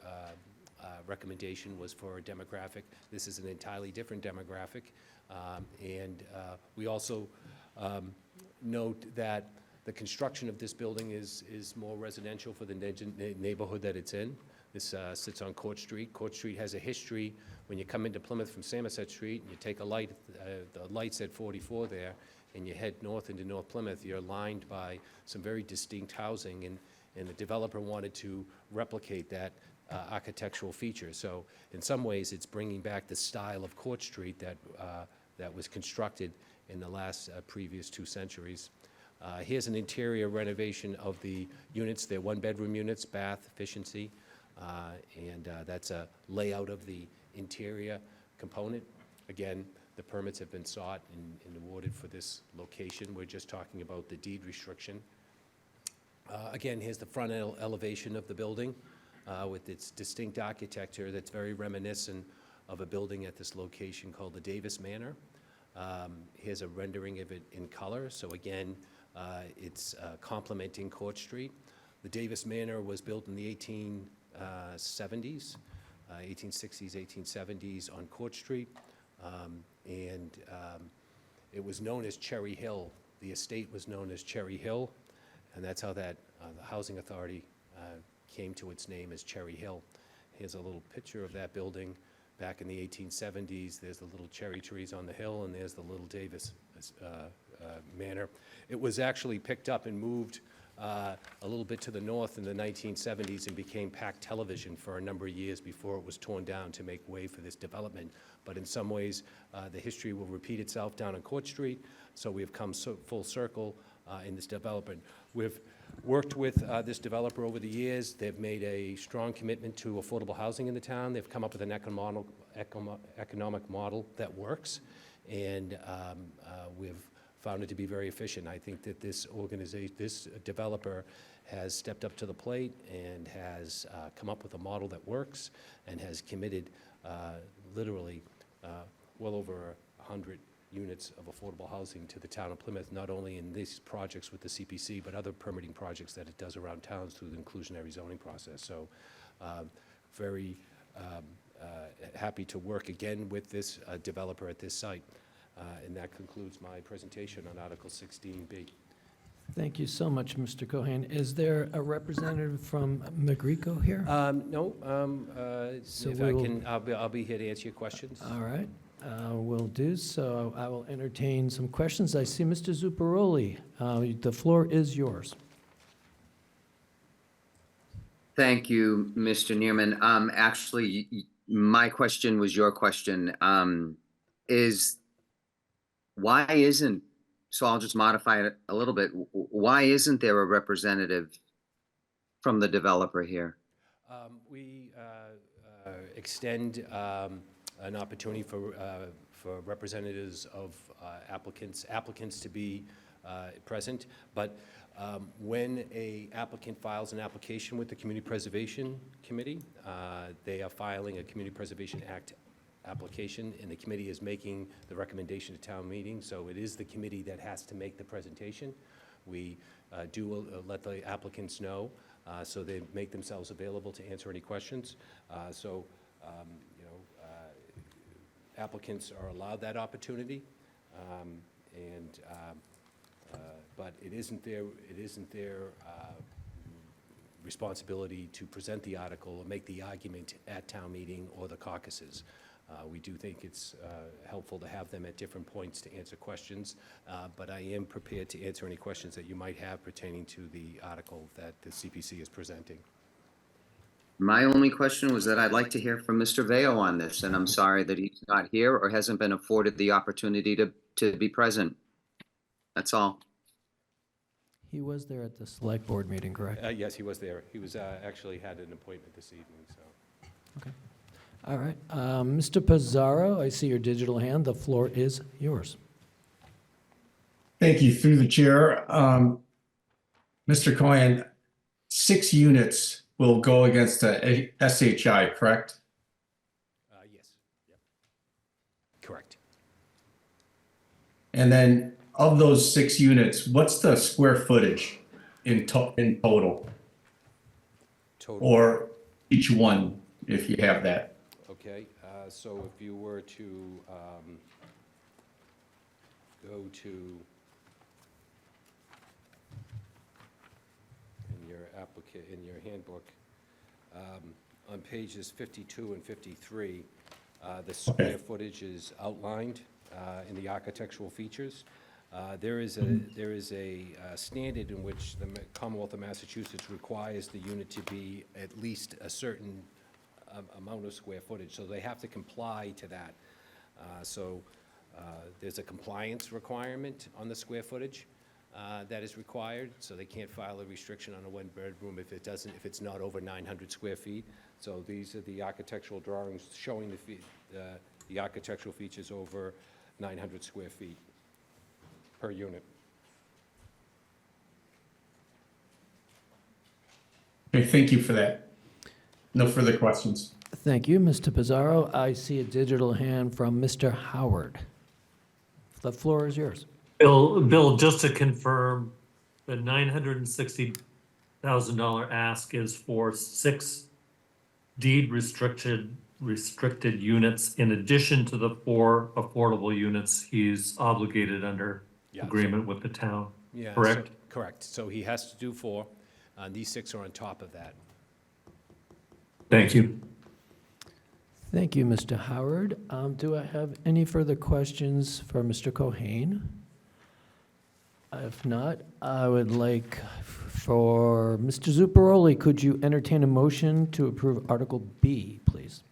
recommendation was for a demographic. This is an entirely different demographic. And we also note that the construction of this building is more residential for the neighborhood that it's in. This sits on Court Street. Court Street has a history. When you come into Plymouth from Somerset Street, and you take a light, the light's at 44 there, and you head north into North Plymouth, you're lined by some very distinct housing, and the developer wanted to replicate that architectural feature. So in some ways, it's bringing back the style of Court Street that was constructed in the last previous 2 centuries. Here's an interior renovation of the units. They're 1-bedroom units, bath, efficiency, and that's a layout of the interior component. Again, the permits have been sought and awarded for this location. We're just talking about the deed restriction. Again, here's the front elevation of the building with its distinct architecture that's very reminiscent of a building at this location called the Davis Manor. Here's a rendering of it in color. So again, it's complementing Court Street. The Davis Manor was built in the 1870s, 1860s, 1870s on Court Street. And it was known as Cherry Hill. The estate was known as Cherry Hill, and that's how that the Housing Authority came to its name as Cherry Hill. Here's a little picture of that building back in the 1870s. There's the little cherry trees on the hill, and there's the little Davis Manor. It was actually picked up and moved a little bit to the north in the 1970s and became PAC Television for a number of years before it was torn down to make way for this development. But in some ways, the history will repeat itself down on Court Street, so we've come full circle in this development. We've worked with this developer over the years. They've made a strong commitment to affordable housing in the town. They've come up with an economic model that works, and we've found it to be very efficient. I think that this developer has stepped up to the plate and has come up with a model that works and has committed literally well over 100 units of affordable housing to the town of Plymouth, not only in these projects with the CPC, but other permitting projects that it does around towns through the inclusionary zoning process. So very happy to work again with this developer at this site. And that concludes my presentation on Article 16B. Thank you so much, Mr. Cohen. Is there a representative from Magrico here? No, So if we I will- can, I'll be here to answer your questions. All right, will do. So I will entertain some questions. I see Mr. Zuparoli. The floor is yours. Thank you, Mr. Neerman. Actually, my question was your question. Why isn't, so I'll just modify it a little bit. Why isn't there a representative from the developer here? We extend an opportunity for representatives of applicants to be present, but when a applicant files an application with the Community Preservation Committee, they are filing a Community Preservation Act application, and the committee is making the recommendation to town meeting, so it is the committee that has to make the presentation. We do let the applicants know, so they make themselves available to answer any questions. Applicants are allowed that opportunity, but it isn't their responsibility to present the article or make the argument at town meeting or the caucuses. We do think it's helpful to have them at different points to answer questions, but I am prepared to answer any questions that you might have pertaining to the article that the CPC is presenting. My only question was that I'd like to hear from Mr. Veo on this, and I'm sorry that he's not here or hasn't been afforded the opportunity to be present. That's all. He was there at the select board meeting, correct? Yes, he was there. He was actually had an appointment this evening, so. Okay. All right. Mr. Pizarro, I see your digital hand. The floor is yours. Thank you, through the chair. Mr. Cohen, 6 units will go against a SHI, correct? Yes, yep. Correct. And then of those 6 units, what's the square footage in total? Total. Or each one, if you have that? Okay, so if you were to go to in your handbook, on pages 52 and 53, the square footage is outlined in the architectural features. There is a standard in which the Commonwealth of Massachusetts requires the unit to be at least a certain amount of square footage, so they have to comply to that. There's a compliance requirement on the square footage that is required, so they can't file a restriction on a one-bedroom if it's not over 900 square feet. So these are the architectural drawings showing the architectural features over 900 square feet per unit. Okay, thank you for that. No further questions. Thank you, Mr. Pizarro. I see a digital hand from Mr. Howard. The floor is yours. Bill, just to confirm, the $960,000 ask is for 6 deed restricted units in addition to the 4 affordable units he's obligated under agreement with the town, Yeah, correct? Correct. So he has to do 4, and these 6 are on top of that. Thank you. Thank you, Mr. Howard. Do I have any further questions for Mr. Cohen? If not, I would like for Mr. Zuccaroli, could you entertain a motion to approve Article B, please?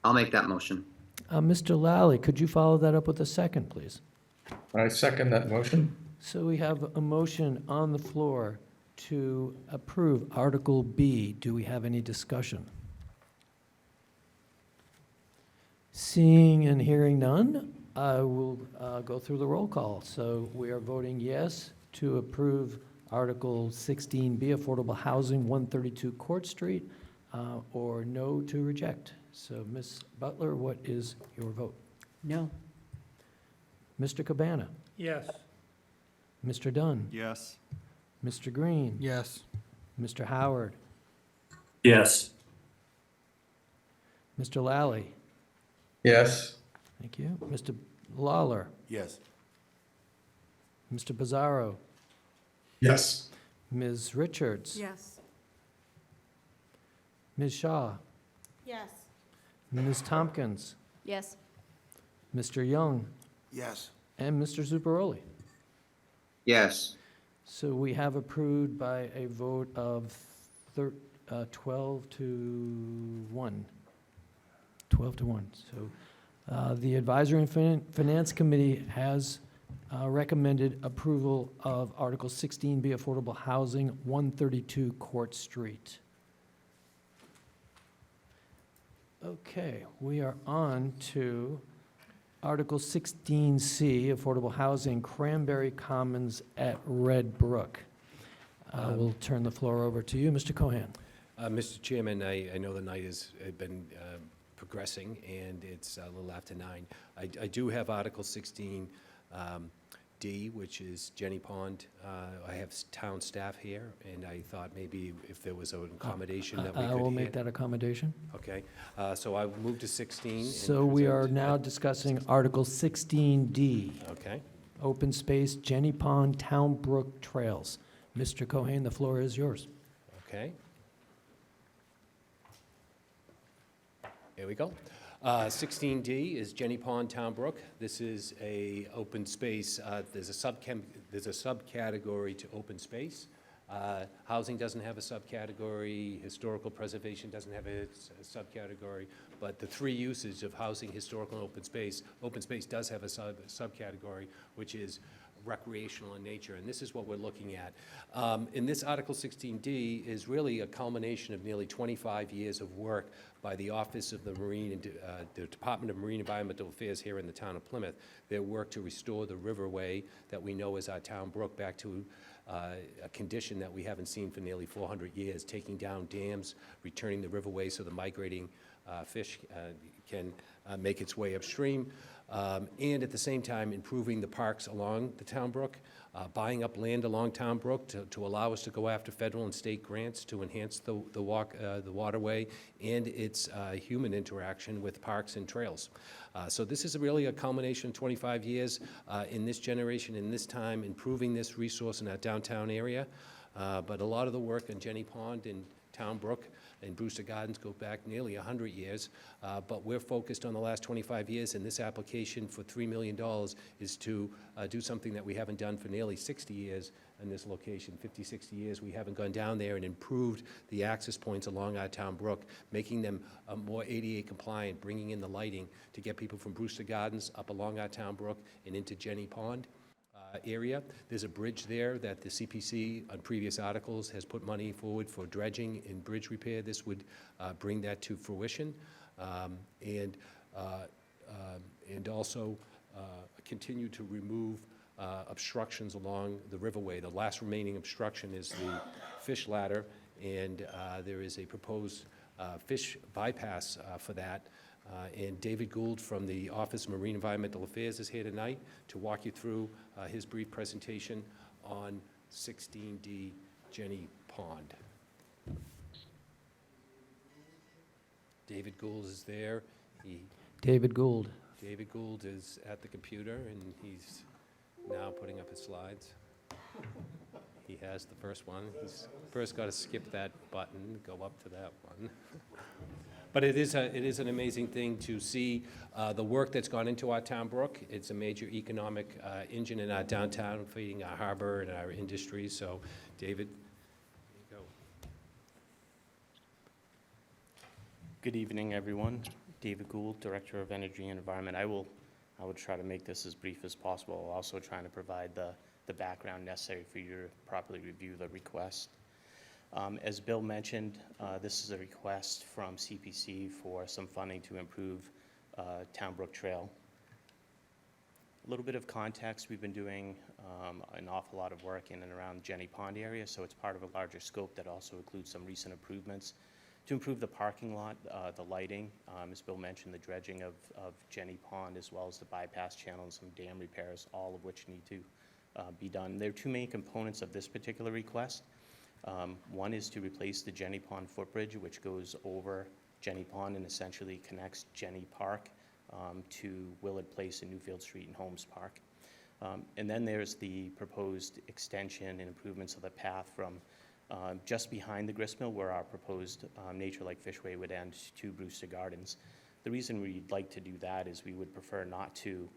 I'll make that motion. Mr. Lally, could you follow that up with a second, please? I second that motion. So we have a motion on the floor to approve Article B. Do we have any discussion? Seeing and hearing none, I will go through the roll call. So we are voting yes to approve Article 16B, Affordable Housing, 132 Court Street, or no to reject. So Ms. Butler, what is your vote? No. Mr. Cabana? Yes. Mr. Dunn? Yes. Mr. Green? Yes. Mr. Howard? Yes. Mr. Lally? Yes. Thank you. Mr. Lawler? Yes. Mr. Pizarro? Yes. Ms. Richards? Yes. Ms. Shaw? Yes. Ms. Tompkins? Yes. Mr. Young? Yes. And Mr. Zuccaroli? Yes. So we have approved by a vote of 12 to 1. 12 to 1. So the Advisory and Finance Committee has recommended approval of Article 16B, Affordable Housing, 132 Court Street. Okay, we are on to Article 16C, Affordable Housing, Cranberry Commons at Red Brook. We'll turn the floor over to you, Mr. Cohen. Mr. Chairman, I know the night has been progressing, and it's a little after 9. I do have Article 16D, which is Jenny Pond. I have town staff here, and I thought maybe if there was an accommodation that we could... I will make that accommodation. Okay, so I will move to 16. and So we are present- now discussing Article 16D, Okay. Open Space, Jenny Pond, Town Brook Trails. Mr. Cohen, the floor is yours. Okay. Here we go. 16D is Jenny Pond Town Brook. This is a open space. There's a subcategory to open space. Housing doesn't have a subcategory. Historical preservation doesn't have a subcategory. But the three uses of housing, historical, and open space does have a subcategory, which is recreational in nature, and this is what we're looking at. In this Article 16D is really a culmination of nearly 25 years of work by the Office of the the Department of Marine Environmental Affairs here in the town of Plymouth. Their work to restore the riverway that we know as our town brook back to a condition that we haven't seen for nearly 400 years, taking down dams, returning the riverway so the migrating fish can make its way upstream, and at the same time improving the parks along the town brook, buying up land along town brook to allow us to go after federal and state grants to enhance the waterway and its human interaction with parks and trails. So this is really a culmination of 25 years in this generation, in this time, improving this resource in our downtown area. But a lot of the work in Jenny Pond and Town Brook and Brewster Gardens go back nearly 100 years, but we're focused on the last 25 years, and this application for $3 million is to do something that we haven't done for nearly 60 years in this location. 50, 60 years we haven't gone down there and improved the access points along our town brook, making them more ADA compliant, bringing in the lighting to get people from Brewster Gardens up along our town brook and into Jenny Pond area. There's a bridge there that the CPC on previous articles has put money forward for dredging and bridge repair. This would bring that to fruition, and also continue to remove obstructions along the riverway. The last remaining obstruction is the fish ladder, and there is a proposed fish bypass for that. And David Gould from the Office of Marine Environmental Affairs is here tonight to walk you through his brief presentation on 16D Jenny Pond. David Gould is there. David Gould. David Gould is at the computer, and he's now putting up his slides. He has the first one. He's first got to skip that button, go up to that one. But it is an amazing thing to see the work that's gone into our town brook. It's a major economic engine in our downtown, feeding our harbor and our industry. So, David, there you go. Good evening, everyone. David Gould, Director of Energy and Environment. I will try to make this as brief as possible, while also trying to provide the background necessary for you to properly review the request. As Bill mentioned, this is a request from CPC for some funding to improve Town Brook Trail. A little bit of context, we've been doing an awful lot of work in and around Jenny Pond area, so it's part of a larger scope that also includes some recent improvements to improve the parking lot, the lighting, as Bill mentioned, the dredging of Jenny Pond, as well as the bypass channel and some dam repairs, all of which need to be done. There are two main components of this particular request. One is to replace the Jenny Pond footbridge, which goes over Jenny Pond and essentially connects Jenny Park to Willard Place and Newfield Street and Holmes Park. And then there's the proposed extension and improvements of the path from just behind the gristmill, where our proposed Nature Like Fishway would end, to Brewster Gardens. The reason we'd like to do that is we would prefer not to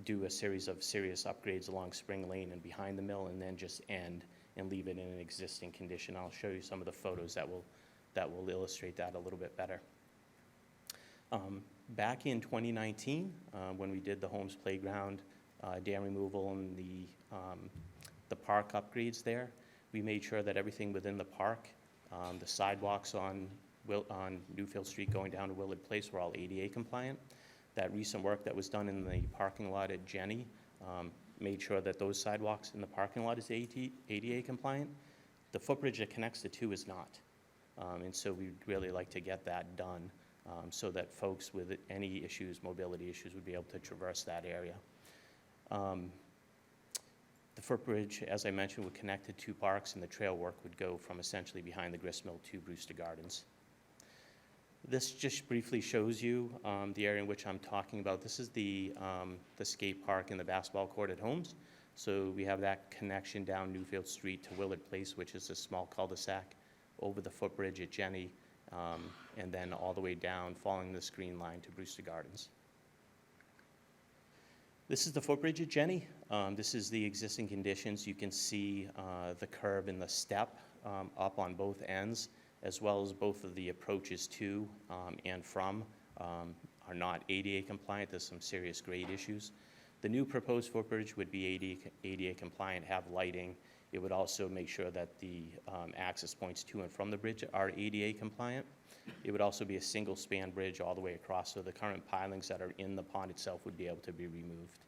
do a series of serious upgrades along Spring Lane and behind the mill and then just end and leave it in an existing condition. I'll show you some of the photos that will illustrate that a little bit better. Back in 2019, when we did the Holmes Playground dam removal and the park upgrades there, we made sure that everything within the park, the sidewalks on Newfield Street going down to Willard Place, were all ADA compliant. That recent work that was done in the parking lot at Jenny made sure that those sidewalks in the parking lot is ADA compliant. The footbridge that connects the two is not. And so we'd really like to get that done so that folks with any issues, mobility issues, would be able to traverse that area. The footbridge, as I mentioned, would connect the two parks, and the trail work would go from essentially behind the gristmill to Brewster Gardens. This just briefly shows you the area in which I'm talking about. This is the skate park and the basketball court at Holmes. So we have that connection down Newfield Street to Willard Place, which is a small cul-de-sac, over the footbridge at Jenny, and then all the way down, following the screen line to Brewster Gardens. This is the footbridge at Jenny. This is the existing conditions. You can see the curb and the step up on both ends, as well as both of the approaches to and from are not ADA compliant. There's some serious grade issues. The new proposed footbridge would be ADA compliant, have lighting. It would also make sure that the access points to and from the bridge are ADA compliant. It would also be a single span bridge all the way across, so the current pilings that are in the pond itself would be able to be removed.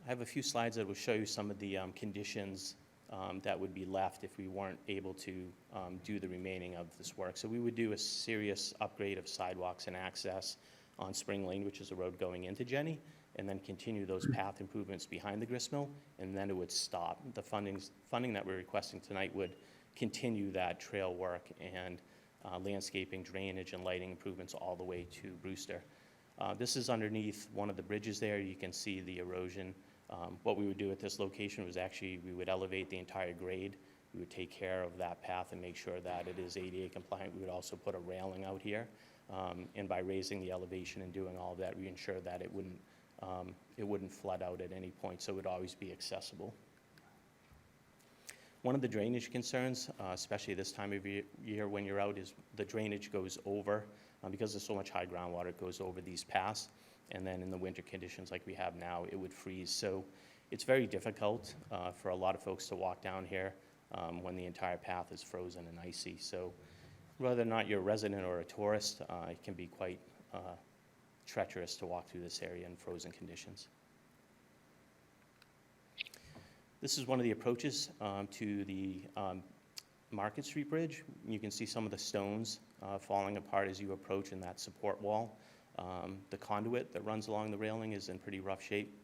I have a few slides that will show you some of the conditions that would be left if we weren't able to do the remaining of this work. So we would do a serious upgrade of sidewalks and access on Spring Lane, which is a road going into Jenny, and then continue those path improvements behind the gristmill, and then it would stop. The funding that we're requesting tonight would continue that trail work and landscaping, drainage, and lighting improvements all the way to Brewster. This is underneath one of the bridges there. You can see the erosion. What we would do at this location was actually we would elevate the entire grade. We would take care of that path and make sure that it is ADA compliant. We would also put a railing out here. And by raising the elevation and doing all of that, we ensure that it wouldn't flood out at any point, so it would always be accessible. One of the drainage concerns, especially this time of year when you're out, is the drainage goes over, because there's so much high groundwater, it goes over these paths, and then in the winter conditions like we have now, it would freeze. So it's very difficult for a lot of folks to walk down here when the entire path is frozen and icy. So whether or not you're a resident or a tourist, it can be quite treacherous to walk through this area in frozen conditions. This is one of the approaches to the Market Street Bridge. You can see some of the stones falling apart as you approach in that support wall. The conduit that runs along the railing is in pretty rough shape.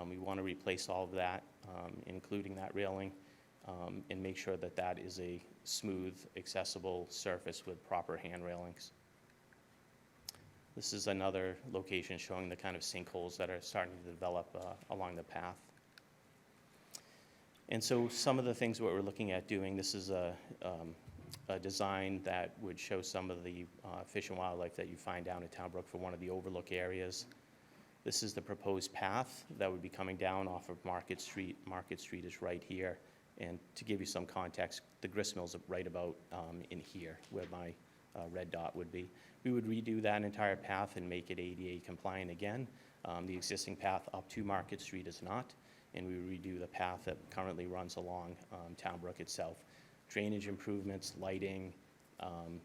We want to replace all of that, including that railing, and make sure that that is a smooth, accessible surface with proper hand railings. This is another location showing the kind of sinkholes that are starting to develop along the path. And so some of the things what we're looking at doing, this is a design that would show some of the fish and wildlife that you find down at Townbrook for one of the overlook areas. This is the proposed path that would be coming down off of Market Street. Market Street is right here. And to give you some context, the gristmill's right about in here where my red dot would be. We would redo that entire path and make it ADA compliant again. The existing path up to Market Street is not, and we would redo the path that currently runs along Townbrook itself. Drainage improvements, lighting,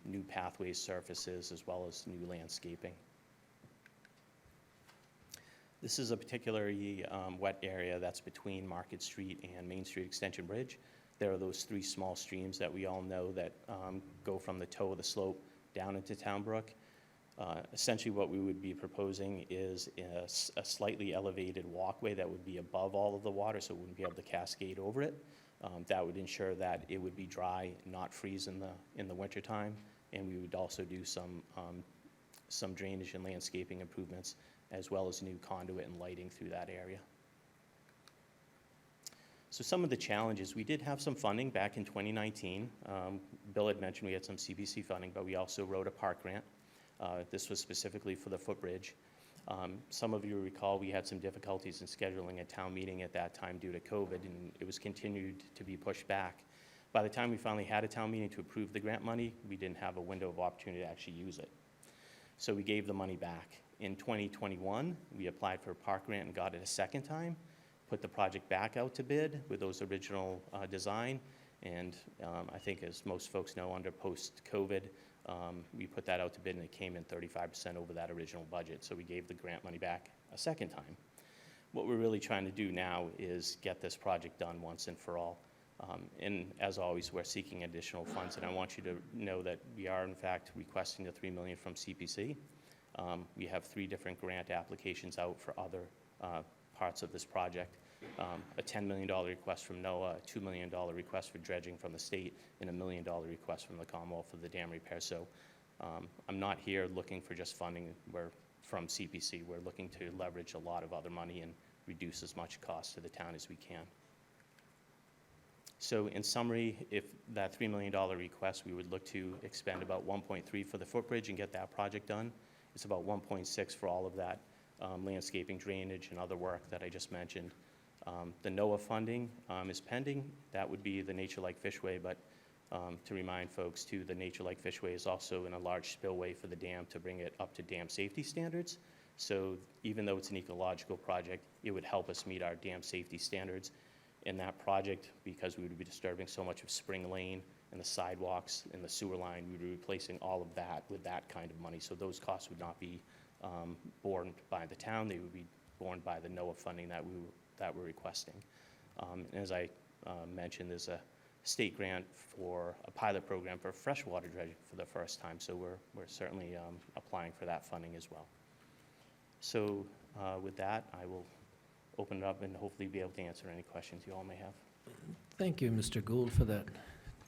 new pathways, surfaces, as well as new landscaping. This is a particularly wet area that's between Market Street and Main Street Extension Bridge. There are those three small streams that we all know that go from the toe of the slope down into Townbrook. Essentially what we would be proposing is a slightly elevated walkway that would be above all of the water, so it wouldn't be able to cascade over it. That would ensure that it would be dry, not freeze in the wintertime, and we would also do some drainage and landscaping improvements, as well as new conduit and lighting through that area. So some of the challenges, we did have some funding back in 2019. Bill had mentioned we had some CPC funding, but we also wrote a park grant. This was specifically for the footbridge. Some of you recall we had some difficulties in scheduling a town meeting at that time due to COVID, and it was continued to be pushed back. By the time we finally had a town meeting to approve the grant money, we didn't have a window of opportunity to actually use it. So we gave the money back. In 2021, we applied for a park grant and got it a second time, put the project back out to bid with those original design, and I think as most folks know, under post-COVID, we put that out to bid and it came in 35% over that original budget, so we gave the grant money back a second time. What we're really trying to do now is get this project done once and for all. And as always, we're seeking additional funds, and I want you to know that we are in fact requesting the $3 million from CPC. We have 3 different grant applications out for other parts of this project. A $10 million request from NOAA, a $2 million request for dredging from the state, and a $1 million request from the Commonwealth for the dam repair. So I'm not here looking for just funding. We're from CPC. We're looking to leverage a lot of other money and reduce as much cost to the town as we can. So in summary, if that $3 million request, we would look to expend about 1.3 for the footbridge and get that project done. It's about 1.6 for all of that landscaping, drainage, and other work that I just mentioned. The NOAA funding is pending. That would be the Nature Like Fishway, but to remind folks too, the Nature Like Fishway is also in a large spillway for the dam to bring it up to dam safety standards. So even though it's an ecological project, it would help us meet our dam safety standards. In that project, because we would be disturbing so much of Spring Lane and the sidewalks and the sewer line, we would be replacing all of that with that kind of money. So those costs would not be borne by the town. They would be borne by the NOAA funding that we're requesting. And as I mentioned, there's a state grant for a pilot program for freshwater dredging for the first time. So we're certainly applying for that funding as well. So with that, I will open it up and hopefully be able to answer any questions you all may have. Thank you, Mr. Gould, for that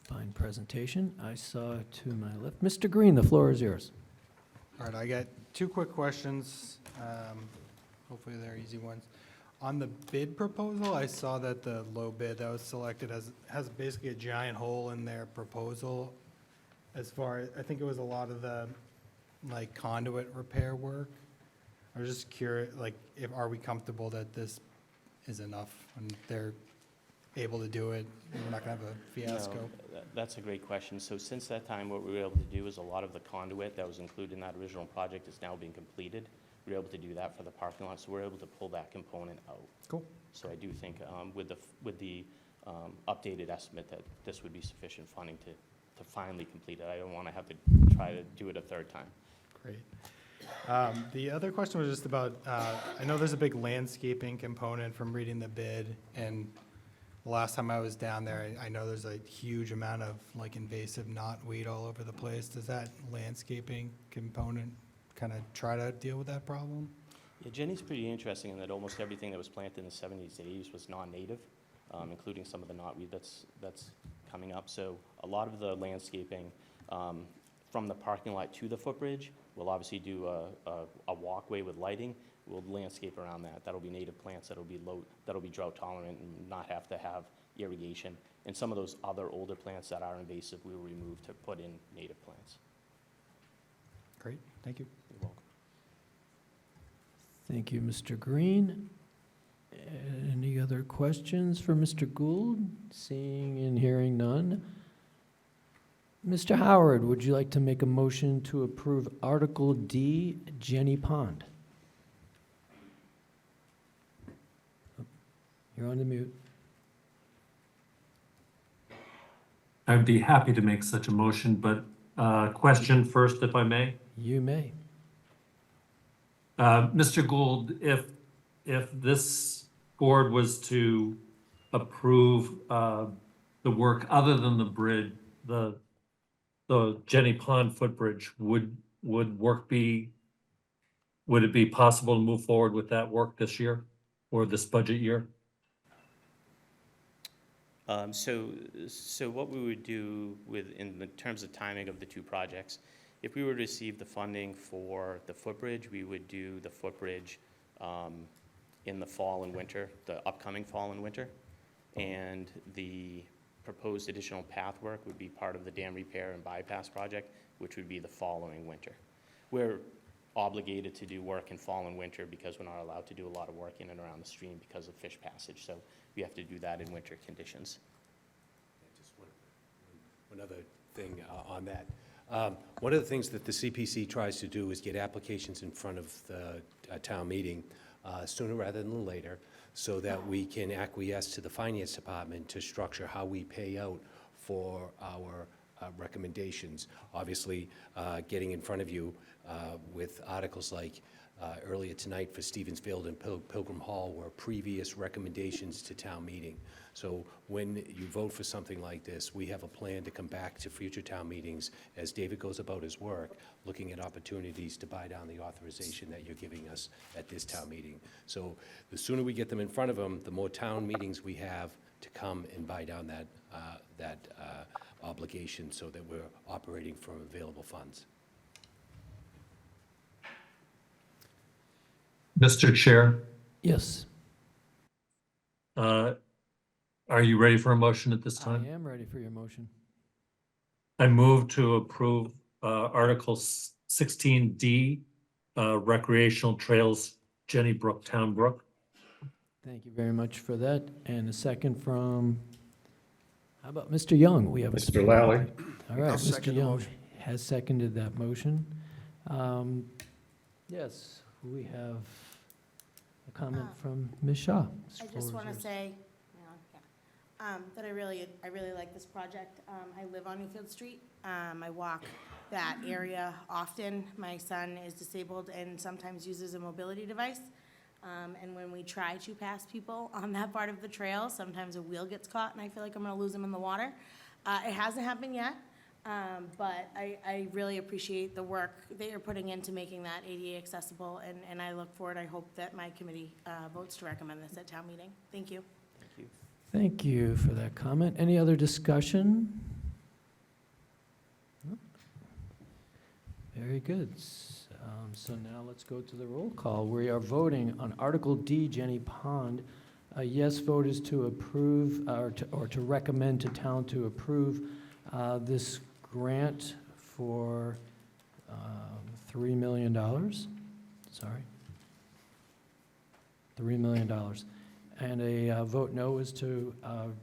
fine presentation. I saw to my left, Mr. Green, the floor is yours. All right, I got two quick questions. Hopefully they're easy ones. On the bid proposal, I saw that the low bid that was selected has basically a giant hole in their proposal. As far as, I think it was a lot of the like conduit repair work. I was just curious, like, are we comfortable that this is enough and they're able to do it? We're not gonna have a fiasco? No, that's a great question. So since that time, what we were able to do is a lot of the conduit that was included in that original project is now being completed. We were able to do that for the parking lot, so we're able to pull that component out. Cool. So I do think with the updated estimate that this would be sufficient funding to finally complete it. I don't want to have to try to do it a third time. Great. The other question was just about, I know there's a big landscaping component from reading the bid, and the last time I was down there, I know there's a huge amount of like invasive knotweed all over the place. Does that landscaping component kind of try to deal with that problem? Yeah, Jenny's pretty interesting in that almost everything that was planted in the 70s and 80s was non-native, including some of the knotweed that's coming up. So a lot of the landscaping from the parking lot to the footbridge, we'll obviously do a walkway with lighting. We'll landscape around that. That'll be native plants that'll be drought tolerant and not have to have irrigation. And some of those other older plants that are invasive, we will remove to put in native plants. Great, thank you. You're welcome. Thank you, Mr. Green. Any other questions for Mr. Gould? Seeing and hearing none. Mr. Howard, would you like to make a motion to approve Article D, Jenny Pond? You're on the mute. I'd be happy to make such a motion, but question first, if I may. You may. Mr. Gould, if this board was to approve the work other than the bridge, the Jenny Pond footbridge, would it be possible to move forward with that work this year or this budget year? So what we would do in the terms of timing of the two projects, if we were to receive the funding for the footbridge, we would do the footbridge in the fall and winter, the upcoming fall and winter. And the proposed additional path work would be part of the dam repair and bypass project, which would be the following winter. We're obligated to do work in fall and winter because we're not allowed to do a lot of work in and around the stream because of fish passage. So we have to do that in winter conditions. Just one other thing on that. One of the things that the CPC tries to do is get applications in front of the town meeting sooner rather than later, so that we can acquiesce to the finance department to structure how we pay out for our recommendations. Obviously, getting in front of you with articles like earlier tonight for Stevens Field and Pilgrim Hall were previous recommendations to town meeting. So when you vote for something like this, we have a plan to come back to future town meetings as David goes about his work, looking at opportunities to buy down the authorization that you're giving us at this town meeting. So the sooner we get them in front of them, the more town meetings we have to come and buy down that obligation so that we're operating from available funds. Mr. Chair, Yes, are you ready for a motion at this I time? am ready for your motion. I move to approve Article 16D, recreational trails, Jenny Brook, Town Brook. Thank you very much for that. And a second from, how about Mr. Young? We have a Mr. split. Lally. All right, I'll Mr. second the Young motion. has seconded that motion. Yes, we have a comment from Ms. Shaw. I just want to say, that I really like this project. I live on Newfield Street. I walk that area often. My son is disabled and sometimes uses a mobility device. And when we try to pass people on that part of the trail, sometimes a wheel gets caught and I feel like I'm going to lose him in the water. It hasn't happened yet, but I really appreciate the work that you're putting into making that ADA accessible, and I look forward, I hope that my committee votes to recommend this at town meeting. Thank you. Thank you. Thank you for that comment. Any other discussion? No? Very good. So now let's go to the roll call. We are voting on Article D, Jenny Pond. A yes vote is to approve, or to recommend to town to approve this grant for $3 million. Sorry. $3 million. And a vote no is to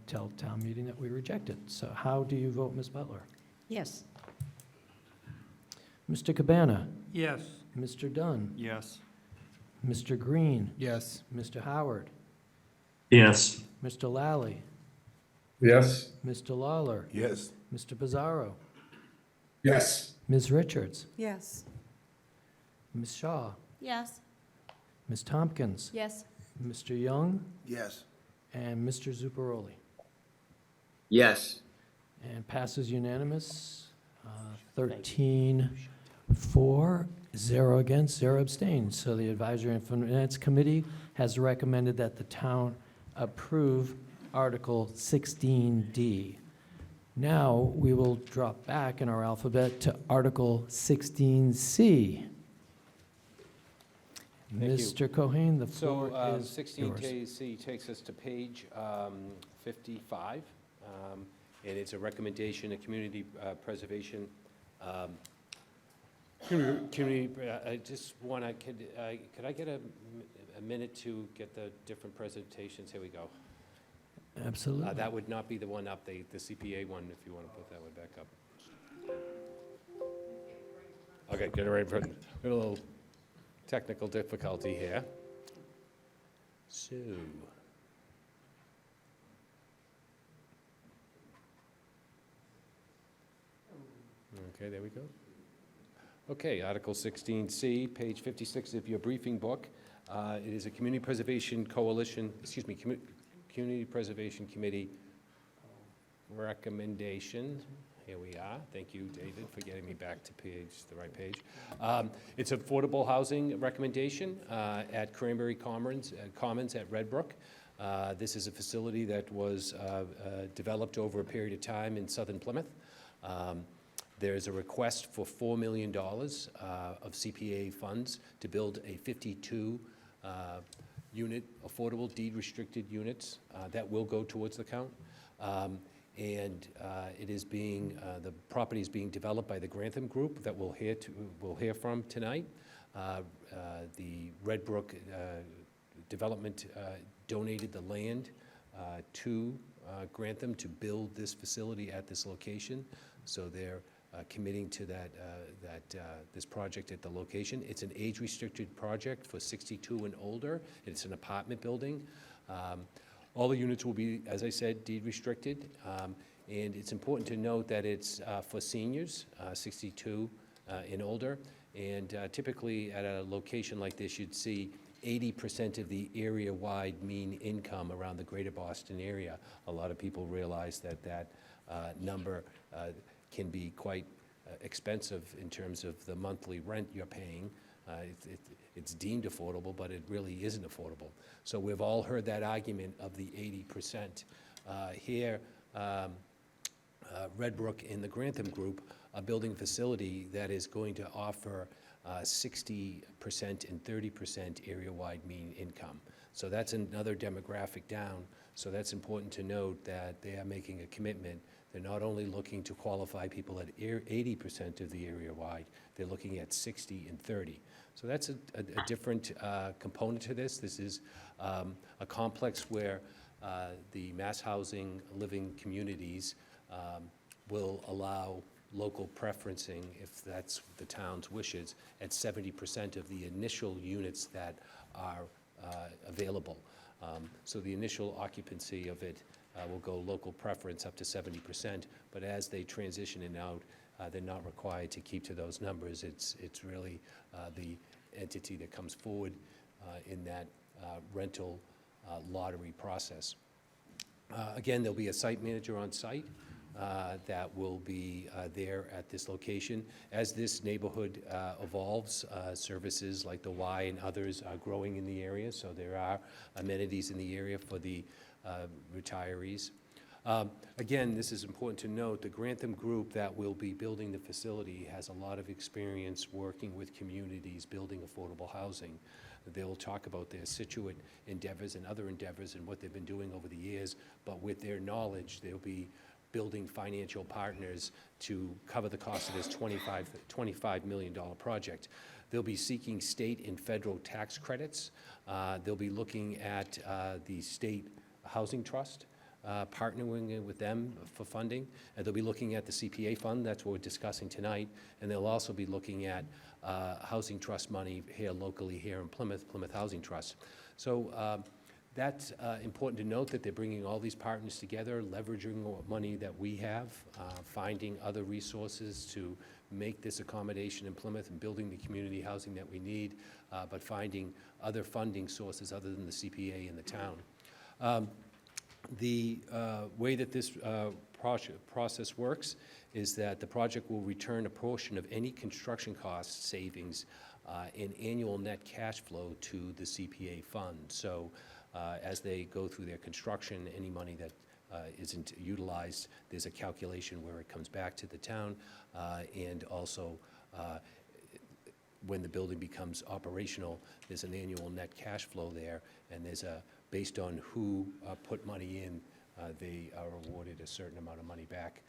tell town meeting that we reject it. So how do you vote, Ms. Butler? Yes. Mr. Cabana? Yes. Mr. Dunn? Yes. Mr. Green? Yes. Mr. Howard? Yes. Mr. Lally? Yes. Mr. Lawler? Yes. Mr. Pizarro? Yes. Ms. Richards? Yes. Ms. Shaw? Yes. Ms. Tompkins? Yes. Mr. Young? Yes. And Mr. Zuparoli? Yes. And passes unanimous, 13 for, 0 against, 0 abstained. So the Advisory and Finance Committee has recommended that the town approve Article 16D. Now, we will drop back in our alphabet to Article 16C. Thank you. Mr. Cohen, the floor So is 16 yours. KC takes us to page 55, and it's a recommendation, a community preservation. I just want to, could I get a minute to get the different presentations? Here we go. Absolutely. That would not be the one up, the CPA one, if you want to put that one back up. Okay, get it right in front. Got a little technical difficulty here. So. Okay, there we go. Okay, Article 16C, page 56 of your briefing book. It is a Community Preservation Coalition, Community Preservation Committee recommendation. Here we are. Thank you, David, for getting me back to the right page. It's affordable housing recommendation at Cranberry Commons at Red Brook. This is a facility that was developed over a period of time in southern Plymouth. There's a request for $4 million of CPA funds to build a 52 unit affordable deed-restricted units that will go towards the count. And it is being, the property is being developed by the Grantham Group that we'll hear from tonight. The Red Brook Development donated the land to Grantham to build this facility at this location. So they're committing to this project at the location. It's an age-restricted project for 62 and older. It's an apartment building. All the units will be, as I said, deed-restricted. And it's important to note that it's for seniors, 62 and older. And typically at a location like this, you'd see 80% of the area-wide mean income around the greater Boston area. A lot of people realize that number can be quite expensive in terms of the monthly rent you're paying. It's deemed affordable, but it really isn't affordable. So we've all heard that argument of the 80%. Here, Red Brook and the Grantham Group are building a facility that is going to offer 60% and 30% area-wide mean income. So that's another demographic down. So that's important to note that they are making a commitment. They're not only looking to qualify people at 80% of the area-wide, they're looking at 60 and 30. So that's a different component to this. This is a complex where the mass housing living communities will allow local preferencing, if that's the town's wishes, at 70% of the initial units that are available. So the initial occupancy of it will go local preference up to 70%, but as they transition in and out, they're not required to keep to those numbers. It's really the entity that comes forward in that rental lottery process. Again, there'll be a site manager on site that will be there at this location. As this neighborhood evolves, services like the Y and others are growing in the area, so there are amenities in the area for the retirees. Again, this is important to note, the Grantham group that will be building the facility has a lot of experience working with communities, building affordable housing. They'll talk about their Situate endeavors and other endeavors and what they've been doing over the years, but with their knowledge, they'll be building financial partners to cover the cost of this $25 million project. They'll be seeking state and federal tax credits. They'll be looking at the state housing trust, partnering with them for funding. And they'll be looking at the CPA fund, that's what we're discussing tonight. And they'll also be looking at housing trust money here locally here in Plymouth, Plymouth Housing Trust. So that's important to note that they're bringing all these partners together, leveraging what money that we have, finding other resources to make this accommodation in Plymouth and building the community housing that we need, but finding other funding sources other than the CPA in the town. The way that this process works is that the project will return a portion of any construction cost savings in annual net cash flow to the CPA fund. So as they go through their construction, any money that isn't utilized, there's a calculation where it comes back to the town, and also when the building becomes operational, there's an annual net cash flow there, and there's a, based on who put money in, they are awarded a certain amount of money back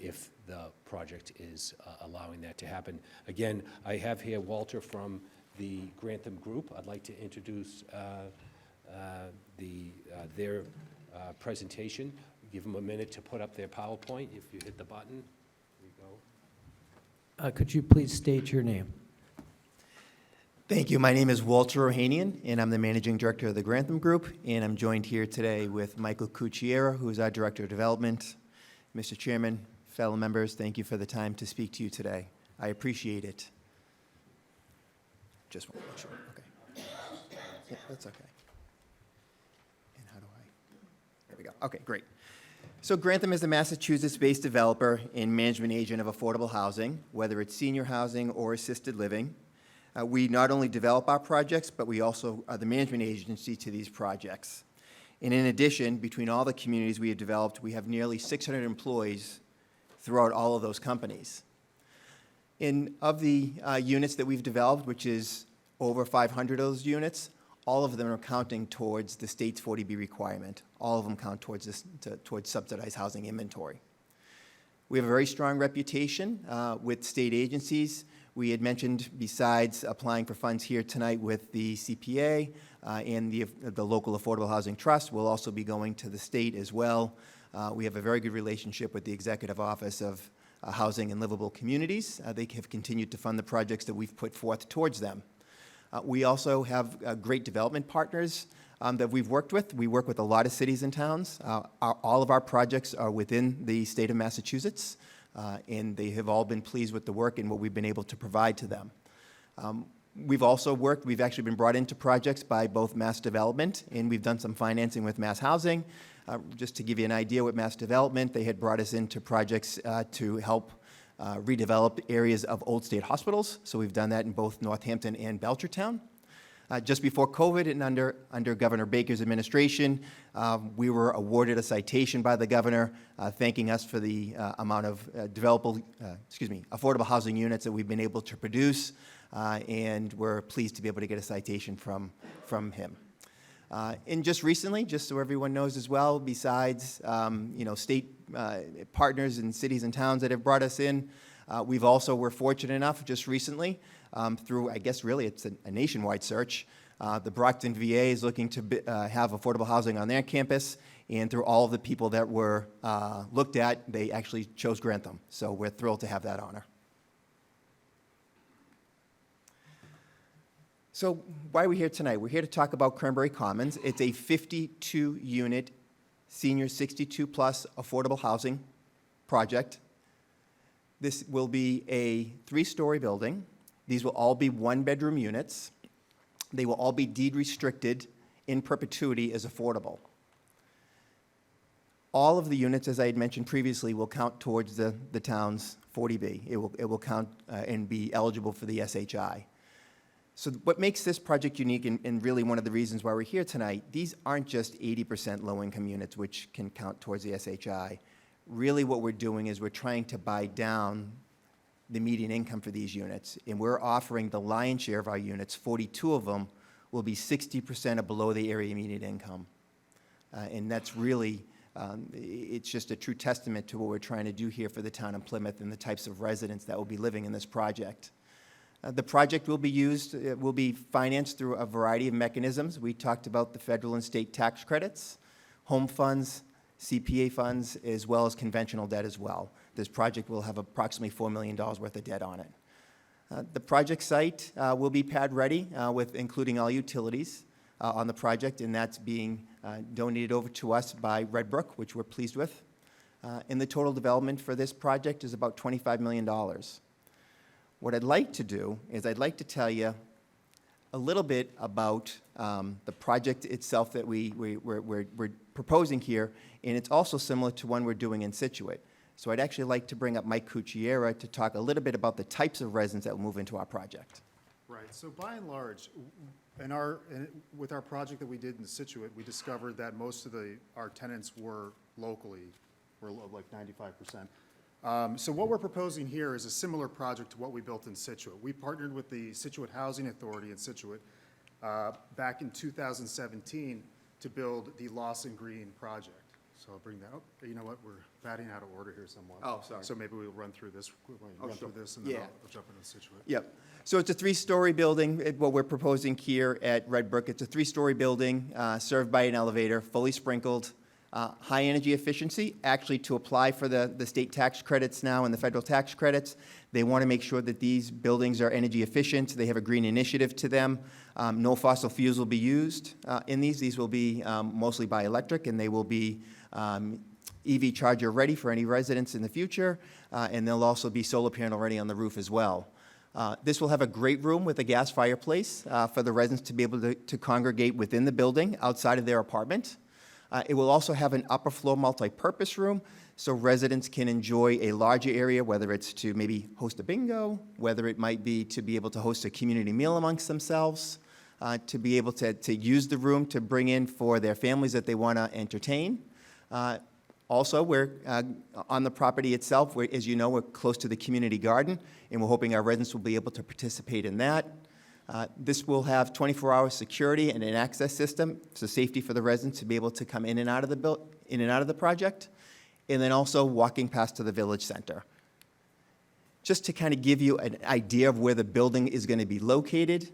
if the project is allowing that to happen. Again, I have here Walter from the Grantham Group. I'd like to introduce their presentation. Give them a minute to put up their PowerPoint. If you hit the button, there you go. Could you please state your name? Thank you. My name is Walter Ohanian, and I'm the Managing Director of the Grantham Group, and I'm joined here today with Michael Cucchiera, who is our Director of Development. Mr. Chairman, fellow members, thank you for the time to speak to you today. I appreciate it. Just want to make sure. Okay. Yeah, that's okay. And how do I? There we go. Okay, great. So Grantham is a Massachusetts-based developer and management agent of affordable housing, whether it's senior housing or assisted living. We not only develop our projects, but we also are the management agency to these projects. And in addition, between all the communities we have developed, we have nearly 600 employees throughout all of those companies. And of the units that we've developed, which is over 500 of those units, all of them are counting towards the state's 40B requirement. All of them count towards this, towards subsidized housing inventory. We have a very strong reputation with state agencies. We had mentioned, besides applying for funds here tonight with the CPA and the local Affordable Housing Trust, we'll also be going to the state as well. We have a very good relationship with the Executive Office of Housing and Livable Communities. They have continued to fund the projects that we've put forth towards them. We also have great development partners that we've worked with. We work with a lot of cities and towns. All of our projects are within the state of Massachusetts. And they have all been pleased with the work and what we've been able to provide to them. We've also worked, we've actually been brought into projects by both Mass Development, and we've done some financing with Mass Housing. Just to give you an idea with Mass Development, they had brought us into projects to help redevelop areas of old state hospitals. So we've done that in both Northampton and Belchertown. Just before COVID and under Governor Baker's administration, we were awarded a citation by the governor thanking us for the amount of affordable housing units that we've been able to produce. and we're pleased to be able to get a citation from him. And just recently, just so everyone knows as well, besides state partners and cities and towns that have brought us in, we're fortunate enough just recently through, I guess really it's a nationwide search. The Brockton VA is looking to have affordable housing on their campus, and through all of the people that were looked at, they actually chose Grantham. So we're thrilled to have that honor. So why are we here tonight? We're here to talk about Cranberry Commons. It's a 52-unit senior 62-plus affordable housing project. This will be a 3-story building. These will all be 1-bedroom units. They will all be deed restricted in perpetuity as affordable. All of the units, as I had mentioned previously, will count towards the town's 40B. It will count and be eligible for the SHI. So what makes this project unique, and really one of the reasons why we're here tonight, these aren't just 80% low-income units, which can count towards the SHI. Really what we're doing is we're trying to buy down the median income for these units, and we're offering the lion's share of our units, 42 of them, will be 60% or below the area median income. And that's really, it's just a true testament to what we're trying to do here for the town of Plymouth and the types of residents that will be living in this project. The project will be financed through a variety of mechanisms. We talked about the federal and state tax credits, home funds, CPA funds, as well as conventional debt as well. This project will have approximately $4 million worth of debt on it. The project site will be pad ready with including all utilities on the project, and that's being donated over to us by Red Brook, which we're pleased with. And the total development for this project is about $25 million. What I'd like to do is I'd like to tell you a little bit about the project itself that we're proposing here, and it's also similar to one we're doing in Situate. So I'd actually like to bring up Mike Cucchiera to talk a little bit about the types of residents that will move into our project. Right, so by and large, with our project that we did in Situate, we discovered that most of our tenants were locally, like 95%. So what we're proposing here is a similar project to what we built in Situate. We partnered with the Situate Housing Authority in Situate back in 2017 to build the Lawson Green project. So I'll bring that up. You know what, we're batting out of order here somewhat. Oh, sorry. So maybe we'll run through this, and then Yeah. I'll jump into Situate. Yep. So it's a 3-story building, what we're proposing here at Red Brook. It's a 3-story building served by an elevator, fully sprinkled, high energy efficiency. Actually, to apply for the state tax credits now and the federal tax credits, they want to make sure that these buildings are energy efficient. They have a green initiative to them. No fossil fuels will be used in these. These will be mostly by electric, and they will be EV charger ready for any residents in the future, and they'll also be solar panel ready on the roof as well. This will have a great room with a gas fireplace for the residents to be able to congregate within the building outside of their apartment. It will also have an upper floor multi-purpose room so residents can enjoy a larger area, whether it's to maybe host a bingo, whether it might be to be able to host a community meal amongst themselves, to be able to use the room to bring in for their families that they want to entertain. Also, we're on the property itself, as you know, we're close to the community garden, and we're hoping our residents will be able to participate in that. This will have 24-hour security and an access system, so safety for the residents to be able to come in and out of the project, and then also walking past to the village center. Just to kind of give you an idea of where the building is going to be located,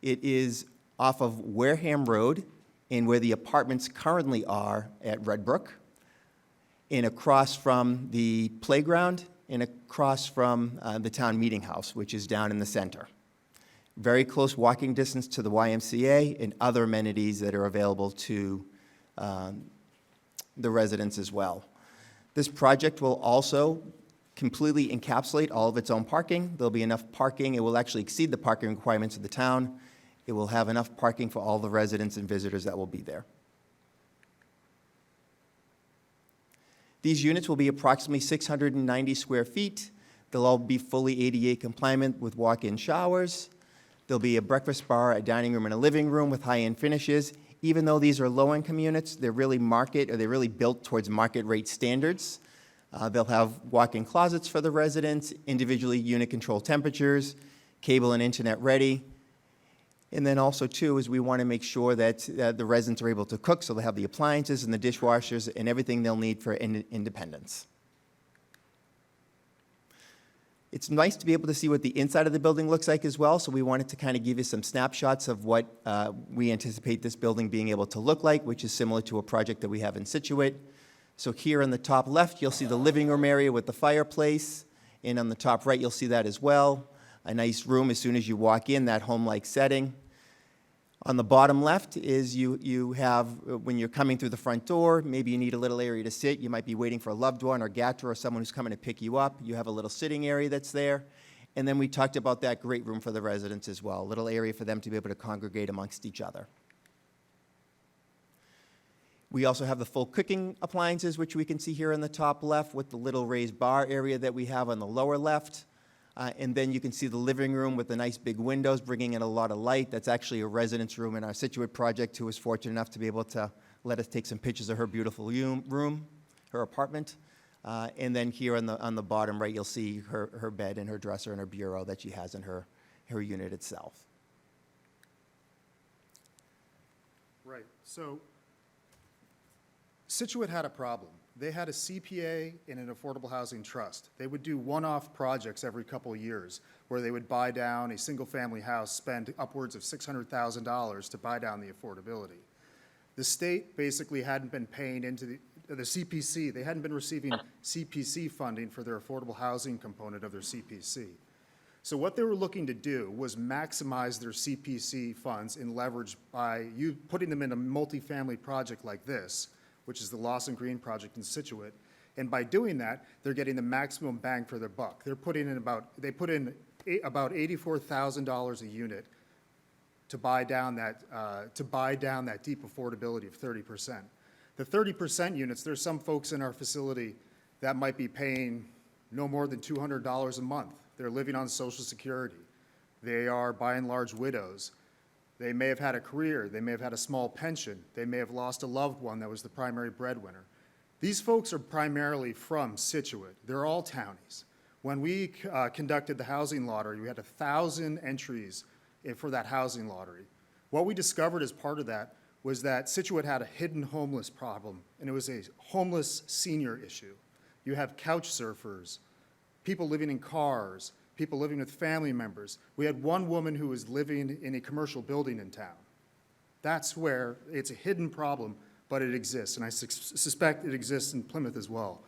it is off of Wareham Road and where the apartments currently are at Red Brook, and across from the playground and across from the town meeting house, which is down in the center. Very close walking distance to the YMCA and other amenities that are available to the residents as well. This project will also completely encapsulate all of its own parking. There'll be enough parking. It will actually exceed the parking requirements of the town. It will have enough parking for all the residents and visitors that will be there. These units will be approximately 690 square feet. They'll all be fully ADA compliant with walk-in showers. There'll be a breakfast bar, a dining room, and a living room with high-end finishes. Even though these are low-income units, they're really built towards market rate standards. They'll have walk-in closets for the residents, individually unit-controlled temperatures, cable and internet ready. And then also too, is we want to make sure that the residents are able to cook, so they have the appliances and the dishwashers and everything they'll need for independence. It's nice to be able to see what the inside of the building looks like as well, so we wanted to kind of give you some snapshots of what we anticipate this building being able to look like, which is similar to a project that we have in Situate. So here on the top left, you'll see the living room area with the fireplace, and on the top right, you'll see that as well. A nice room as soon as you walk in, that home-like setting. On the bottom left is you have, when you're coming through the front door, maybe you need a little area to sit. You might be waiting for a loved one or gator or someone who's coming to pick you up. You have a little sitting area that's there. And then we talked about that great room for the residents as well, a little area for them to be able to congregate amongst each other. We also have the full cooking appliances, which we can see here on the top left with the little raised bar area that we have on the lower left. And then you can see the living room with the nice big windows, bringing in a lot of light. That's actually a residence room in our Situate project, who was fortunate enough to be able to let us take some pictures of her beautiful room, her apartment. And then here on the bottom right, you'll see her bed and her dresser and her bureau that she has in her unit itself. Right, so Situate had a problem. They had a CPA and an affordable housing trust. They would do one-off projects every couple of years where they would buy down a single-family house, spend upwards of $600,000 to buy down the affordability. The state basically hadn't been paying into the CPC. They hadn't been receiving CPC funding for their affordable housing component of their CPC. So what they were looking to do was maximize their CPC funds and leverage by putting them in a multifamily project like this, which is the Lawson Green project in Situate. And by doing that, they're getting the maximum bang for their buck. They put in about $84,000 a unit to buy down that deep affordability of 30%. The 30% units, there's some folks in our facility that might be paying no more than $200 a month. They're living on Social Security. They are by and large widows. They may have had a career, they may have had a small pension, they may have lost a loved one that was the primary breadwinner. These folks are primarily from Situate. They're all townies. When we conducted the housing lottery, we had 1,000 entries for that housing lottery. What we discovered as part of that was that Situate had a hidden homeless problem, and it was a homeless senior issue. You have couch surfers, people living in cars, people living with family members. We had one woman who was living in a commercial building in town. That's where it's a hidden problem, but it exists, and I suspect it exists in Plymouth as well.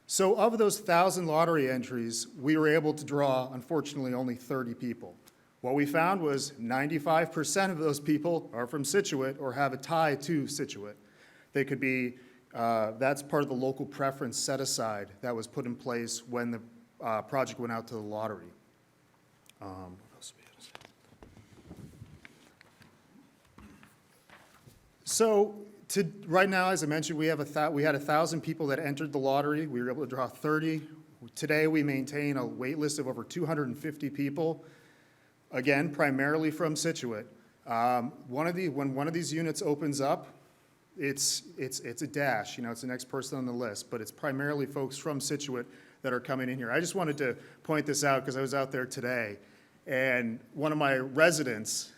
So of those 1,000 lottery entries, we were able to draw, unfortunately, only 30 people. What we found was 95% of those people are from Situate or have a tie to Situate. They could be, that's part of the local preference set aside that was put in place when the project went out to the lottery. What else do we have to say? So right now, as I mentioned, we had 1,000 people that entered the lottery. We were able to draw 30. Today, we maintain a wait list of over 250 people, again, primarily from Situate. When one of these units opens up, it's a dash. You know, it's the next person on the list, but it's primarily folks from Situate that are coming in here. I just wanted to point this out because I was out there today, and one of my residents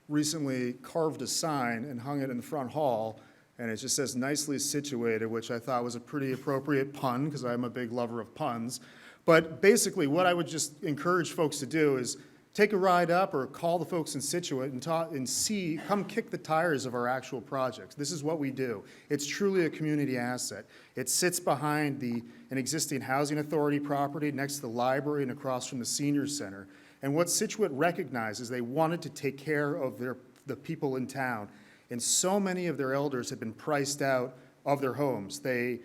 recently carved a sign and hung it in the front hall, and it just says nicely situated, which I thought was a pretty appropriate pun because I'm a big lover of puns. But basically what I would just encourage folks to do is take a ride up or call the folks in Situate and talk and come kick the tires of our actual projects. This is what we do. It's truly a community asset. It sits behind an existing housing authority property next to the library and across from the senior center. And what Situate recognized is they wanted to take care of the people in town. And so many of their elders had been priced out of their homes. They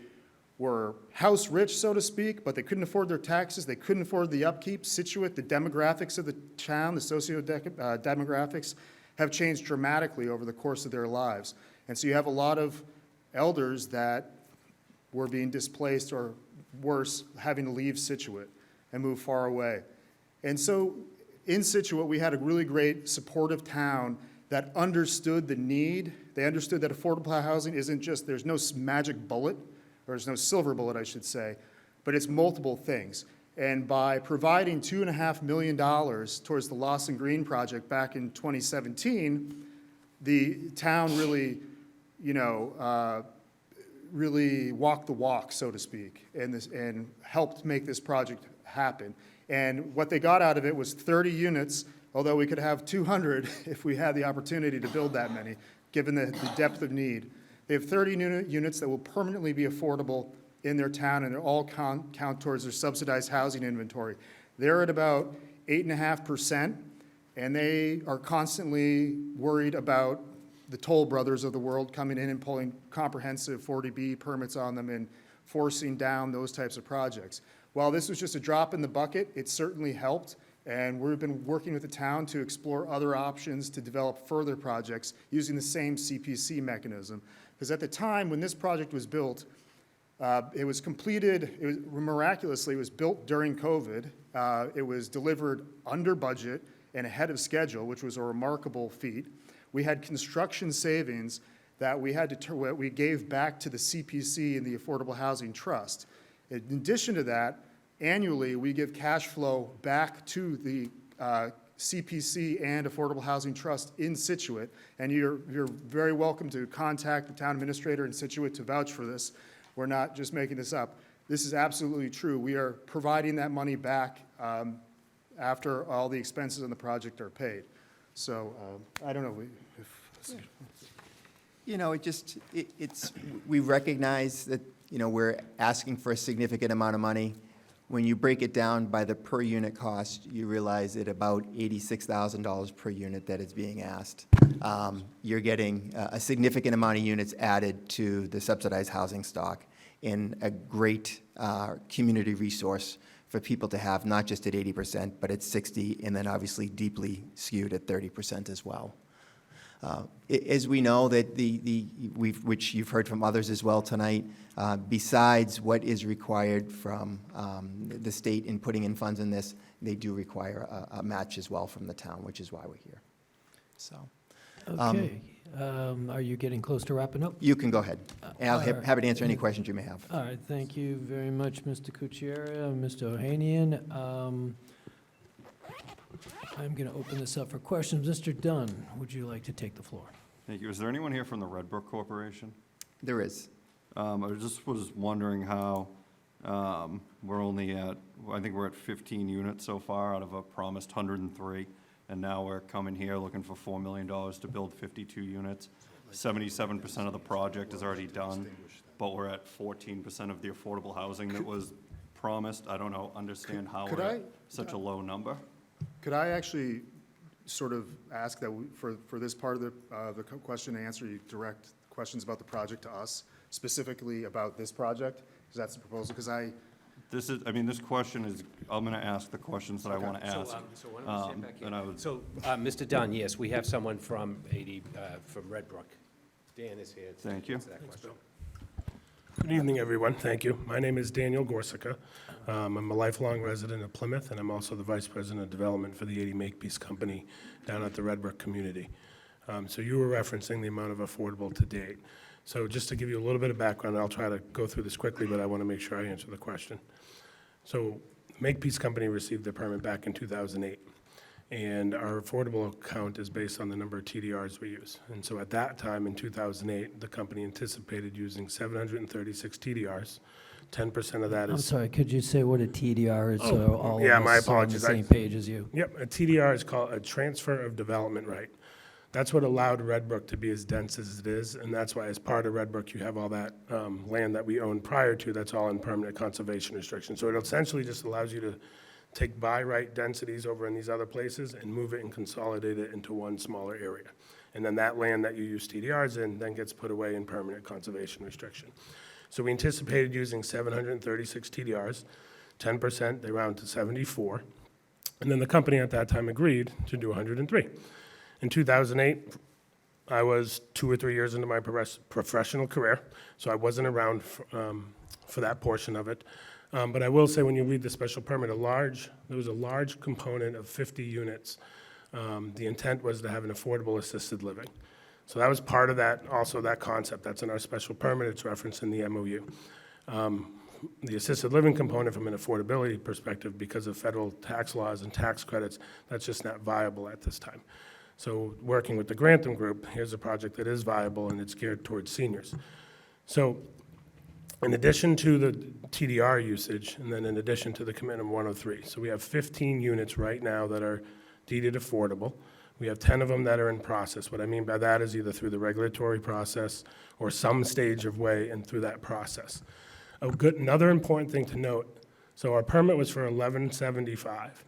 were house rich, so to speak, but they couldn't afford their taxes. They couldn't afford the upkeep. Situate, the demographics of the town, the socio-demographics have changed dramatically over the course of their lives. And so you have a lot of elders that were being displaced or worse, having to leave Situate and move far away. And so in Situate, we had a really great supportive town that understood the need. They understood that affordable housing isn't just, there's no magic bullet, or there's no silver bullet, I should say, but it's multiple things. And by providing $2.5 million towards the Lawson Green project back in 2017, the town really, really walked the walk, so to speak, and helped make this project happen. And what they got out of it was 30 units, although we could have 200 if we had the opportunity to build that many, given the depth of need. They have 30 units that will permanently be affordable in their town, and they all count towards their subsidized housing inventory. They're at about 8.5%, and they are constantly worried about the Toll Brothers of the world coming in and pulling comprehensive 40B permits on them and forcing down those types of projects. While this was just a drop in the bucket, it certainly helped, and we've been working with the town to explore other options to develop further projects using the same CPC mechanism. Because at the time when this project was built, it was completed, miraculously, it was built during COVID. It was delivered under budget and ahead of schedule, which was a remarkable feat. We had construction savings that we gave back to the CPC and the Affordable Housing Trust. In addition to that, annually, we give cash flow back to the CPC and Affordable Housing Trust in Scituate, and you're very welcome to contact the town administrator in Scituate to vouch for this. We're not just making this up. This is absolutely true. We are providing that money back after all the expenses on the project are paid. So I don't know if. We recognize that, we're asking for a significant amount of money. When you break it down by the per unit cost, you realize at about $86,000 per unit that is being asked. You're getting a significant amount of units added to the subsidized housing stock, and a great community resource for people to have, not just at 80%, but at 60%, and then obviously deeply skewed at 30% as well. As we know that which you've heard from others as well tonight, besides what is required from the state in putting in funds in this, they do require a match as well from the town, which is why we're here. So. Okay, are you getting close to wrapping up? You can go ahead. And I'll All right. happy to answer any questions you may have. All right, thank you very much, Mr. Kuchera, Mr. Ohanian. I'm going to open this up for questions. Mr. Dunn, would you like to take the floor? Thank you. Is there anyone here from the Red Brook Corporation? There is. I just was wondering how we're only at, I think we're at 15 units so far out of a promised 103, and now we're coming here looking for $4 million to build 52 units. 77% of the project is already done, but we're at 14% of the affordable housing that was promised. I don't know, understand how we're at such a low number. Could I actually sort of ask that for this part of the question and answer, you direct questions about the project to us, specifically about this project, because that's the proposal, because this question is, I'm going to ask the questions that I want to ask. So why don't we sit back here? So, Mr. Dunn, yes, we have someone from from Red Brook. Dan is here. Thank you. Answer that question. Good evening, everyone. Thank you. My name is Daniel Gorsica. I'm a lifelong resident of Plymouth, and I'm also the Vice President of Development for the 80 Makepeace Company down at the Red Brook community. So you were referencing the amount of affordable to date. So just to give you a little bit of background, I'll try to go through this quickly, but I want to make sure I answer the question. So Makepeace Company received their permit back in 2008. And our affordable account is based on the number of TDRs we use. And so at that time, in 2008, the company anticipated using 736 TDRs. 10% of that is... I'm sorry, could you say what a TDR is, so all yeah, of my us are on the apologies. same page as you? Yep, a TDR is called a transfer of development right. That's what allowed Red Brook to be as dense as it is, and that's why as part of Red Brook, you have all that land that we owned prior to, that's all in permanent conservation restriction. So it essentially just allows you to take by right densities over in these other places and move it and consolidate it into one smaller area. And then that land that you use TDRs in then gets put away in permanent conservation restriction. So we anticipated using 736 TDRs, 10%, they round to 74. And then the company at that time agreed to do 103. In 2008, I was 2 or 3 years into my professional career, so I wasn't around for that portion of it. But I will say, when you read the special permit, there was a large component of 50 units. The intent was to have an affordable assisted living. So that was part of that, also that concept. That's in our special permit. It's referenced in the MOU. the assisted living component from an affordability perspective, because of federal tax laws and tax credits, that's just not viable at this time. So working with the Grantham Group, here's a project that is viable and it's geared towards seniors. So in addition to the TDR usage, and then in addition to the commitment of 103, so we have 15 units right now that are deeded affordable. We have 10 of them that are in process. What I mean by that is either through the regulatory process or some stage of way and through that process. Another important thing to note, so our permit was for 1175.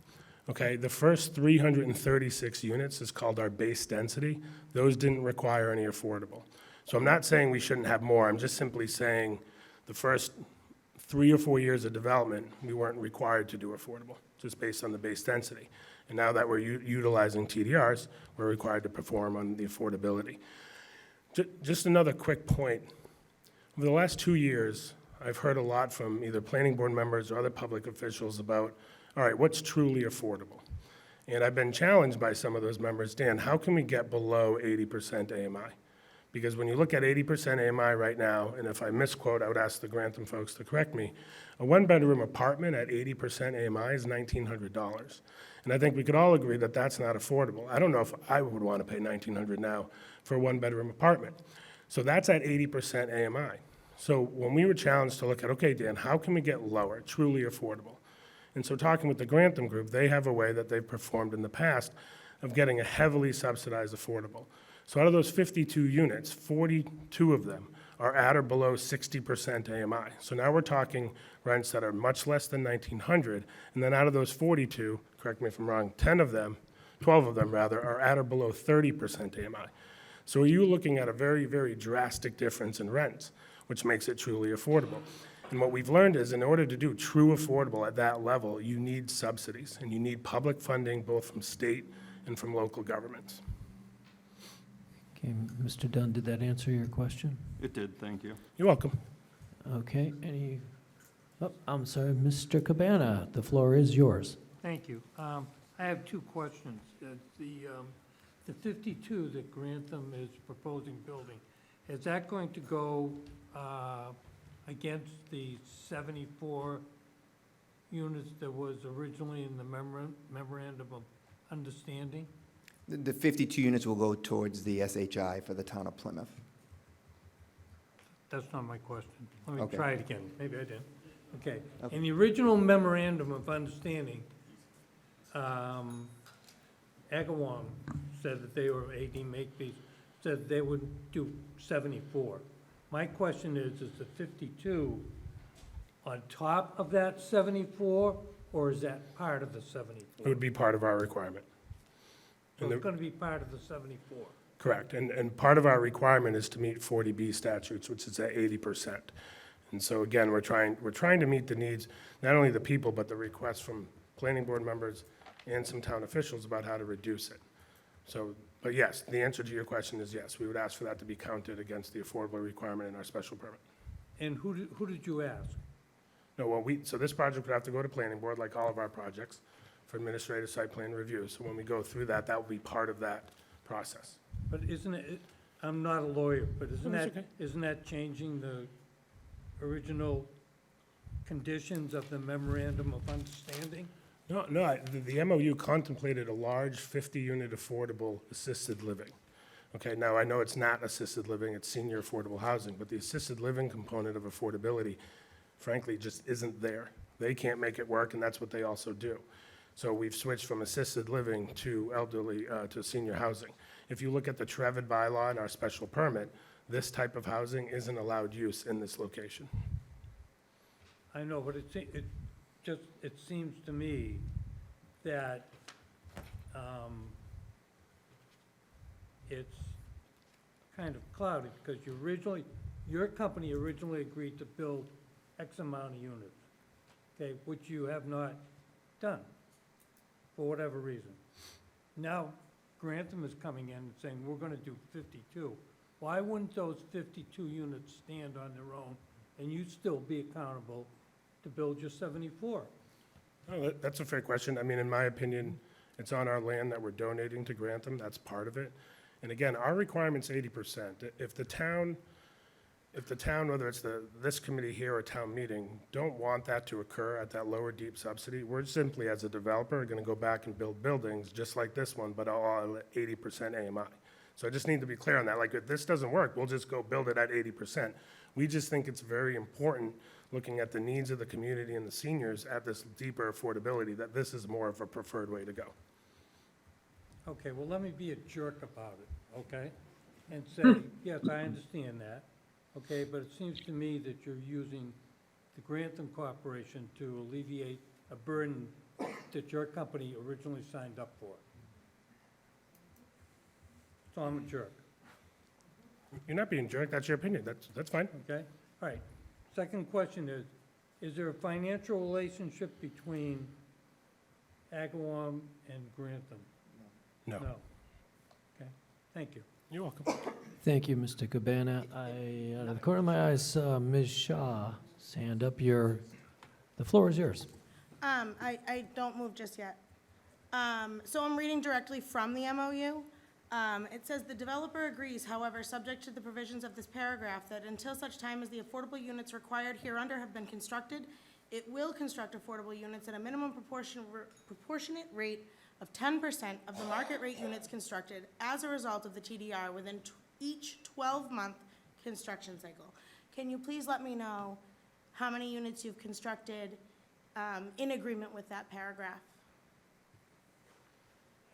Okay, the first 336 units is called our base density. Those didn't require any affordable. So I'm not saying we shouldn't have more, I'm just simply saying the first 3 or 4 years of development, we weren't required to do affordable, just based on the base density. And now that we're utilizing TDRs, we're required to perform on the affordability. Just another quick point. Over the last 2 years, I've heard a lot from either planning board members or other public officials about, all right, what's truly affordable? And I've been challenged by some of those members, Dan, how can we get below 80% AMI? Because when you look at 80% AMI right now, and if I misquote, I would ask the Grantham folks to correct me, a one-bedroom apartment at 80% AMI is $1,900. And I think we could all agree that that's not affordable. I don't know if I would want to pay $1,900 now for a one-bedroom apartment. So that's at 80% AMI. So when we were challenged to look at, okay, Dan, how can we get lower, truly affordable? And so talking with the Grantham Group, they have a way that they've performed in the past of getting a heavily subsidized affordable. So out of those 52 units, 42 of them are at or below 60% AMI. So now we're talking rents that are much less than $1,900, and then out of those 42, correct me if I'm wrong, 12 of them rather, are at or below 30% AMI. So you're looking at a very, very drastic difference in rents, which makes it truly affordable. And what we've learned is in order to do true affordable at that level, you need subsidies, and you need public funding both from state and from local governments. Okay, Mr. Dunn, did that answer your question? It did, thank you. You're welcome. Okay, I'm sorry, Mr. Cabana, the floor is yours. Thank you. I have two questions. The 52 that Grantham is proposing building, is that going to go against the 74 units that was originally in the memorandum of understanding? The 52 units will go towards the SHI for the town of Plymouth. That's not my question. Let me Okay. try it again. Maybe I didn't. Okay. In the original memorandum of understanding, Agawam said that they were 18 Makepeace, said they would do 74. My question is the 52 on top of that 74, or is that part of the 74? It would be part of our requirement. So it's going to be part of the 74. Correct, and part of our requirement is to meet 40B statutes, which is at 80%. And so again, we're trying to meet the needs, not only the people, but the requests from planning board members and some town officials about how to reduce it. So, but yes, the answer to your question is yes, we would ask for that to be counted against the affordable requirement in our special permit. And who did you ask? No, well, so this project would have to go to planning board, like all of our projects, for administrative site plan review. So when we go through that, that will be part of that process. But isn't it, I'm not a lawyer, but isn't No, that's that, okay. isn't that changing the original conditions of the memorandum of understanding? No, the MOU contemplated a large 50-unit affordable assisted living. Okay, now I know it's not assisted living, it's senior affordable housing, but the assisted living component of affordability, frankly, just isn't there. They can't make it work, and that's what they also do. So we've switched from assisted living to elderly, to senior housing. If you look at the Trevid bylaw and our special permit, this type of housing isn't allowed use in this location. I know, but it seems to me that it's kind of clouded, because your company originally agreed to build X amount of units, okay, which you have not done, for whatever reason. Now, Grantham is coming in and saying, we're gonna do 52. Why wouldn't those 52 units stand on their own, and you still be accountable to build your 74? Oh, that's a fair question. I mean, in my opinion, it's on our land that we're donating to Grantham. That's part of it. And again, our requirement's 80%. If the town, if the town, whether it's this committee here or town meeting, don't want that to occur at that lower deep subsidy, we're simply, as a developer, gonna go back and build buildings just like this one, but all at 80% AMI. So I just need to be clear on that. Like, if this doesn't work, we'll just go build it at 80%. We just think it's very important, looking at the needs of the community and the seniors at this deeper affordability, that this is more of a preferred way to go. Okay, well, let me be a jerk about it, okay? And say, yes, I understand that, okay, but it seems to me that you're using the Grantham Corporation to alleviate a burden that your company originally signed up for. So I'm a jerk, You're not being jerk, that's your opinion, that's fine. okay? All right. Second question is there a financial relationship between Agawam and Grantham? No. No. Okay, thank you. You're welcome. Thank you, Mr. Cabana. Out of the corner of my eyes, Ms. Shaw, hand up the floor is yours. I don't move just yet. So I'm reading directly from the MOU. It says, "The developer agrees, however, subject to the provisions of this paragraph, that until such time as the affordable units required hereunder have been constructed, it will construct affordable units at a minimum proportionate rate of 10% of the market rate units constructed as a result of the TDR within each 12-month construction cycle." Can you please let me know how many units you've constructed in agreement with that paragraph?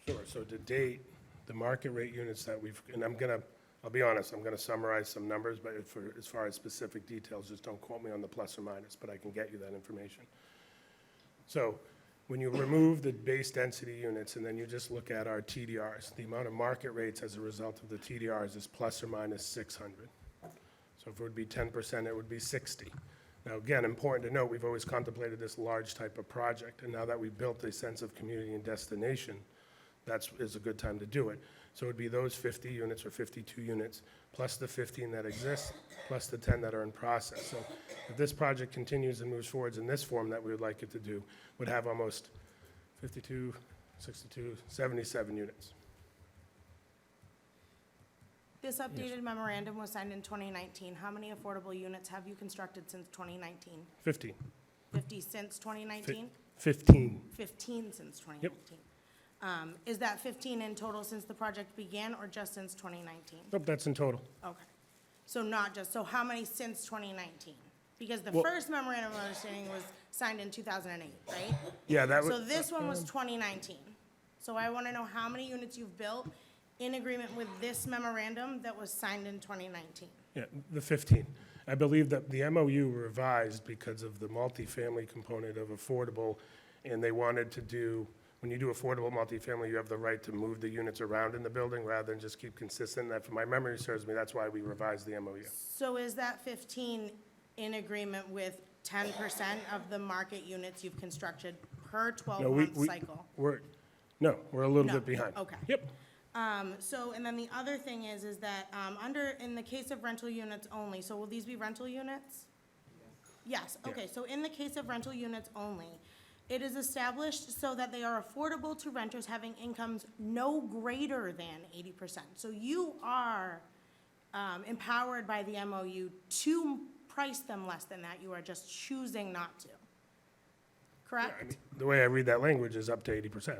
Sure, so to date, the market rate units that we've, and I'll be honest, I'm gonna summarize some numbers, but as far as specific details, just don't quote me on the plus or minus, but I can get you that information. So, when you remove the base density units and then you just look at our TDRs, the amount of market rates as a result of the TDRs is plus or minus 600. So if it would be 10%, it would be 60. Now, again, important to note, we've always contemplated this large type of project, and now that we've built a sense of community and destination, is a good time to do it. So it would be those 50 units or 52 units, plus the 15 that exist, plus the 10 that are in process. So if this project continues and moves forwards in this form that we would like it to do, would have almost 52, 62, 77 units. This updated memorandum was signed in 2019. How many affordable units have you constructed since 2019? 15. 50 since 2019? 15. 15 since 2019. Is that 15 in total since the project began, or just since 2019? Nope, that's in total. Okay. So not just, so how many since 2019? Because the Well- first memorandum of understanding was signed in 2008, right? Yeah, that So would, this one was 2019. So I want to know how many units you've built in agreement with this memorandum that was signed in 2019. yeah, the 15. I believe that the MOU revised because of the multifamily component of affordable, and they wanted to do, when you do affordable multifamily, you have the right to move the units around in the building rather than just keep consistent. That, if my memory serves me, that's why we revised the MOU. So is that 15 in agreement with 10% of the market units you've constructed per No, we- 12-month cycle? We're a little No, bit behind. okay. Yep. So, and then the other thing is that, in the case of rental units only, so will these be rental units? Yes, okay, so in the case of rental units only, it is established so that they are affordable to renters having incomes no greater than 80%. So you are, empowered by the MOU to price them less than that, you are just choosing not to. Correct? The way I read that language is up to 80%.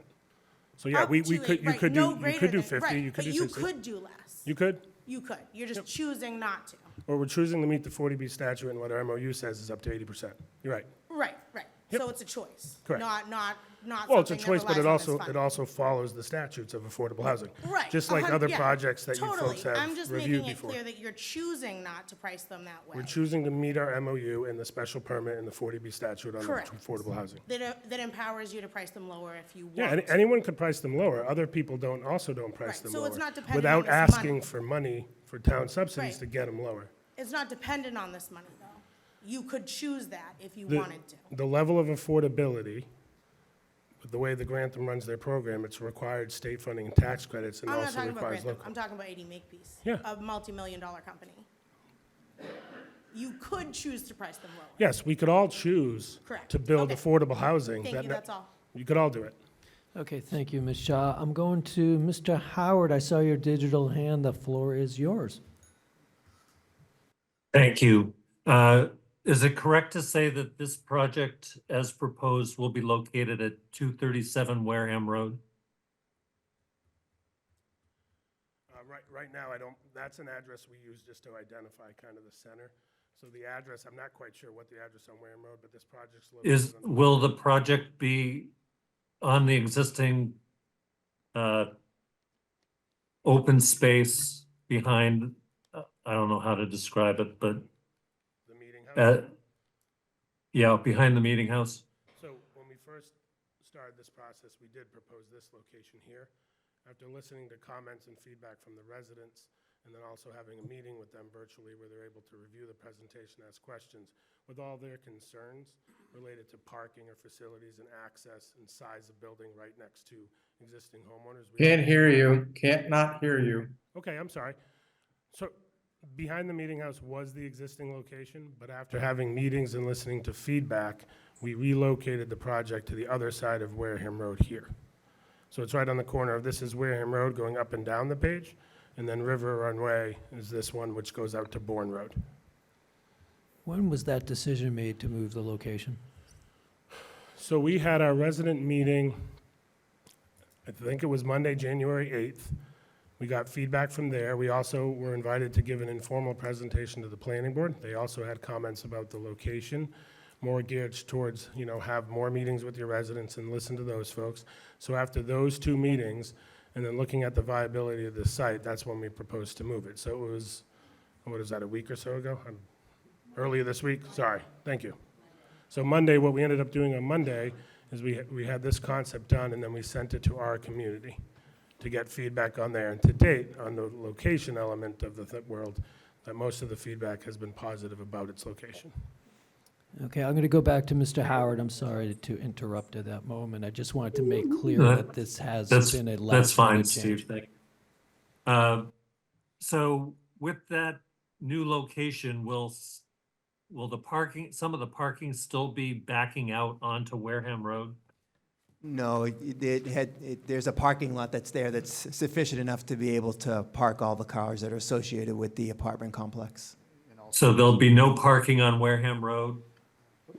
So yeah, Up we to could, it, you right, could no do, you greater could do than- 50, right, you could do but 60. you could do less. You could, You could, you're just choosing not to. or we're choosing to meet the 40B statute, and what our MOU says is up to 80%. You're right. Right, right. Yep. So it's a choice. Correct. Not Well, it's a something that choice, but relies on this it funding. also follows the statutes of affordable housing. Right. Just like other yeah, projects that you totally. folks have I'm just reviewed making it before. clear that you're choosing not to price them that way. We're choosing to meet our MOU and the special permit and the 40B statute on Correct. affordable housing. That empowers you to price them lower if you want. Yeah, anyone could price them lower. Other people don't price Right, them so lower. it's not dependent Without on this asking money. for money for town subsidies Right. to get them lower. It's not dependent on this money, though. You could choose that if you The- wanted to. The level of affordability, with the way the Grantham runs their program, it's required state funding and tax credits, and I'm not also talking about requires Grantham, local. I'm talking about 80 Makepeace. Yeah. A multi-million-dollar company. You could choose to price them lower. Yes, we could all choose Correct. to build Okay. affordable housing. Thank you, that's all. You could all do it. Okay, thank you, Ms. Shaw. I'm going to Mr. Howard. I saw your digital hand. The floor is yours. Thank you. Is it correct to say that this project, as proposed, will be located at 237 Wareham Road? Right now, I don't, that's an address we use just to identify kind of the center. So the address, I'm not quite sure what the address on Wareham Road, but this project's located on. Will the project be on the existing open space behind, I don't know how to describe it, but The meeting house? yeah, behind the meeting house? So when we first started this process, we did propose this location here. After listening to comments and feedback from the residents, and then also having a meeting with them virtually where they're able to review the presentation, ask questions, with all their concerns related to parking or facilities and access and size of building right next to existing homeowners. Can't hear you, can't not hear you. Okay, I'm sorry. So behind the meeting house was the existing location, but after having meetings and listening to feedback, we relocated the project to the other side of Wareham Road here. So it's right on the corner of, this is Wareham Road going up and down the page, and then River Runway is this one which goes out to Bourne Road. When was that decision made to move the location? So we had our resident meeting, I think it was Monday, January 8th. We got feedback from there. We also were invited to give an informal presentation to the planning board. They also had comments about the location, more geared towards, you know, have more meetings with your residents and listen to those folks. So after those two meetings, and then looking at the viability of the site, that's when we proposed to move it. So it was, what is that, a week or so ago? Earlier this week? Sorry, thank you. So Monday, what we ended up doing on Monday is we had this concept done, and then we sent it to our community to get feedback on there. And to date, on the location element of the world, that most of the feedback has been positive about its location. Okay, I'm going to go back to Mr. Howard. I'm sorry to interrupt at that moment. I just wanted to make clear that this has been a That's fine, last-minute change. Steve, thank you. So with that new location, will the parking, some of the parking still be backing out onto Wareham Road? No, there's a parking lot that's there that's sufficient enough to be able to park all the cars that are associated with the apartment complex. So there'll be no parking on Wareham Road?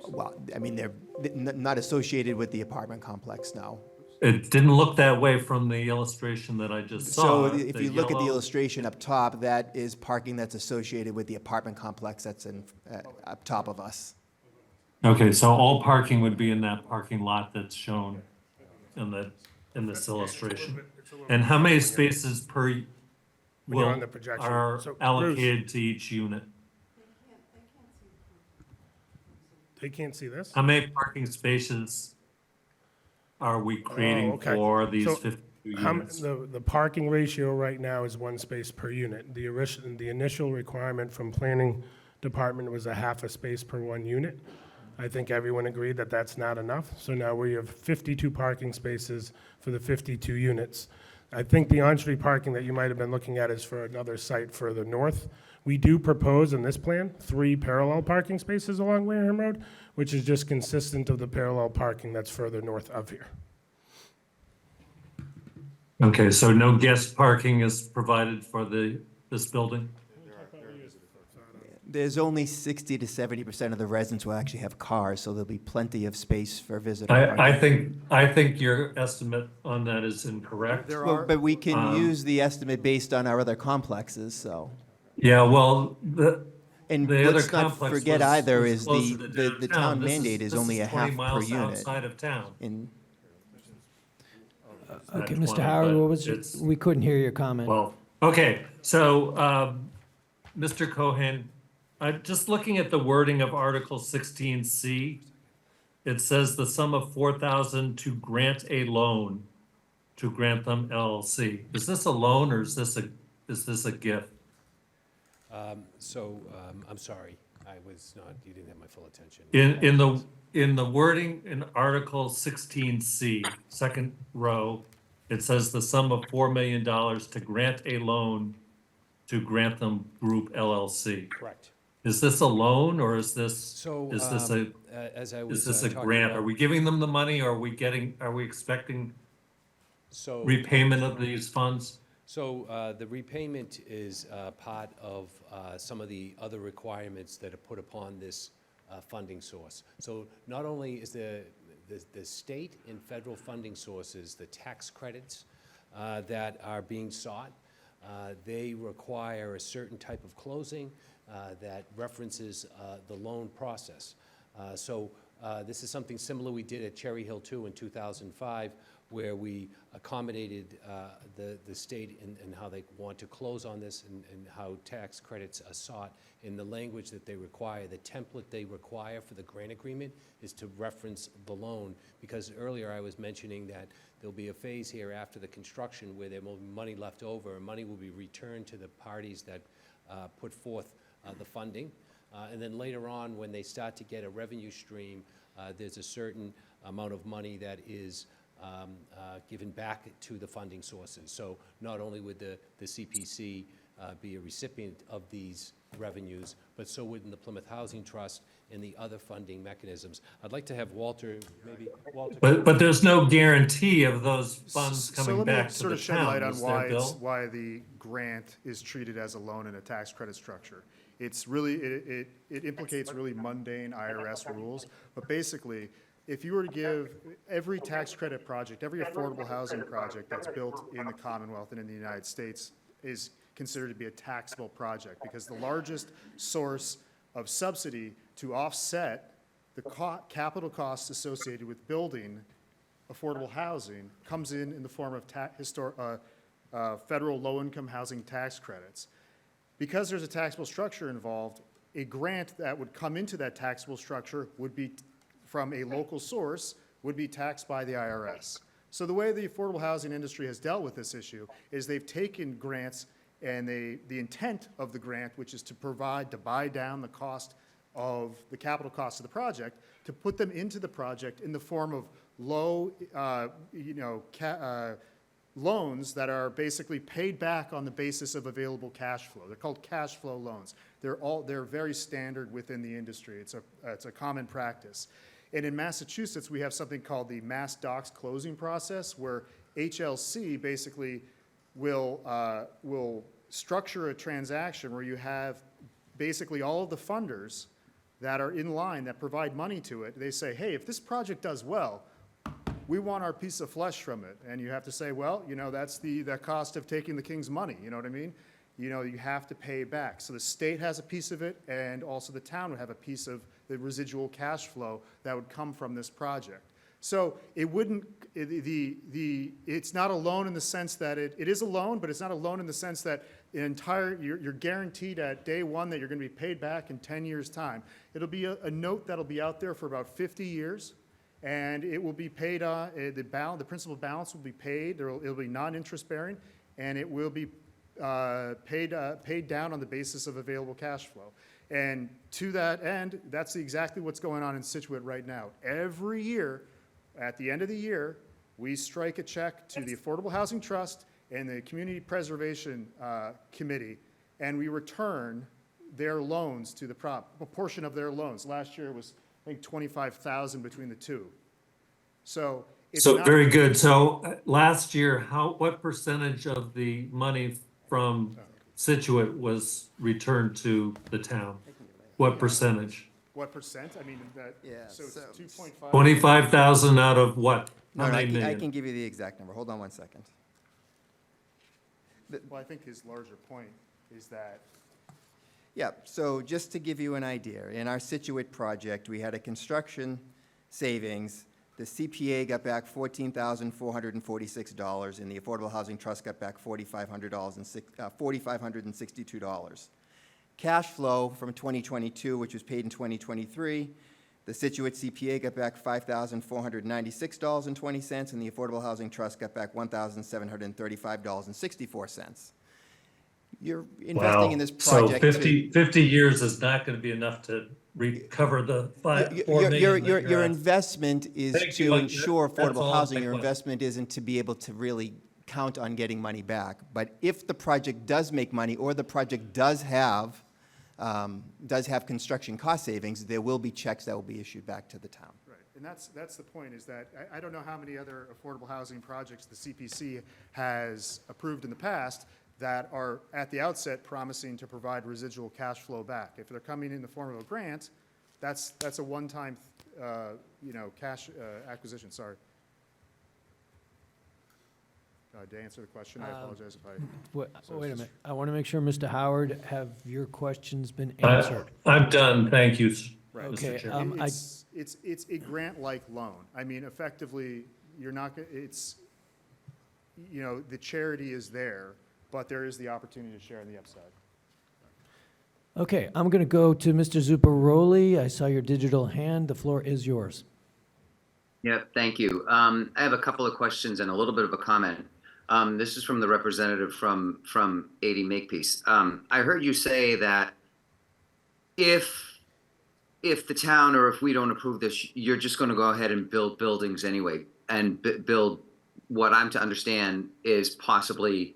Well, I mean, they're not associated with the apartment complex, no. It didn't look that way from the illustration that I just saw. So if you look at the yellow- illustration up top, that is parking that's associated with the apartment complex that's up top of us. Okay, so all parking would be in that parking lot that's shown in this illustration. And how many spaces per When you're on the projection. are So, Bruce, allocated to each unit? they can't see this? How many parking spaces are we creating okay. for these So, 52 How m- units? The parking ratio right now is 1 space per unit. The initial requirement from planning department was a half a space per 1 unit. I think everyone agreed that that's not enough. So now we have 52 parking spaces for the 52 units. I think the on-street parking that you might have been looking at is for another site further north. We do propose in this plan 3 parallel parking spaces along Wareham Road, which is just consistent of the parallel parking that's further north of here. Okay, so no guest parking is provided for this building? There's only 60 to 70% of the residents will actually have cars, so there'll be plenty of space for visitor parking. I think your estimate on that is incorrect. Well, but we can use the estimate based on our other complexes, so. Yeah, well, And the other let's not complex forget was either is closer to the downtown. town This mandate is only a half 20 per miles unit. outside of town. Okay, Not Mr. 20, Howard, but what was your, it's- we couldn't hear your comment. Well, okay, so, Mr. Cohen, just looking at the wording of Article 16C, it says the sum of 4,000 to grant a loan to Grantham LLC. Is this a loan or is this a gift? I'm sorry, you didn't have my full attention. In the wording in Article 16C, second row, it says the sum of $4 million to grant a loan to Grantham Group LLC. Correct. Is this a loan or is this As I was is this a talking grant? about- Are we giving them the money or are we expecting So, repayment of these funds? So the repayment is part of some of the other requirements that are put upon this funding source. So not only is the state and federal funding sources, the tax credits that are being sought, they require a certain type of closing that references the loan process. So this is something similar we did at Cherry Hill 2 in 2005, where we accommodated the state in how they want to close on this and how tax credits are sought in the language that they require. The template they require for the grant agreement is to reference the loan, because earlier I was mentioning that there'll be a phase here after the construction where there will be money left over, and money will be returned to the parties that put forth the funding. And then later on, when they start to get a revenue stream, there's a certain amount of money that is given back to the funding sources. So not only would the CPC be a recipient of these revenues, but so would the Plymouth Housing Trust and the other funding mechanisms. I'd like to have Walter, maybe Walter. But there's no guarantee of those funds So coming let me back to sort the of shed light town, on is why there, Bill? why the grant is treated as a loan in a tax credit structure. It's really, it implicates really mundane IRS rules, but basically, if you were to give every tax credit project, every affordable housing project that's built in the Commonwealth and in the United States is considered to be a taxable project, because the largest source of subsidy to offset the capital costs associated with building affordable housing comes in the form of federal low-income housing tax credits. Because there's a taxable structure involved, a grant that would come into that taxable structure would be from a local source, would be taxed by the IRS. So the way the affordable housing industry has dealt with this issue is they've taken grants, and the intent of the grant, which is to buy down the cost of the capital cost of the project, to put them into the project in the form of low, loans that are basically paid back on the basis of available cash flow. They're called cash flow loans. They're very standard within the industry. It's a common practice. And in Massachusetts, we have something called the Mass Docs closing process, where HLC basically will structure a transaction where you have basically all of the funders that are in line that provide money to it. They say, hey, if this project does well, we want our piece of flesh from it. And you have to say, well, that's the cost of taking the king's money, you know what I mean? You have to pay back. So the state has a piece of it, and also the town would have a piece of the residual cash flow that would come from this project. So it wouldn't, it's not a loan in the sense that it is a loan, but it's not a loan in the sense that you're guaranteed at day one that you're going to be paid back in 10 years' time. It'll be a note that'll be out there for about 50 years. And it will be paid, the principal balance will be paid, it'll be non-interest bearing, and it will be paid down on the basis of available cash flow. And to that end, that's exactly what's going on in Situate right now. Every year, at the end of the year, we strike a check to the Affordable Housing Trust and the Community Preservation Committee, and we return their loans to a portion of their loans. Last year it was, I think, $25,000 between the two. So it's not very good. So last year, what percentage of the money from Situate was returned to the town? What percentage? What percent? I mean, so it's 2.5. 25,000 out of what? No, How I many can million? give you the exact number. Hold on one second. Well, I think his larger point is that Yeah, so just to give you an idea, in our Situate project, we had a construction savings. The CPA got back $14,446, and the Affordable Housing Trust got back $4,562. Cash flow from 2022, which was paid in 2023, the Situate CPA got back $5,496.20, and the Affordable Housing Trust got back $1,735.64. You're investing in this project. So 50 years is not going to be enough to recover the $4 million. Your investment is to ensure That's affordable all housing. my Your question. investment isn't to be able to really count on getting money back. But if the project does make money, or the project does have construction cost savings, there will be checks that will be issued back to the town. right. And that's the point, is that I don't know how many other affordable housing projects the CPC has approved in the past that are at the outset promising to provide residual cash flow back. If they're coming in the form of a grant, that's a one-time, cash acquisition, sorry. To answer the question, I apologize if I. Wait So a it's just- minute. I want to make sure, Mr. Howard, have your questions been answered? I'm done, thank you, Right. Okay, Mr. Chairman. It's a grant-like loan. I mean, effectively, you're not, it's, the charity is there, but there is the opportunity to share in the upside. Okay, I'm going to go to Mr. Zuparoli. I saw your digital hand. The floor is yours. Yep, thank you. I have a couple of questions and a little bit of a comment. This is from the representative from 80 Makepeace. I heard you say that if the town, or if we don't approve this, you're just going to go ahead and build buildings anyway, and build what I'm to understand is possibly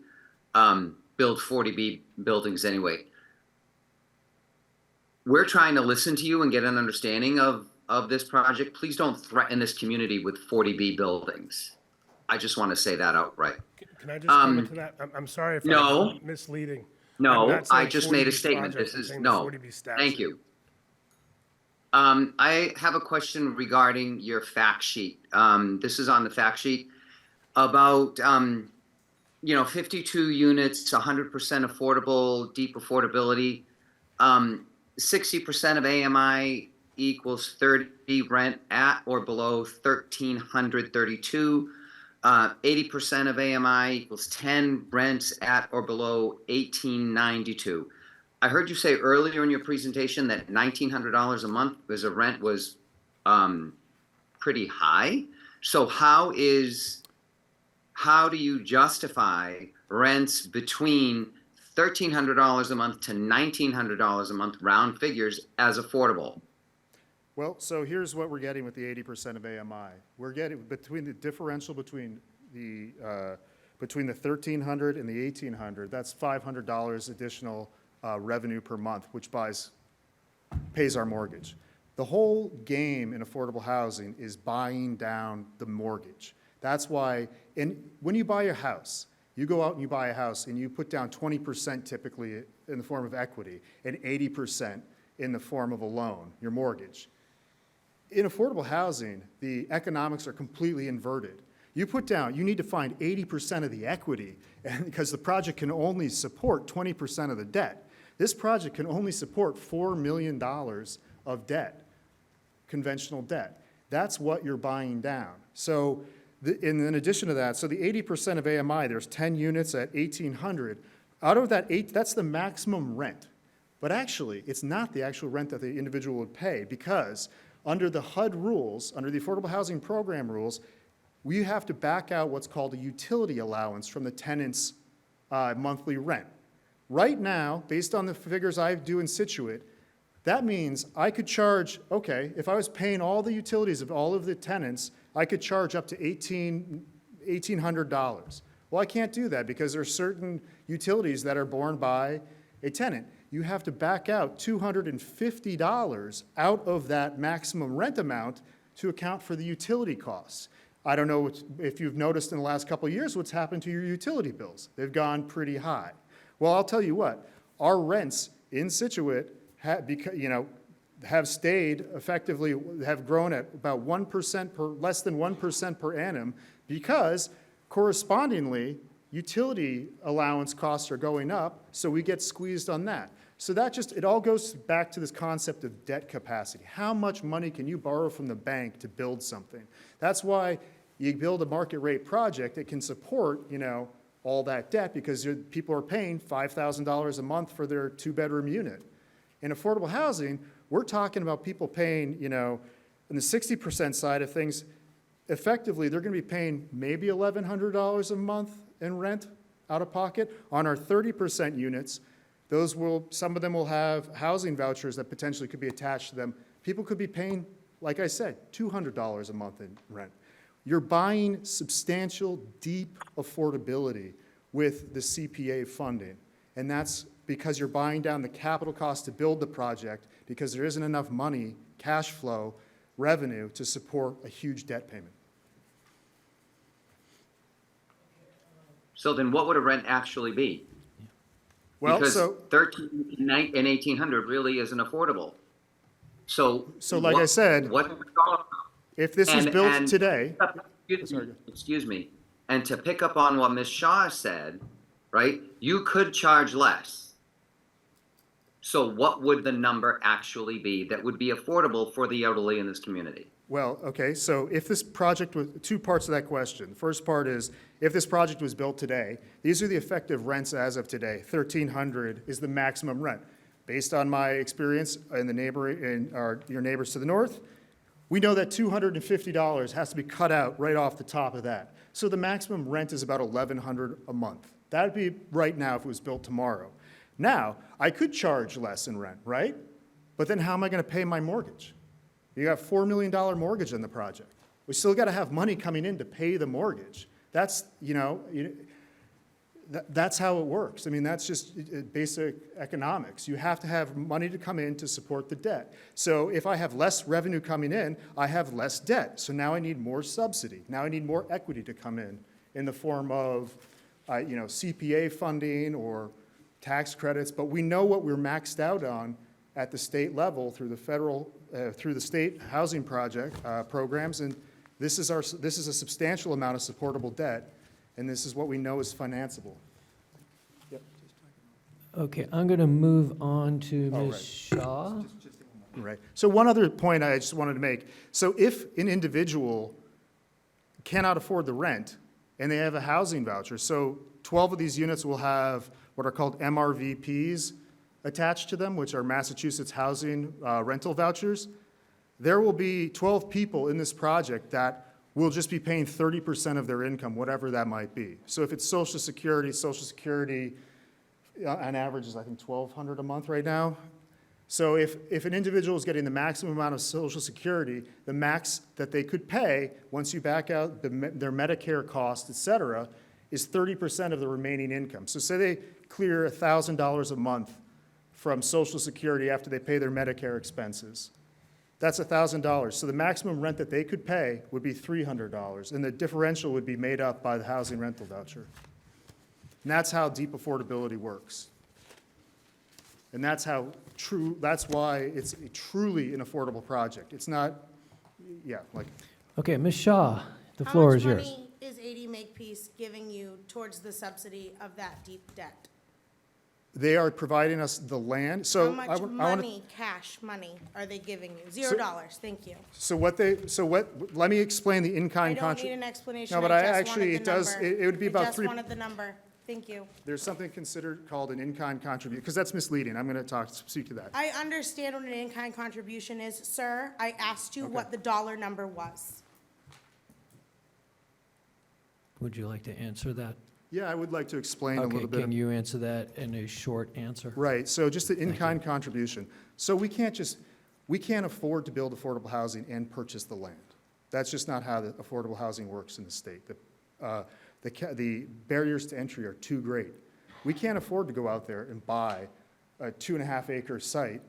build 40B buildings anyway. We're trying to listen to you and get an understanding of this project. Please don't threaten this community with 40B buildings. I just want to say that outright. Can I just comment to that? I'm sorry if No. I'm misleading. I'm No, not I saying just made a 40B statement. project, This I'm is, saying the no, 40B statute. thank you. I have a question regarding your fact sheet. This is on the fact sheet about, 52 units, 100% affordable, deep affordability. 60% of AMI equals 30 rent at or below 1,332. 80% of AMI equals 10 rents at or below 1,892. I heard you say earlier in your presentation that $1,900 a month as a rent was pretty high. So how do you justify rents between $1,300 a month to $1,900 a month, round figures, as affordable? Well, so here's what we're getting with the 80% of AMI. We're getting between the differential between the 1,300 and the 1,800. That's $500 additional revenue per month, which pays our mortgage. The whole game in affordable housing is buying down the mortgage. That's why, when you buy a house, you go out and you buy a house and you put down 20% typically in the form of equity and 80% in the form of a loan, your mortgage. In affordable housing, the economics are completely inverted. You need to find 80% of the equity, and because the project can only support 20% of the debt. This project can only support $4 million of debt, conventional debt. That's what you're buying down. So, in addition to that, so the 80% of AMI, there's 10 units at 1,800. Out of that, that's the maximum rent. But actually, it's not the actual rent that the individual would pay, because under the HUD rules, under the Affordable Housing Program rules, we have to back out what's called a utility allowance from the tenant's monthly rent. Right now, based on the figures I do in Situate, that means I could charge, okay, if I was paying all the utilities of all of the tenants, I could charge up to $1,800. Well, I can't do that because there are certain utilities that are borne by a tenant. You have to back out $250 out of that maximum rent amount to account for the utility costs. I don't know if you've noticed in the last couple of years what's happened to your utility bills. They've gone pretty high. Well, I'll tell you what, our rents in Situate have stayed effectively, have grown at about 1% less than 1% per annum, because correspondingly, utility allowance costs are going up, so we get squeezed on that. So it all goes back to this concept of debt capacity. How much money can you borrow from the bank to build something? That's why you build a market rate project that can support, all that debt, because people are paying $5,000 a month for their 2-bedroom unit. In affordable housing, we're talking about people paying, in the 60% side of things, effectively, they're going to be paying maybe $1,100 a month in rent out of pocket. On our 30% units, some of them will have housing vouchers that potentially could be attached to them. People could be paying, like I said, $200 a month in rent. You're buying substantial, deep affordability with the CPA funding. And that's because you're buying down the capital cost to build the project, because there isn't enough money, cash flow, revenue to support a huge debt payment. So then what would a rent actually be? Well, Because so, 13 and 1800 really isn't affordable. So. like I said, What? if this was built And- today, Excuse me. And to pick up on what Ms. Shaw said, right, you could charge less. So what would the number actually be that would be affordable for the elderly in this community? well, okay, so if this project was, two parts of that question. The first part is, if this project was built today, these are the effective rents as of today. 1,300 is the maximum rent. Based on my experience in your neighbors to the north, we know that $250 has to be cut out right off the top of that. So the maximum rent is about $1,100 a month. That'd be right now if it was built tomorrow. Now, I could charge less in rent, right? But then how am I going to pay my mortgage? You got a $4 million mortgage in the project. We still got to have money coming in to pay the mortgage. That's, that's how it works. I mean, that's just basic economics. You have to have money to come in to support the debt. So if I have less revenue coming in, I have less debt. So now I need more subsidy. Now I need more equity to come in the form of, CPA funding or tax credits. But we know what we're maxed out on at the state level through the federal, through the state housing programs, and this is a substantial amount of supportable debt, and this is what we know is financeable. Yep. Okay, I'm going to move on to Oh, Ms. right. Shaw. Right. So one other point I just wanted to make. So if an individual cannot afford the rent and they have a housing voucher, so 12 of these units will have what are called MRVPs attached to them, which are Massachusetts Housing Rental Vouchers. There will be 12 people in this project that will just be paying 30% of their income, whatever that might be. So if it's Social Security on average is, I think, $1,200 a month right now. So if an individual is getting the maximum amount of Social Security, the max that they could pay, once you back out their Medicare costs, et cetera, is 30% of the remaining income. So say they clear $1,000 a month from Social Security after they pay their Medicare expenses. That's $1,000. So the maximum rent that they could pay would be $300, and the differential would be made up by the housing rental voucher. And that's how deep affordability works. And that's why it's truly an affordable project. It's not, Okay, Ms. Shaw, the floor is yours. How much money is 80 Makepeace giving you towards the subsidy of that deep debt? They are providing us the land, so. How much money, cash money, are they giving you? $0, thank you. Let me explain the in-kind I don't need an explanation, No, but I just actually, wanted the number. it would be about I just wanted the number, thank you. There's something considered called an in-kind contribution, because that's misleading. I'm going to speak to that. I understand what an in-kind contribution is, sir. I asked you what the dollar number was. Would you like to answer that? Yeah, I would like to explain a little bit. Okay, can you answer that in a short answer? Right, so just an in-kind contribution. So we can't afford to build affordable housing and purchase the land. That's just not how the affordable housing works in the state. The barriers to entry are too great. We can't afford to go out there and buy a 2.5-acre site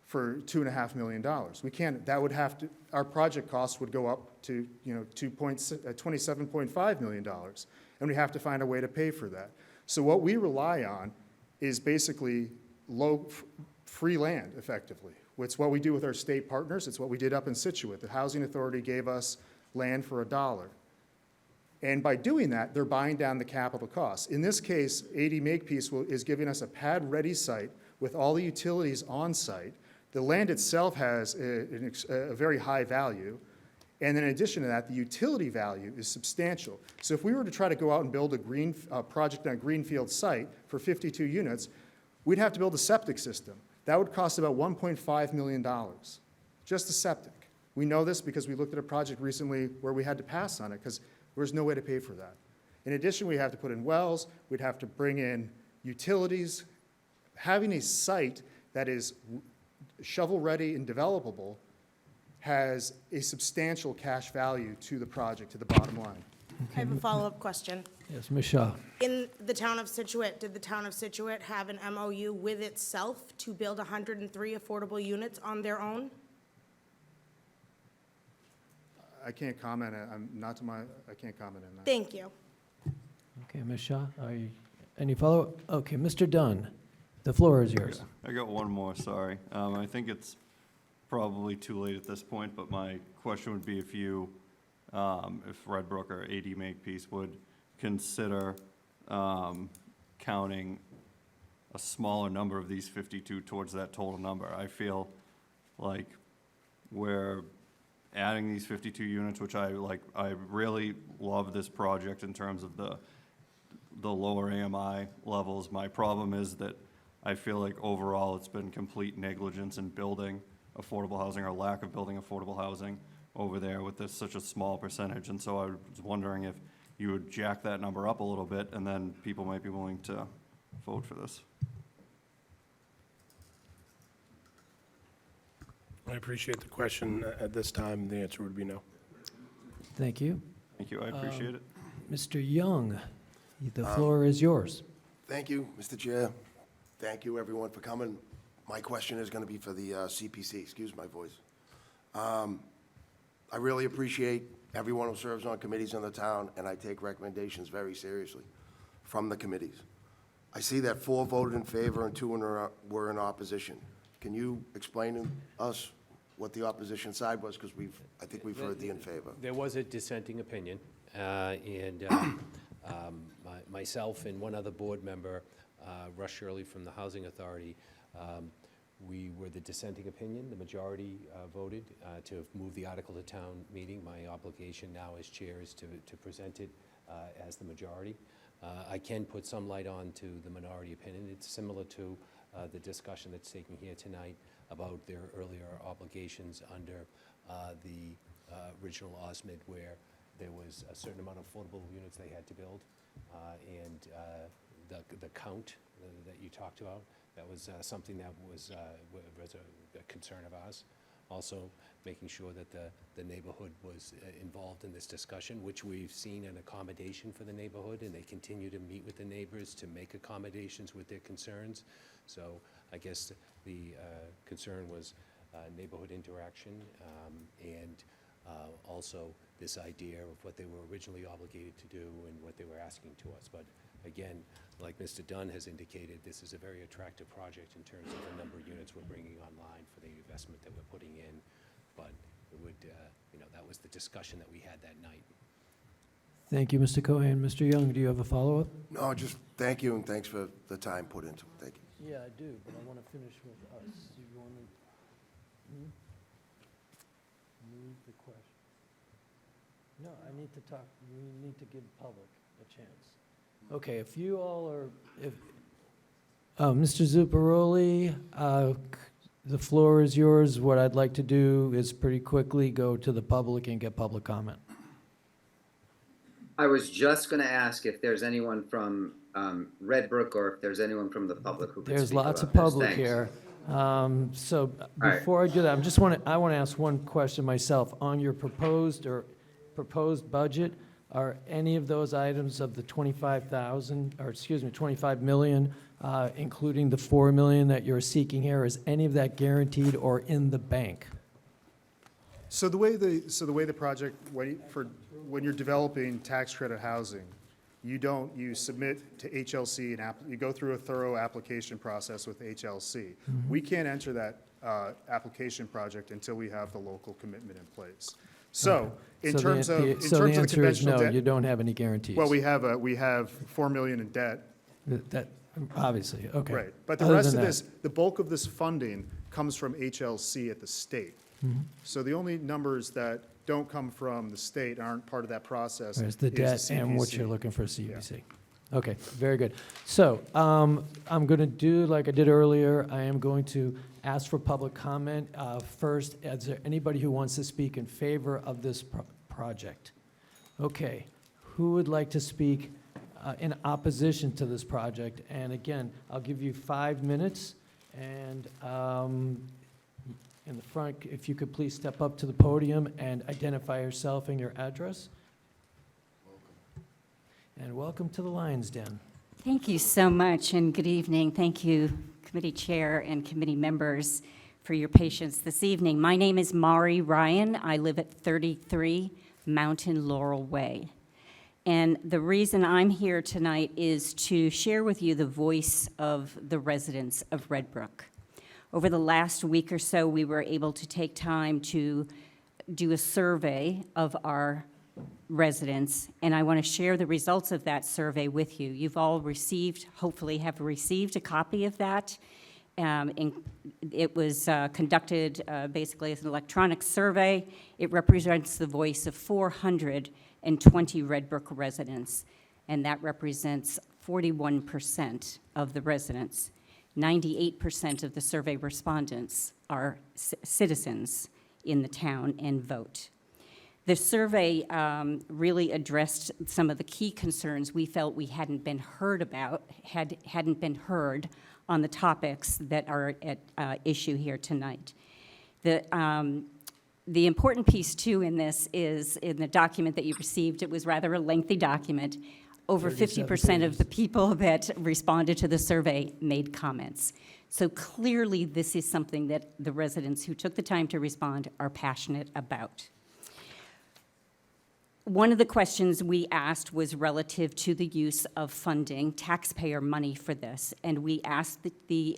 for $2.5 million. We can't, our project costs would go up to, $27.5 million. And we have to find a way to pay for that. So what we rely on is basically free land, effectively. It's what we do with our state partners. It's what we did up in Scituate. The Housing Authority gave us land for $1. And by doing that, they're buying down the capital costs. In this case, 80 Makepeace is giving us a pad-ready site with all the utilities on site. The land itself has a very high value. And in addition to that, the utility value is substantial. So if we were to try to go out and build a project on a greenfield site for 52 units, we'd have to build a septic system. That would cost about $1.5 million, just a septic. We know this because we looked at a project recently where we had to pass on it because there was no way to pay for that. In addition, we have to put in wells, we'd have to bring in utilities. Having a site that is shovel-ready and developable has a substantial cash value to the project, to the bottom line. I have a follow-up question. Yes, Ms. Shaw. In the town of Scituate, did the town of Scituate have an MOU with itself to build 103 affordable units on their own? I can't comment, I'm not to my, I can't comment on that. Thank you. Okay, Ms. Shaw, any follow-up? Okay, Mr. Dunn, the floor is yours. I got one more, sorry. I think it's probably too late at this point, but my question would be if you, if Red Brook or AD Makepeace would consider counting a smaller number of these 52 towards that total number. I feel like we're adding these 52 units, which I really love this project in terms of the lower AMI levels. My problem is that I feel like overall it's been complete negligence in building affordable housing or lack of building affordable housing over there with this such a small percentage. And so I was wondering if you would jack that number up a little bit, and then people might be willing to vote for this. I appreciate the question. At this time, the answer would be no. Thank you. Thank you, I appreciate it. Mr. Young, the floor is yours. Thank you, Mr. Chair. Thank you, everyone, for coming. My question is going to be for the CPC. Excuse my voice. I really appreciate everyone who serves on committees in the town, and I take recommendations very seriously from the committees. I see that 4 voted in favor and 2 were in opposition. Can you explain to us what the opposition side was? Because I think we've heard the in favor. There was a dissenting opinion, and myself and one other board member, Russ Shirley from the Housing Authority, we were the dissenting opinion. The majority voted to move the article to town meeting. My obligation now as chair is to present it as the majority. I can put some light on to the minority opinion. It's similar to the discussion that's taking here tonight about their earlier obligations under the original OSMID, where there was a certain amount of affordable units they had to build, and the count that you talked about, that was something that was a concern of ours. Also, making sure that the neighborhood was involved in this discussion, which we've seen an accommodation for the neighborhood, and they continue to meet with the neighbors to make accommodations with their concerns. So I guess the concern was neighborhood interaction, and also this idea of what they were originally obligated to do and what they were asking to us. But again, like Mr. Dunn has indicated, this is a very attractive project in terms of the number of units we're bringing online for the investment that we're putting in. But it would, that was the discussion that we had that night. Thank you, Mr. Cohen. Mr. Young, do you have a follow-up? No, just thank you, and thanks for the time put into it. Thank you. Yeah, I do, but I want to finish with us. Do you want to move the question? No, I need to talk, we need to give public a chance. Okay, if you all are, Mr. Zuparoli, the floor is yours. What I'd like to do is pretty quickly go to the public and get public comment. I was just going to ask if there's anyone from Red Brook or if there's anyone from the public who could There's speak lots of about this. public Thanks. here. So right. before I do that, I want to ask one question myself. On your proposed budget, are any of those items of the 25 million, including the 4 million that you're seeking here, is any of that guaranteed or in the bank? So the way the project, when you're developing tax credit housing, you submit to HLC and you go through a thorough application process with HLC. Mm-hmm. We can't enter that application project until we have the local commitment in place. So in terms of the answer is conventional no, debt, you don't have any guarantees. well, we have 4 million in debt. That, obviously, okay. Right, but the Other rest than of that- this, the bulk of this funding comes from HLC at the state. Mhm. So the only numbers that don't come from the state, aren't part of that process. There's the is debt and what CPC. you're looking for CPC. Okay, very good. So I'm going to do like I did earlier. I am going to ask for public comment. First, is there anybody who wants to speak in favor of this project? Okay, who would like to speak in opposition to this project? And again, I'll give you 5 minutes. And in the front, if you could please step up to the podium and identify yourself and your address. And welcome to the Lion's Den. Thank you so much, and good evening. Thank you, committee chair and committee members, for your patience this evening. My name is Mari Ryan. I live at 33 Mountain Laurel Way. And the reason I'm here tonight is to share with you the voice of the residents of Red Brook. Over the last week or so, we were able to take time to do a survey of our residents, and I want to share the results of that survey with you. You've all received, hopefully have received a copy of that. It was conducted basically as an electronic survey. It represents the voice of 420 Red Brook residents, and that represents 41% of the residents. 98% of the survey respondents are citizens in the town and vote. The survey really addressed some of the key concerns we felt we hadn't been heard about, hadn't been heard on the topics that are at issue here tonight. The important piece, too, in this is in the document that you received. It was rather a lengthy document. Over 50% of the people that responded to the survey made comments. So clearly, this is something that the residents who took the time to respond are passionate about. One of the questions we asked was relative to the use of funding, taxpayer money for this, and we asked the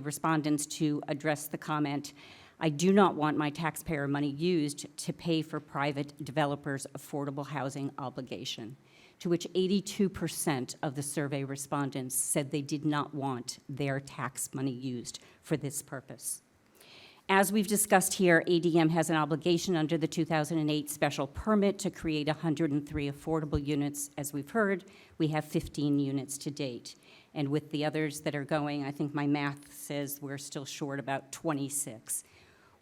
respondents to address the comment, "I do not want my taxpayer money used to pay for private developers' affordable housing obligation," to which 82% of the survey respondents said they did not want their tax money used for this purpose. As we've discussed here, ADM has an obligation under the 2008 special permit to create 103 affordable units. As we've heard, we have 15 units to date. And with the others that are going, I think my math says we're still short about 26.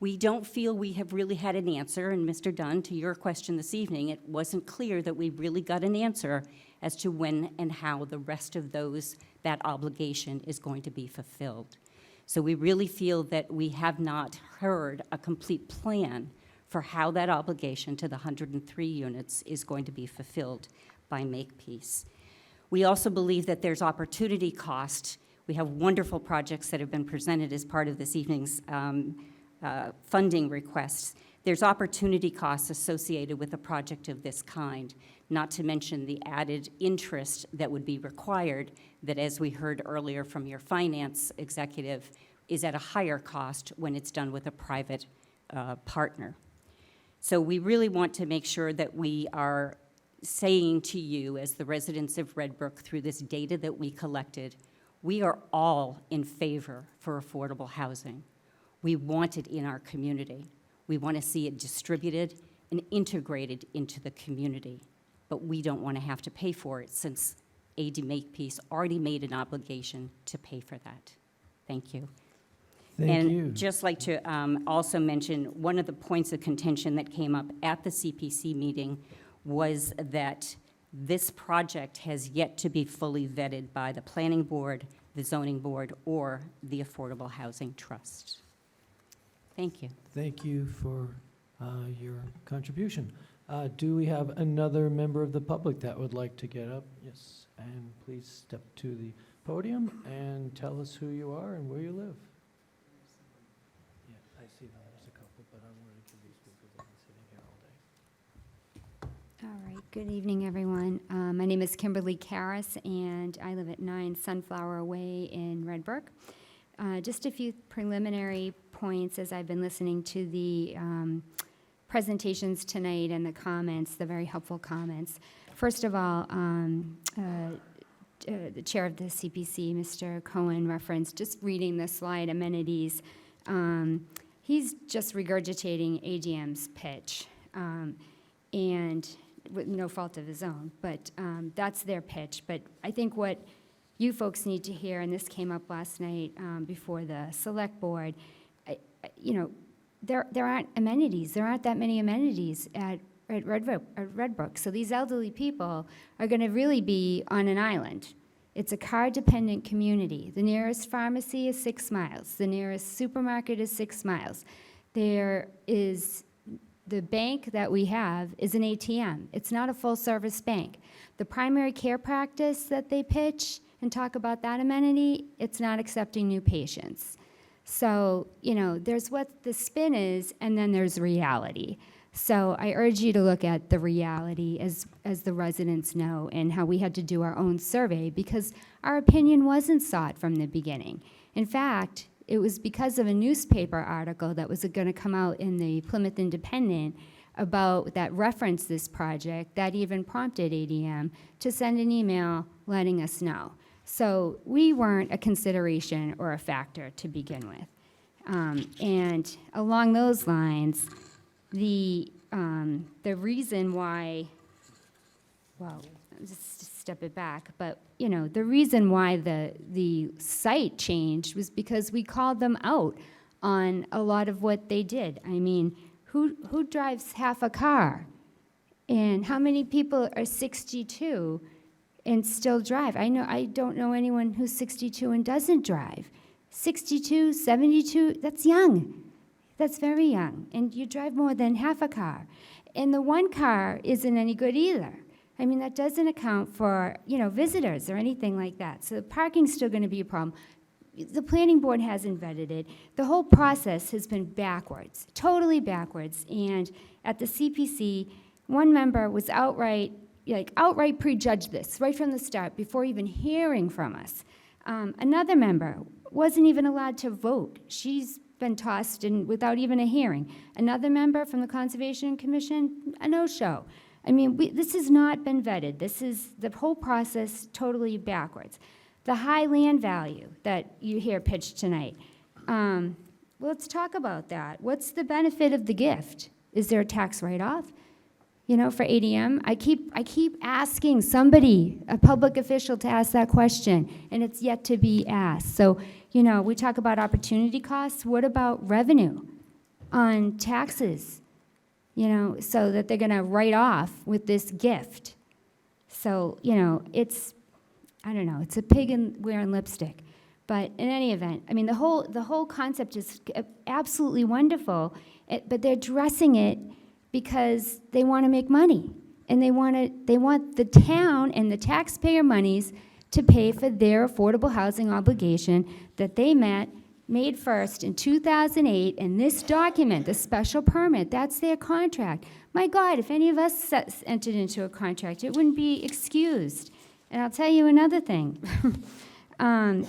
We don't feel we have really had an answer, and Mr. Dunn, to your question this evening, it wasn't clear that we really got an answer as to when and how the rest of that obligation is going to be fulfilled. So we really feel that we have not heard a complete plan for how that obligation to the 103 units is going to be fulfilled by Makepeace. We also believe that there's opportunity cost. We have wonderful projects that have been presented as part of this evening's funding requests. There's opportunity costs associated with a project of this kind, not to mention the added interest that would be required that, as we heard earlier from your finance executive, is at a higher cost when it's done with a private partner. So we really want to make sure that we are saying to you, as the residents of Red Brook, through this data that we collected, we are all in favor for affordable housing. We want it in our community. We want to see it distributed and integrated into the community, but we don't want to have to pay for it since AD Makepeace already made an obligation to pay for that. Thank you. Thank you. And just like to also mention, one of the points of contention that came up at the CPC meeting was that this project has yet to be fully vetted by the Planning Board, the Zoning Board, or the Affordable Housing Trust. Thank you. Thank you for your contribution. Do we have another member of the public that would like to get up? Yes, and please step to the podium and tell us who you are and where you live. Yeah, I see there's a couple, but I wanted to give these because I've been sitting here all day. All right, good evening, everyone. My name is Kimberly Karras, and I live at 9 Sunflower Way in Red Brook. Just a few preliminary points as I've been listening to the presentations tonight and the comments, the very helpful comments. First of all, the chair of the CPC, Mr. Cohen, referenced just reading the slide amenities. He's just regurgitating ADM's pitch, and with no fault of his own, but that's their pitch. But I think what you folks need to hear, and this came up last night before the select board, there aren't amenities. There aren't that many amenities at Red Brook. So these elderly people are going to really be on an island. It's a car-dependent community. The nearest pharmacy is 6 miles. The nearest supermarket is 6 miles. There is the bank that we have is an ATM. It's not a full-service bank. The primary care practice that they pitch and talk about that amenity, it's not accepting new patients. So, there's what the spin is, and then there's reality. So I urge you to look at the reality as the residents know, and how we had to do our own survey because our opinion wasn't sought from the beginning. In fact, it was because of a newspaper article that was going to come out in the Plymouth Independent that referenced this project that even prompted ADM to send an email letting us know. So we weren't a consideration or a factor to begin with. And along those lines, the reason why, well, just step it back, but the reason why the site changed was because we called them out on a lot of what they did. I mean, who drives half a car? And how many people are 62 and still drive? I don't know anyone who's 62 and doesn't drive. 62, 72, that's young. That's very young. And you drive more than half a car. And the one car isn't any good either. I mean, that doesn't account for, visitors or anything like that. So parking's still going to be a problem. The planning board hasn't vetted it. The whole process has been backwards, totally backwards. And at the CPC, one member was outright prejudged this right from the start before even hearing from us. Another member wasn't even allowed to vote. She's been tossed in without even a hearing. Another member from the Conservation Commission, a no-show. I mean, this has not been vetted. This is the whole process totally backwards. The high land value that you hear pitched tonight. Let's talk about that. What's the benefit of the gift? Is there a tax write-off? For ADM, I keep asking somebody, a public official, to ask that question, and it's yet to be asked. So, we talk about opportunity costs. What about revenue on taxes? So that they're going to write off with this gift. So, it's, I don't know, it's a pig wearing lipstick. But in any event, I mean, the whole concept is absolutely wonderful, but they're dressing it because they want to make money, and they want the town and the taxpayer monies to pay for their affordable housing obligation that they made first in 2008, and this document, the special permit, that's their contract. My God, if any of us entered into a contract, it wouldn't be excused. And I'll tell you another thing. The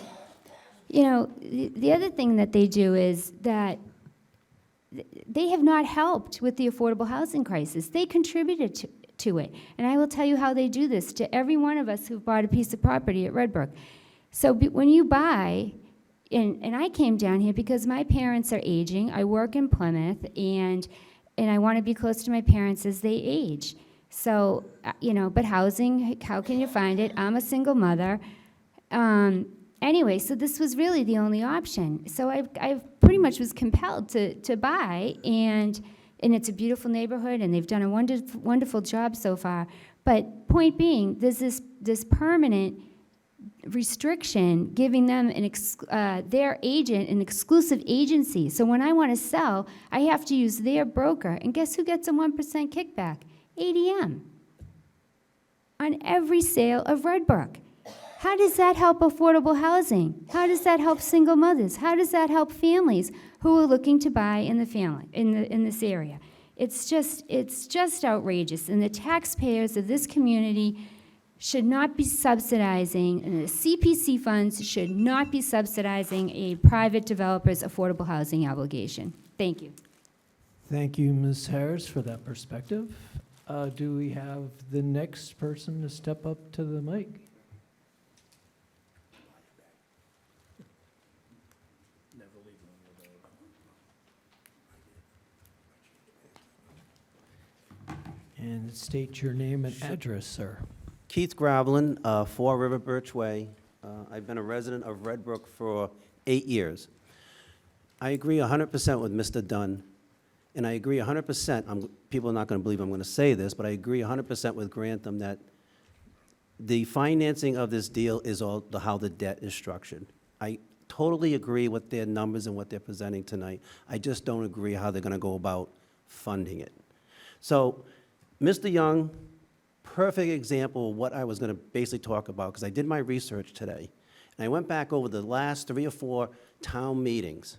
other thing that they do is that they have not helped with the affordable housing crisis. They contributed to it. And I will tell you how they do this to every one of us who've bought a piece of property at Redbrook. So when you buy, and I came down here because my parents are aging. I work in Plymouth, and I want to be close to my parents as they age. So, but housing, how can you find it? I'm a single mother. Anyway, so this was really the only option. So I pretty much was compelled to buy, and it's a beautiful neighborhood, and they've done a wonderful job so far. But point being, there's this permanent restriction giving them their agent an exclusive agency. So when I want to sell, I have to use their broker. And guess who gets a 1% kickback? ADM. On every sale of Redbrook. How does that help affordable housing? How does that help single mothers? How does that help families who are looking to buy in this area? It's just outrageous. And the taxpayers of this community should not be subsidizing, and the CPC funds should not be subsidizing a private developer's affordable housing obligation. Thank you. Thank you, Ms. Harris, for that perspective. Do we have the next person to step up to the mic? And state your name and address, sir. Keith Gravelin, 4 River Birch Way. I've been a resident of Redbrook for 8 years. I agree 100% with Mr. Dunn, and I agree 100%, people are not going to believe I'm going to say this, but I agree 100% with Grantham that the financing of this deal is how the debt is structured. I totally agree with their numbers and what they're presenting tonight. I just don't agree how they're going to go about funding it. So, Mr. Young, perfect example of what I was going to basically talk about, because I did my research today. And I went back over the last 3 or 4 town meetings,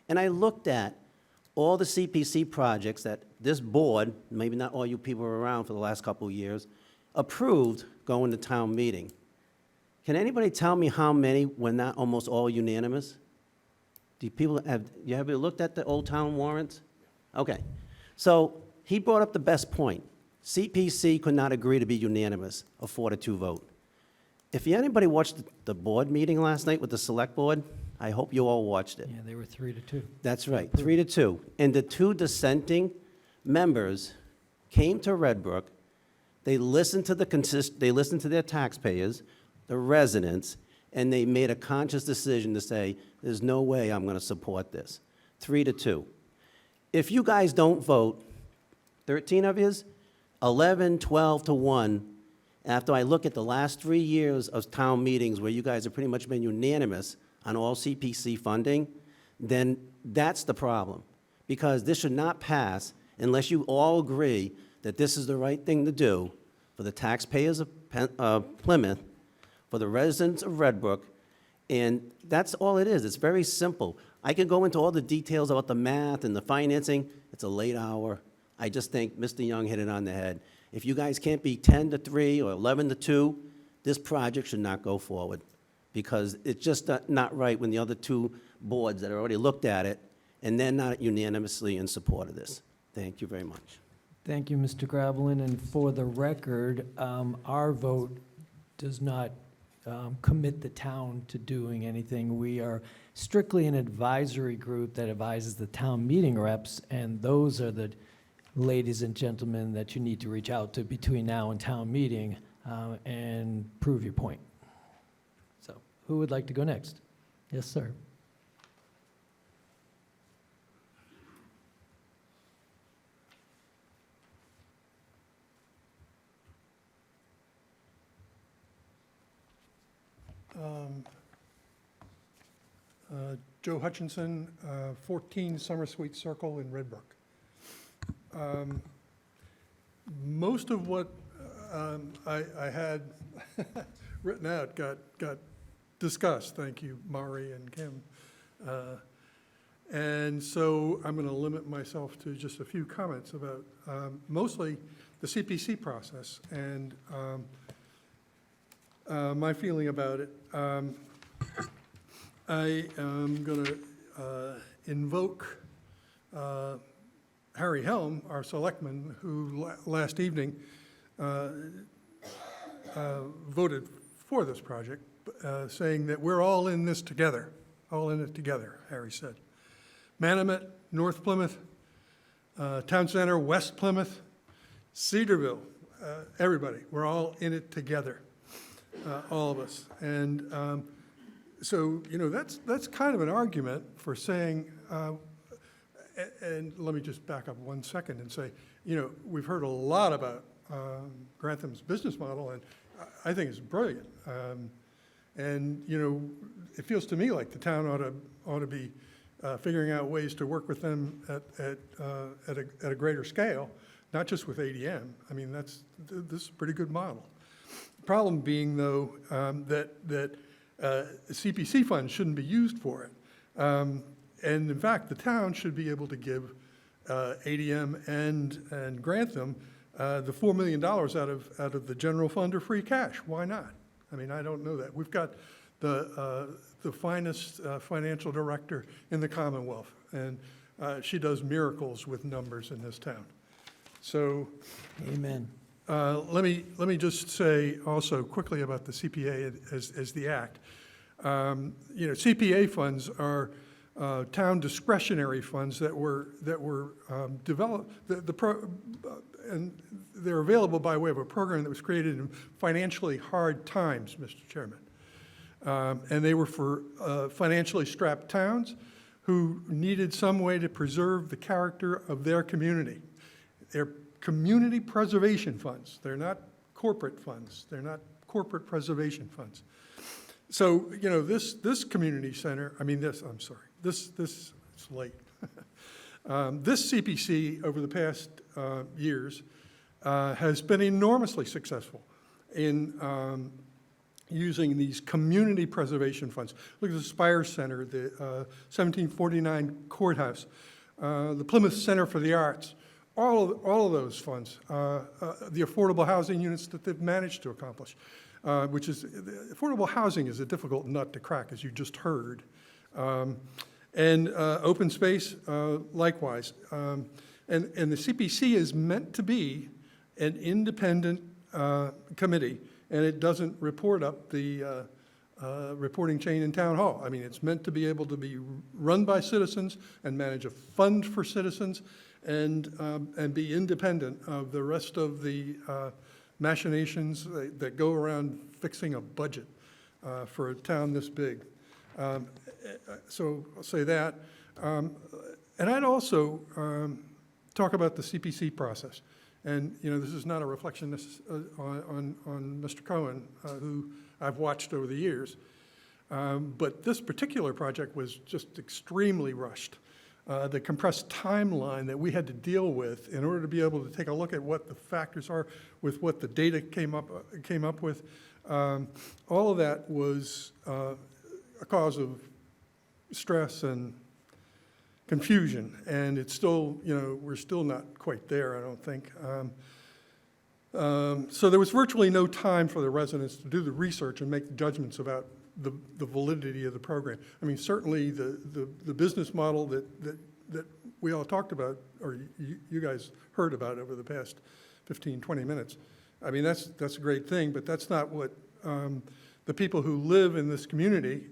And I looked at all the CPC projects that this board, maybe not all you people were around for the last couple of years, approved going to town meeting. Can anybody tell me how many were not almost all unanimous? Do people have, you ever looked at the Old Town warrants? Okay. So he brought up the best point. CPC could not agree to be unanimous, a 4-2 vote. If anybody watched the board meeting last night with the select board, I hope you all watched it. Yeah, they were 3-2. That's right, 3-2. And the two dissenting members came to Red Brook. They listened to they listened to their taxpayers, the residents, and they made a conscious decision to say, there's no way I'm going to support this. 3-2. If you guys don't vote, 13 of yous, 11, 12-1, after I look at the last 3 years of town meetings where you guys have pretty much been unanimous on all CPC funding, then that's the problem. Because this should not pass unless you all agree that this is the right thing to do for the taxpayers of Plymouth, for the residents of Red Brook, and that's all it is. It's very simple. I could go into all the details about the math and the financing. It's a late hour. I just think Mr. Young hit it on the head. If you guys can't be 10-3 or 11-2, this project should not go forward, because it's just not right when the other two boards that already looked at it, and they're not unanimously in support of this. Thank you very much. Thank you, Mr. Gravelin, and for the record, our vote does not commit the town to doing anything. We are strictly an advisory group that advises the town meeting reps, and those are the ladies and gentlemen that you need to reach out to between now and town meeting and prove your point. So, who would like to go next? Yes, sir. Joe Hutchinson, 14 Summer Sweet Circle in Red Brook. Most of what I had written out got discussed. Thank you, Mari and Kim. And so I'm going to limit myself to just a few comments about mostly the CPC process and my feeling about it. I am going to invoke Harry Helm, our selectman, who last evening voted for this project, saying that we're all in this together, all in it together, Harry said. Manamet, North Plymouth, Town Center, West Plymouth, Cedarville, everybody, we're all in it together, all of us. And so, you know, that's kind of an argument for saying, and let me just back up 1 second and say, you know, we've heard a lot about Grantham's business model, and I think it's brilliant. And, you know, it feels to me like the town ought to be figuring out ways to work with them at a greater scale, not just with ADM. I mean, this is a pretty good model. The problem being, though, that CPC funds shouldn't be used for it. And in fact, the town should be able to give ADM and Grantham the $4 million out of the general fund or free cash. Why not? I mean, I don't know that. We've got the finest financial director in the Commonwealth, and she does miracles with numbers in this town. So, amen. Let me just say also quickly about the CPA as the act. You know, CPA funds are town discretionary funds that were developed. And they're available by way of a program that was created in financially hard times, Mr. Chairman. And they were for financially strapped towns who needed some way to preserve the character of their community. They're community preservation funds. They're not corporate funds. They're not corporate preservation funds. So, you know, this community center, this it's late. This CPC over the past years has been enormously successful in using these community preservation funds. Look at the Spire Center, the 1749 Courthouse, the Plymouth Center for the Arts, all of those funds, the affordable housing units that they've managed to accomplish, which is, affordable housing is a difficult nut to crack, as you just heard. And open space, likewise. And the CPC is meant to be an independent committee, and it doesn't report up the reporting chain in town hall. I mean, it's meant to be able to be run by citizens and manage a fund for citizens and be independent of the rest of the machinations that go around fixing a budget for a town this big. So I'll say that. And I'd also talk about the CPC process. And, you know, this is not a reflection on Mr. Cohen, who I've watched over the years. But this particular project was just extremely rushed. The compressed timeline that we had to deal with in order to be able to take a look at what the factors are with what the data came up with, all of that was a cause of stress and confusion, and it's still, you know, we're still not quite there, I don't think. So there was virtually no time for the residents to do the research and make judgments about the validity of the program. I mean, certainly the business model that we all talked about, or you guys heard about over the past 15, 20 minutes, I mean, that's a great thing, but that's not what the people who live in this community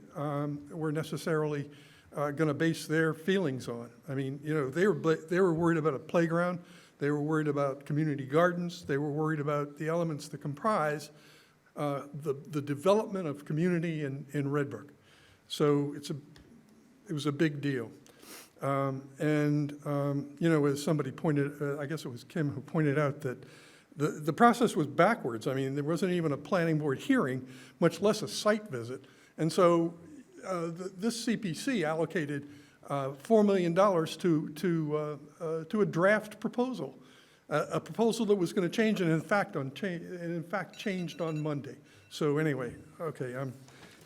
were necessarily going to base their feelings on. I mean, you know, they were worried about a playground, they were worried about community gardens, they were worried about the elements that comprise the development of community in Red Brook. So it was a big deal. You know, as somebody pointed, I guess it was Kim who pointed out that the process was backwards. I mean, there wasn't even a planning board hearing, much less a site visit. And so this CPC allocated $4 million to a draft proposal, a proposal that was going to change, and in fact changed on Monday. So anyway, okay,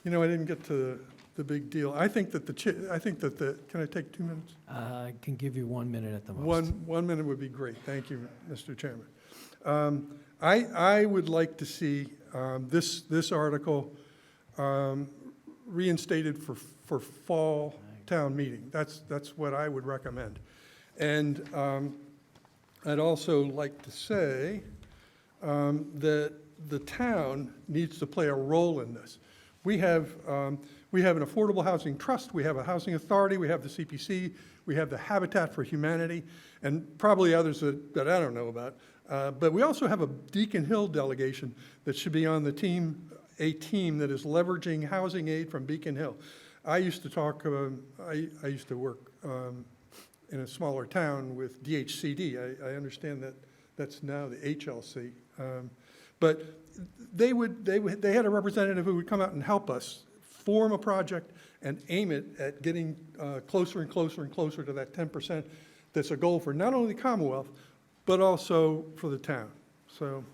you know, I didn't get to the big deal. I think that can I take 2 minutes? I can give you 1 minute at the most. One minute would be great. Thank you, Mr. Chairman. I would like to see this article reinstated for fall town meeting. That's what I would recommend. And I'd also like to say that the town needs to play a role in this. We have an affordable housing trust, we have a housing authority, we have the CPC, we have the Habitat for Humanity, and probably others that I don't know about. But we also have a Beacon Hill delegation that should be on the team, a team that is leveraging housing aid from Beacon Hill. I used to talk, I used to work in a smaller town with DHCD. I understand that that's now the HLC. But they had a representative who would come out and help us form a project and aim it at getting closer and closer and closer to that 10% that's a goal for not only the Commonwealth, but also for the town. So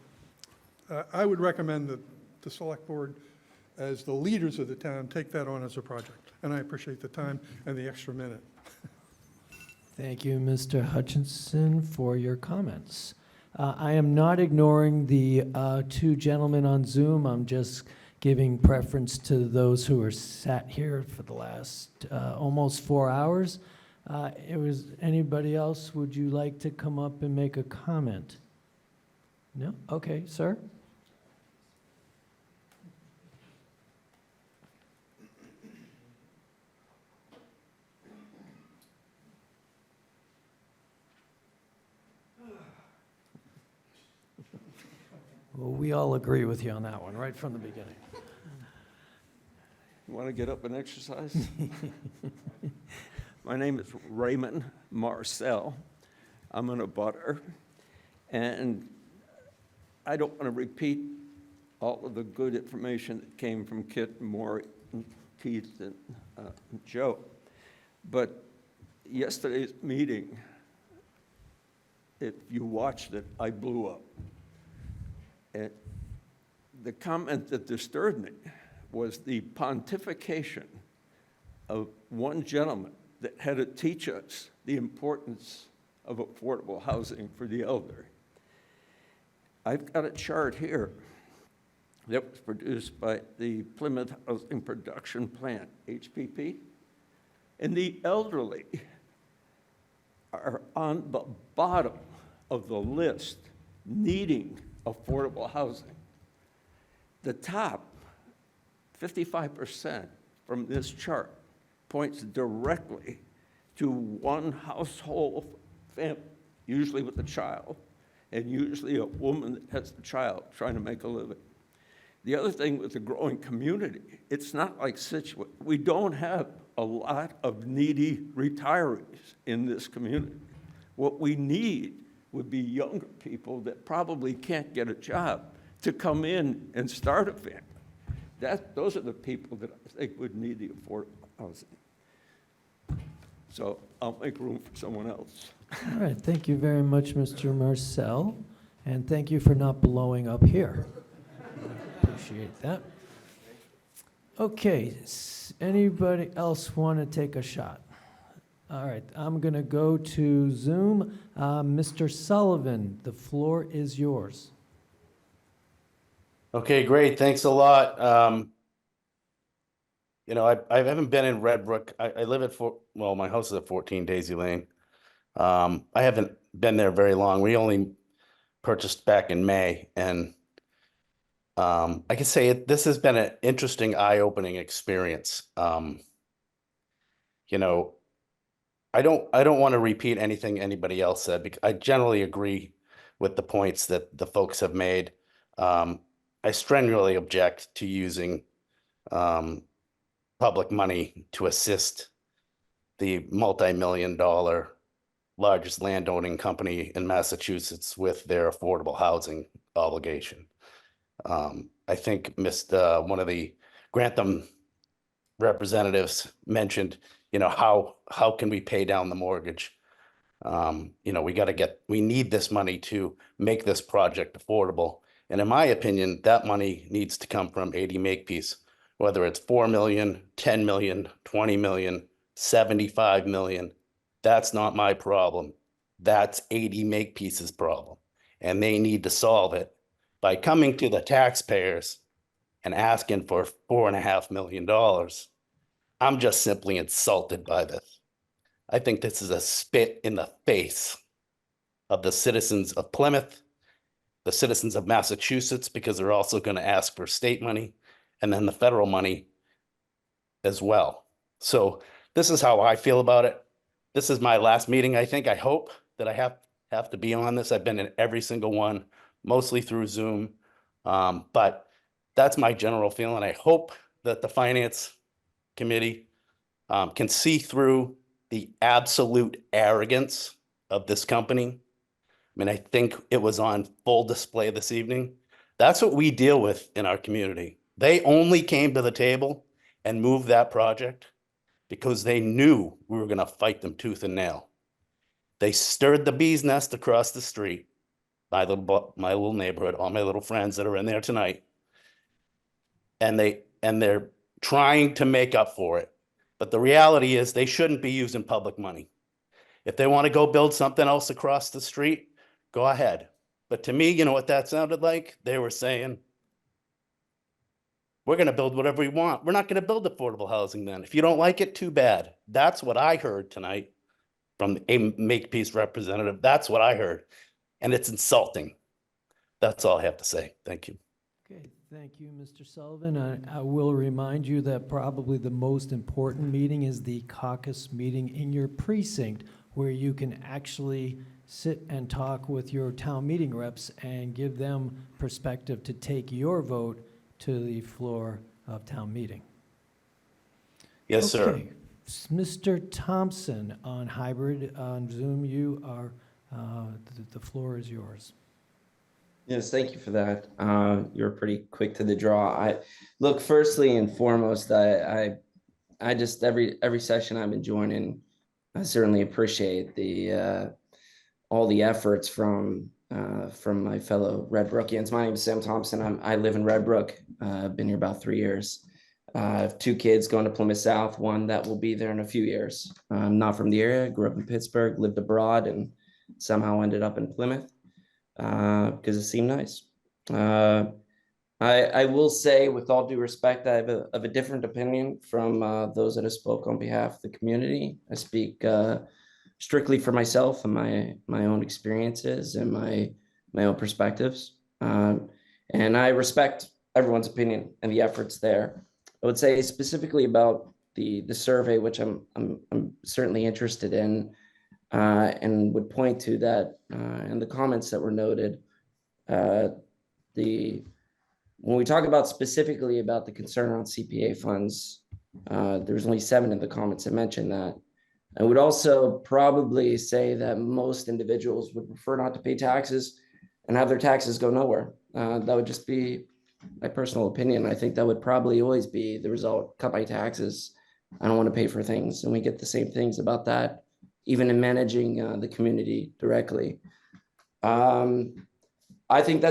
I would recommend that the select board, as the leaders of the town, take that on as a project. And I appreciate the time and the extra minute. Thank you, Mr. Hutchinson, for your comments. I am not ignoring the two gentlemen on Zoom. I'm just giving preference to those who are sat here for the last almost 4 hours. Anybody else, would you like to come up and make a comment? No? Okay, sir. Well, we all agree with you on that one, right from the beginning. You want to get up and exercise? My name is Raymond Marcel. I'm an abutter, and I don't want to repeat all of the good information that came from Kit and Maury and Keith and Joe. But yesterday's meeting, if you watched it, I blew up. the comment that disturbed me was the pontification of one gentleman that had to teach us the importance of affordable housing for the elderly. I've got a chart here that was produced by the Plymouth Housing Production Plant, HPP, and the elderly are on the bottom of the list needing affordable housing. The top 55% from this chart points directly to one household family, usually with a child, and usually a woman that has a child trying to make a living. The other thing with the growing community, it's not like Situate. We don't have a lot of needy retirees in this community. What we need would be younger people that probably can't get a job to come in and start a family. Those are the people that I think would need the affordable housing. So I'll make room for someone else. All right, thank you very much, Mr. Marcel, and thank you for not blowing up here. Appreciate that. Okay, anybody else want to take a shot? All right, I'm going to go to Zoom. Mr. Sullivan, the floor is yours. Okay, great. Thanks a lot. You know, I haven't been in Red Brook. I live at my house is at 14 Daisy Lane. I haven't been there very long. We only purchased back in May, and I can say this has been an interesting, eye-opening experience. You know, I don't want to repeat anything anybody else said, because I generally agree with the points that the folks have made. I strenuously object to using public money to assist the multi-million-dollar largest landowning company in Massachusetts with their affordable housing obligation. I think one of the Grantham representatives mentioned, you know, how can we pay down the mortgage? You know, we need this money to make this project affordable. And in my opinion, that money needs to come from 80 Makepeace, whether it's 4 million, 10 million, 20 million, 75 million. That's not my problem. That's 80 Makepeace's problem. And they need to solve it by coming to the taxpayers and asking for $4.5 million. I'm just simply insulted by this. I think this is a spit in the face of the citizens of Plymouth, the citizens of Massachusetts, because they're also going to ask for state money and then the federal money as well. So this is how I feel about it. This is my last meeting, I think. I hope that I have to be on this. I've been in every single one, mostly through Zoom. But that's my general feeling. I hope that the Finance Committee can see through the absolute arrogance of this company. I mean, I think it was on full display this evening. That's what we deal with in our community. They only came to the table and moved that project because they knew we were going to fight them tooth and nail. They stirred the bee's nest across the street, my little neighborhood, all my little friends that are in there tonight. And they're trying to make up for it. But the reality is they shouldn't be using public money. If they want to go build something else across the street, go ahead. But to me, you know what that sounded like? They were saying, we're going to build whatever we want. We're not going to build affordable housing then. If you don't like it, too bad. That's what I heard tonight from a Makepeace representative. That's what I heard. And it's insulting. That's all I have to say. Thank you. Okay, thank you, Mr. Sullivan. I will remind you that probably the most important meeting is the caucus meeting in your precinct, where you can actually sit and talk with your town meeting reps and give them perspective to take your vote to the floor of town meeting. Yes, sir. Okay, Mr. Thompson on hybrid on Zoom, you are, the floor is yours. Yes, thank you for that. You're pretty quick to the draw. Look, firstly and foremost, I just every session I've been joining, I certainly appreciate all the efforts from from my fellow Red Brookians. My name is Sam Thompson. I live in Red Brook. I've been here about 3 years. I have 2 kids going to Plymouth South, one that will be there in a few years. I'm not from the area, grew up in Pittsburgh, lived abroad, and somehow ended up in Plymouth because it seemed nice. I will say, with all due respect, I have a different opinion from those that have spoke on behalf of the community. I speak strictly for myself and my own experiences and my own perspectives. And I respect everyone's opinion and the efforts there. I would say specifically about the survey, which I'm certainly interested in, and would point to that in the comments that were noted. When we talk about specifically about the concern around CPA funds, there's only 7 in the comments that mentioned that. I would also probably say that most individuals would prefer not to pay taxes and have their taxes go nowhere. That would just be my personal opinion. I think that would probably always be the result. Cut my taxes. I don't want to pay for things. And we get the same things about that, even in managing the community directly. I think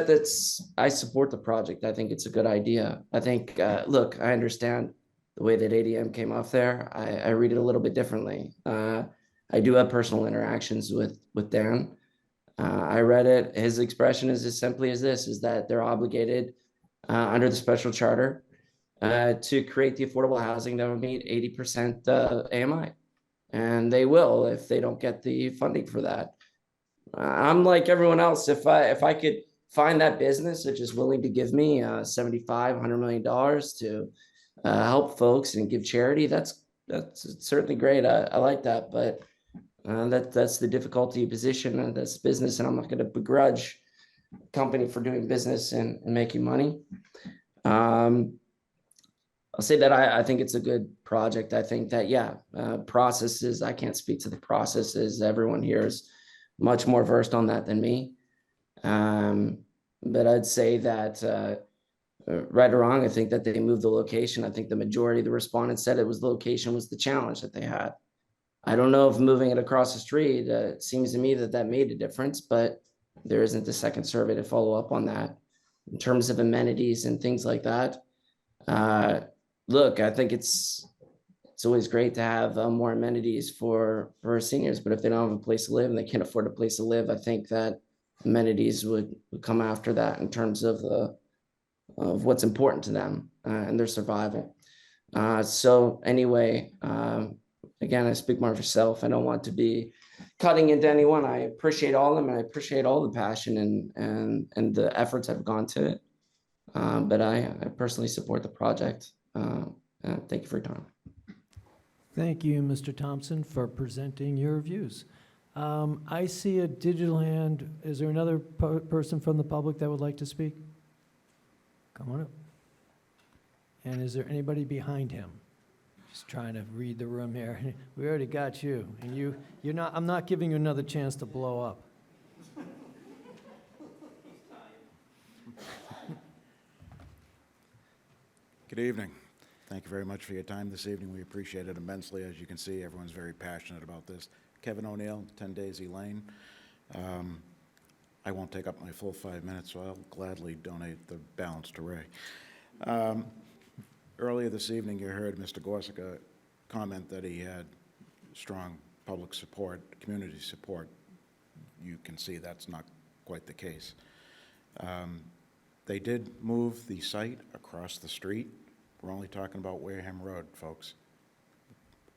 I support the project. I think it's a good idea. I think, look, I understand the way that ADM came off there. I read it a little bit differently. I do have personal interactions with Dan. I read it. His expression is as simply as this, is that they're obligated under the special charter to create the affordable housing that will meet 80% AMI. And they will if they don't get the funding for that. I'm like everyone else. If I could find that business which is willing to give me $75-100 million to help folks and give charity, that's certainly great. I like that, but that's the difficulty position. That's business, and I'm not going to begrudge a company for doing business and making money. I'll say that I think it's a good project. I think that processes. I can't speak to the processes. Everyone here is much more versed on that than me. But I'd say that right or wrong, I think that they moved the location. I think the majority of the respondents said the location was the challenge that they had. I don't know if moving it across the street, it seems to me that made a difference, but there isn't a second survey to follow up on that. In terms of amenities and things like that, look, I think it's always great to have more amenities for seniors, but if they don't have a place to live and they can't afford a place to live, I think that amenities would come after that in terms of what's important to them and their survival. So anyway, again, I speak more for myself. I don't want to be cutting into anyone. I appreciate all of them, and I appreciate all the passion and the efforts that have gone to it. But I personally support the project. Thank you for your time. Thank you, Mr. Thompson, for presenting your views. I see a digital hand. Is there another person from the public that would like to speak? Come on up. And is there anybody behind him? Just trying to read the room here. We already got you, and you're not. I'm not giving you another chance to blow up. Good evening. Thank you very much for your time this evening. We appreciate it immensely. As you can see, everyone's very passionate about this. Kevin O'Neill, 10 Daisy Lane. I won't take up my full 5 minutes, so I'll gladly donate the balance to Ray. Earlier this evening, you heard Mr. Gorsica comment that he had strong public support, community support. You can see that's not quite the case. They did move the site across the street. We're only talking about Wareham Road, folks.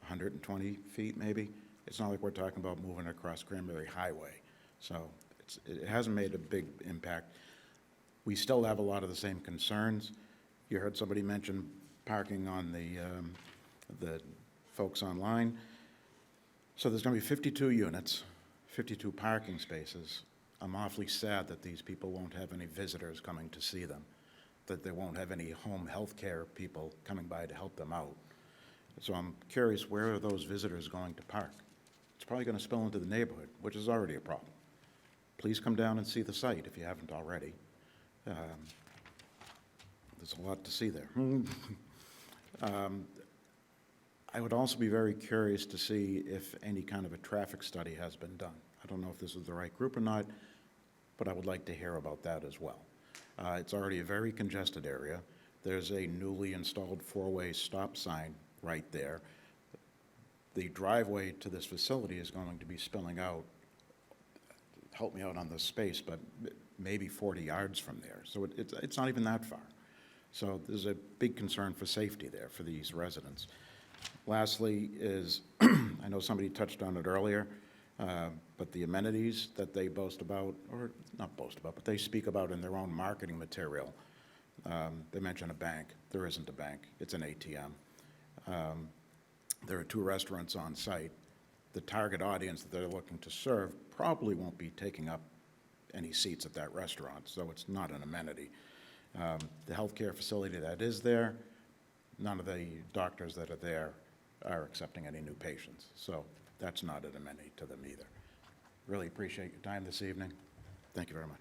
120 feet, maybe. It's not like we're talking about moving across Cranberry Highway. So it hasn't made a big impact. We still have a lot of the same concerns. You heard somebody mention parking on the folks online. So there's going to be 52 units, 52 parking spaces. I'm awfully sad that these people won't have any visitors coming to see them, that they won't have any home health care people coming by to help them out. So I'm curious, where are those visitors going to park? It's probably going to spill into the neighborhood, which is already a problem. Please come down and see the site if you haven't already. There's a lot to see there. I would also be very curious to see if any kind of a traffic study has been done. I don't know if this is the right group or not. but I would like to hear about that as well. It's already a very congested area. There's a newly installed four-way stop sign right there. The driveway to this facility is going to be spilling out, help me out on the space, but maybe 40 yards from there. So it's not even that far. So there's a big concern for safety there for these residents. Lastly is, I know somebody touched on it earlier, but the amenities that they boast about, or not boast about, but they speak about in their own marketing material. They mention a bank. There isn't a bank. It's an ATM. There are 2 restaurants on site. The target audience that they're looking to serve probably won't be taking up any seats at that restaurant, so it's not an amenity. The healthcare facility that is there, none of the doctors that are there are accepting any new patients, so that's not an amenity to them either. Really appreciate your time this evening. Thank you very much.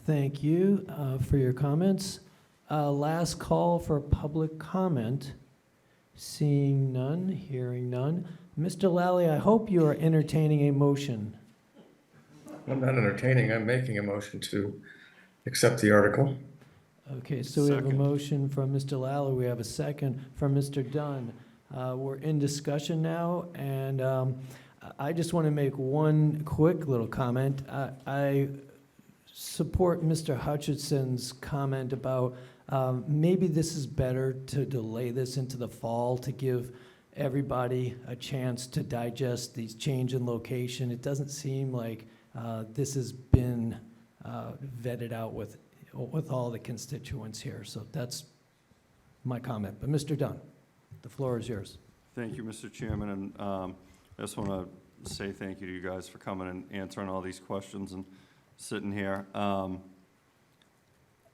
Thank you for your comments. Last call for public comment. Seeing none, hearing none. Mr. Lally, I hope you are entertaining a motion. I'm not entertaining, I'm making a motion to accept the article. Okay, so we have a Second. motion from Mr. Lally, we have a second from Mr. Dunn. We're in discussion now, and I just want to make one quick little comment. I support Mr. Hutchinson's comment about maybe this is better to delay this into the fall to give everybody a chance to digest these change in location. It doesn't seem like this has been vetted out with all the constituents here. So that's my comment. But Mr. Dunn, the floor is yours. Thank you, Mr. Chairman, and I just want to say thank you to you guys for coming and answering all these questions and sitting here.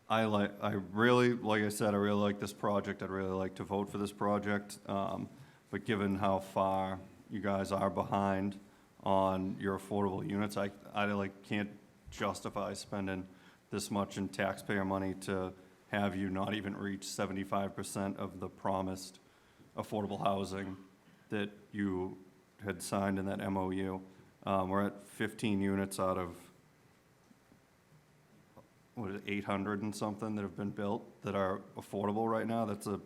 I really, like I said, I really like this project. I'd really like to vote for this project, but given how far you guys are behind on your affordable units, I can't justify spending this much in taxpayer money to have you not even reach 75% of the promised affordable housing that you had signed in that MOU. We're at 15 units out of, what is it, 800 and something that have been built that are affordable right now. That's a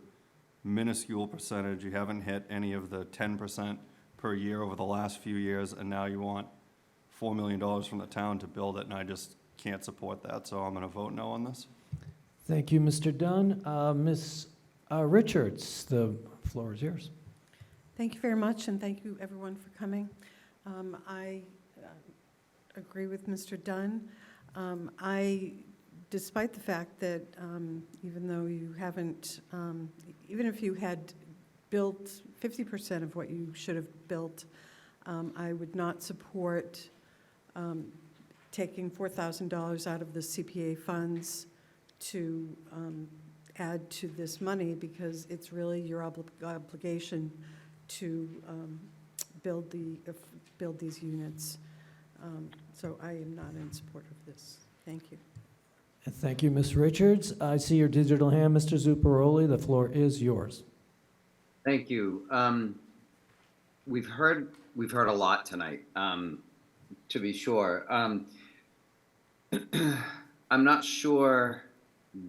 minuscule percentage. You haven't hit any of the 10% per year over the last few years, and now you want $4 million from the town to build it, and I just can't support that, so I'm going to vote no on this. Thank you, Mr. Dunn. Ms. Richards, the floor is yours. Thank you very much, and thank you, everyone, for coming. I agree with Mr. Dunn. Despite the fact that even though you haven't, even if you had built 50% of what you should have built, I would not support taking $4,000 out of the CPA funds to add to this money, because it's really your obligation to build these units. So I am not in support of this. Thank you. Thank you, Ms. Richards. I see your digital hand, Mr. Zuccaroli. The floor is yours. Thank you. We've heard a lot tonight, to be sure. I'm not sure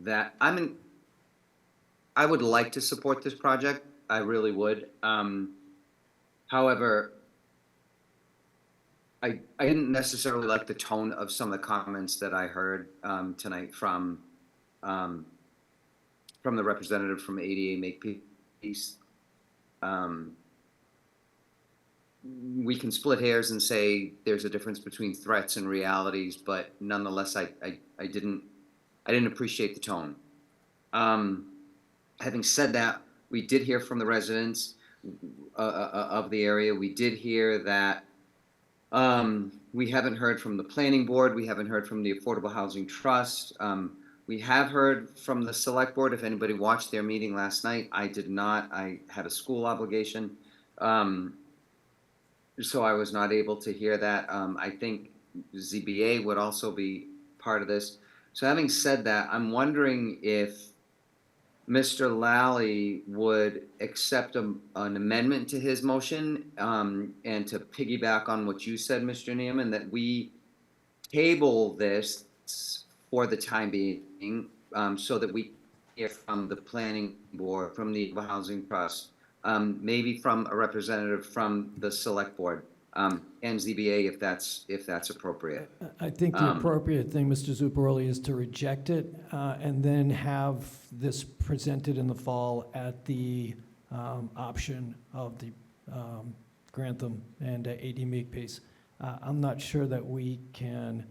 that I would like to support this project. I really would. However, I didn't necessarily like the tone of some of the comments that I heard tonight from the representative from ADA Makepeace. We can split hairs and say there's a difference between threats and realities, but nonetheless, I didn't appreciate the tone. Having said that, we did hear from the residents of the area. We did hear that we haven't heard from the planning board. We haven't heard from the Affordable Housing Trust. We have heard from the select board. If anybody watched their meeting last night, I did not. I had a school obligation. So I was not able to hear that. I think ZBA would also be part of this. So having said that, I'm wondering if Mr. Lally would accept an amendment to his motion, and to piggyback on what you said, Mr. Neiman, that we table this for the time being, so that we hear from the planning board, from the Housing Trust, maybe from a representative from the select board, and ZBA if that's appropriate. I think the appropriate thing, Mr. Zuparoli, is to reject it and then have this presented in the fall at the option of the Grantham and AD Makepeace. I'm not sure that we can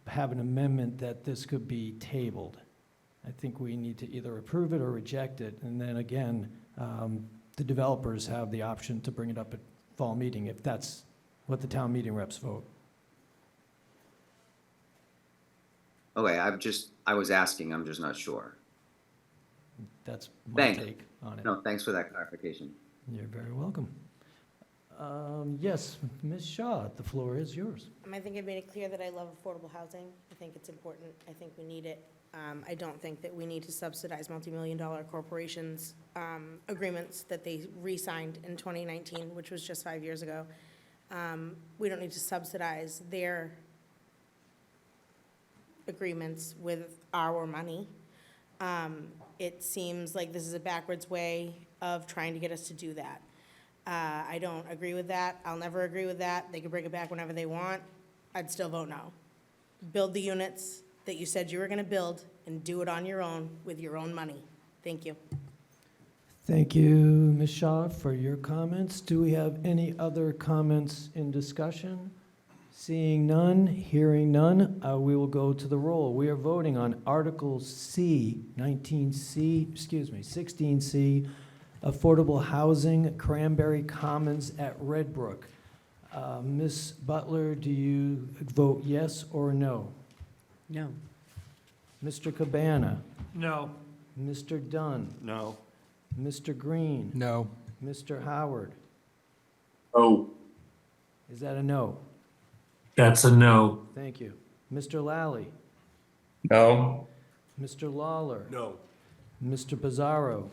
have an amendment that this could be tabled. I think we need to either approve it or reject it, and then again, the developers have the option to bring it up at fall meeting if that's what the town meeting reps vote. Okay, I was asking, I'm just not sure. That's my Thanks. take on it. No, thanks for that clarification. You're very welcome. Yes, Ms. Shaw, the floor is yours. I think I've made it clear that I love affordable housing. I think it's important. I think we need it. I don't think that we need to subsidize multi-million-dollar corporations' agreements that they re-signed in 2019, which was just 5 years ago. We don't need to subsidize their agreements with our money. It seems like this is a backwards way of trying to get us to do that. I don't agree with that. I'll never agree with that. They can bring it back whenever they want. I'd still vote no. Build the units that you said you were going to build and do it on your own with your own money. Thank you. Thank you, Ms. Shaw, for your comments. Do we have any other comments in discussion? Seeing none, hearing none, we will go to the roll. We are voting on Article C, 16C, Affordable Housing, Cranberry Commons at Red Brook. Ms. Butler, do you vote yes or no? No. Mr. Cabana? No. Mr. Dunn? No. Mr. Green? No. Mr. Howard? Oh. Is that a no? That's a no. Thank you. Mr. Lally? No. Mr. Lawler? No. Mr. Pizarro?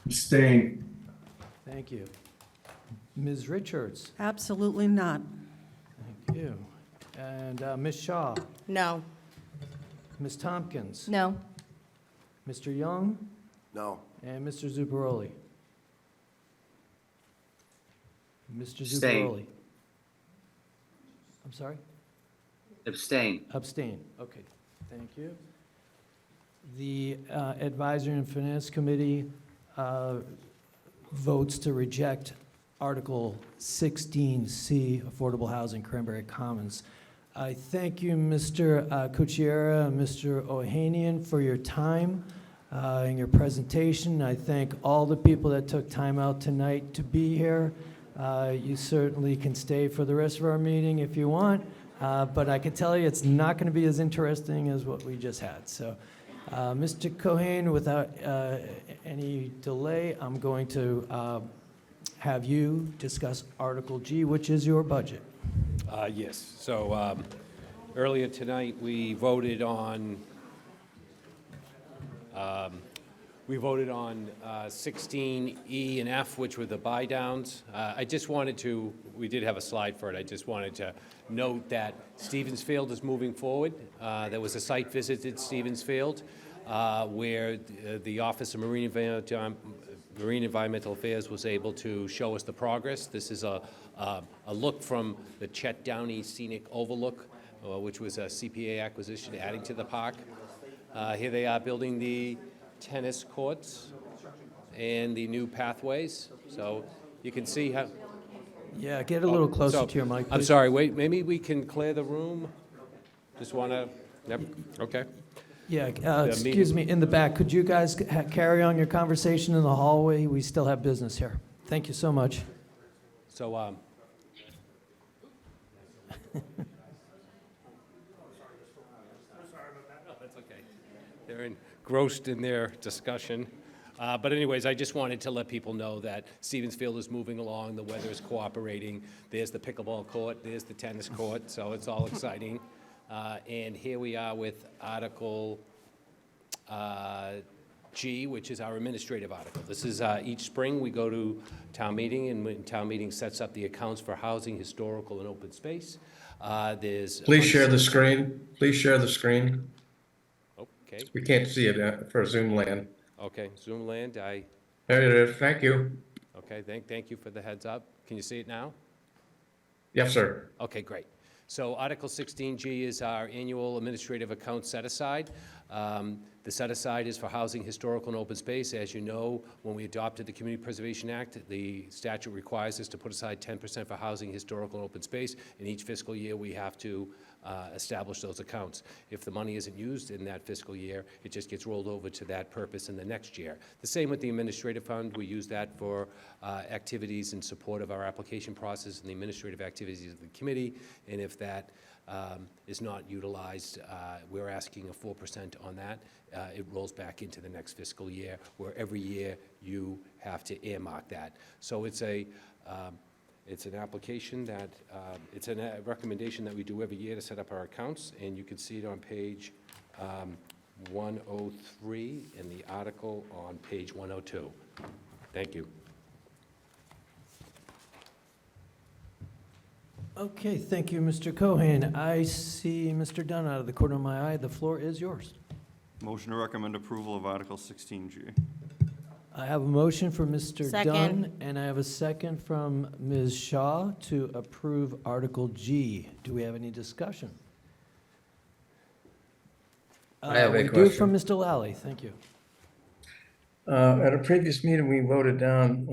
Abstain. Thank you. Ms. Richards? Absolutely not. Thank you. And Ms. Shaw? No. Ms. Tompkins? No. Mr. Young? No. And Mr. Zubaroli? Mr. Abstain. Zubaroli? I'm sorry? Abstain. Abstain. Okay, thank you. The Advisory and Finance Committee votes to reject Article 16C, Affordable Housing, Cranberry Commons. I thank you, Mr. Kuchera and Mr. Ohanian, for your time and your presentation. I thank all the people that took time out tonight to be here. You certainly can stay for the rest of our meeting if you want, but I can tell you it's not going to be as interesting as what we just had. So, Mr. Cohen, without any delay, I'm going to have you discuss Article G, which is your budget. Yes, so earlier tonight, we voted on 16E and F, which were the buy-downs. I just wanted to, we did have a slide for it, I just wanted to note that Stevens Field is moving forward. There was a site visit at Stevens Field where the Office of Marine Environmental Affairs was able to show us the progress. This is a look from the Chet Downey Scenic Overlook, which was a CPA acquisition adding to the park. Here they are building the tennis courts and the new pathways. So you can see how... Yeah, get a little closer to your mic, I'm please. sorry, wait, maybe we can clear the room? Just want to, yep, okay. Yeah, The excuse me, in the back, could you guys carry on your conversation in the hallway? We still have business here. Thank you so much. So, that's okay. They're engrossed in their discussion. But anyways, I just wanted to let people know that Stevens Field is moving along, the weather is cooperating. There's the pickleball court, there's the tennis court, so it's all exciting. And here we are with Article G, which is our administrative article. This is, each spring, we go to town meeting, and when town meeting sets up the accounts for housing, historical, and open space. There's. Please share the screen. Please share the screen. Okay, We can't see it for Zoom land. okay, Zoom land, There it is. Thank you. okay, thank you for the heads up. Can you see it now? Yes, sir. Okay, great. So Article 16G is our annual administrative account set-aside. The set-aside is for housing, historical, and open space. As you know, when we adopted the Community Preservation Act, the statute requires us to put aside 10% for housing, historical, and open space. In each fiscal year, we have to establish those accounts. If the money isn't used in that fiscal year, it just gets rolled over to that purpose in the next year. The same with the administrative fund. We use that for activities in support of our application process and the administrative activities of the committee. And if that is not utilized, we're asking a 4% on that. It rolls back into the next fiscal year, where every year you have to earmark that. So it's an application that, it's a recommendation that we do every year to set up our accounts, and you can see it on page 103 and the article on page 102. Thank you. Okay, thank you, Mr. Cohen. I see Mr. Dunn out of the corner of my eye. The floor is yours. Motion to recommend approval of Article 16G. I have a motion from Mr. Second. Dunn, and I have a second from Ms. Shaw to approve Article G. Do we have any discussion? I have a We do question. from Mr. Lally. Thank you. At a previous meeting, we voted down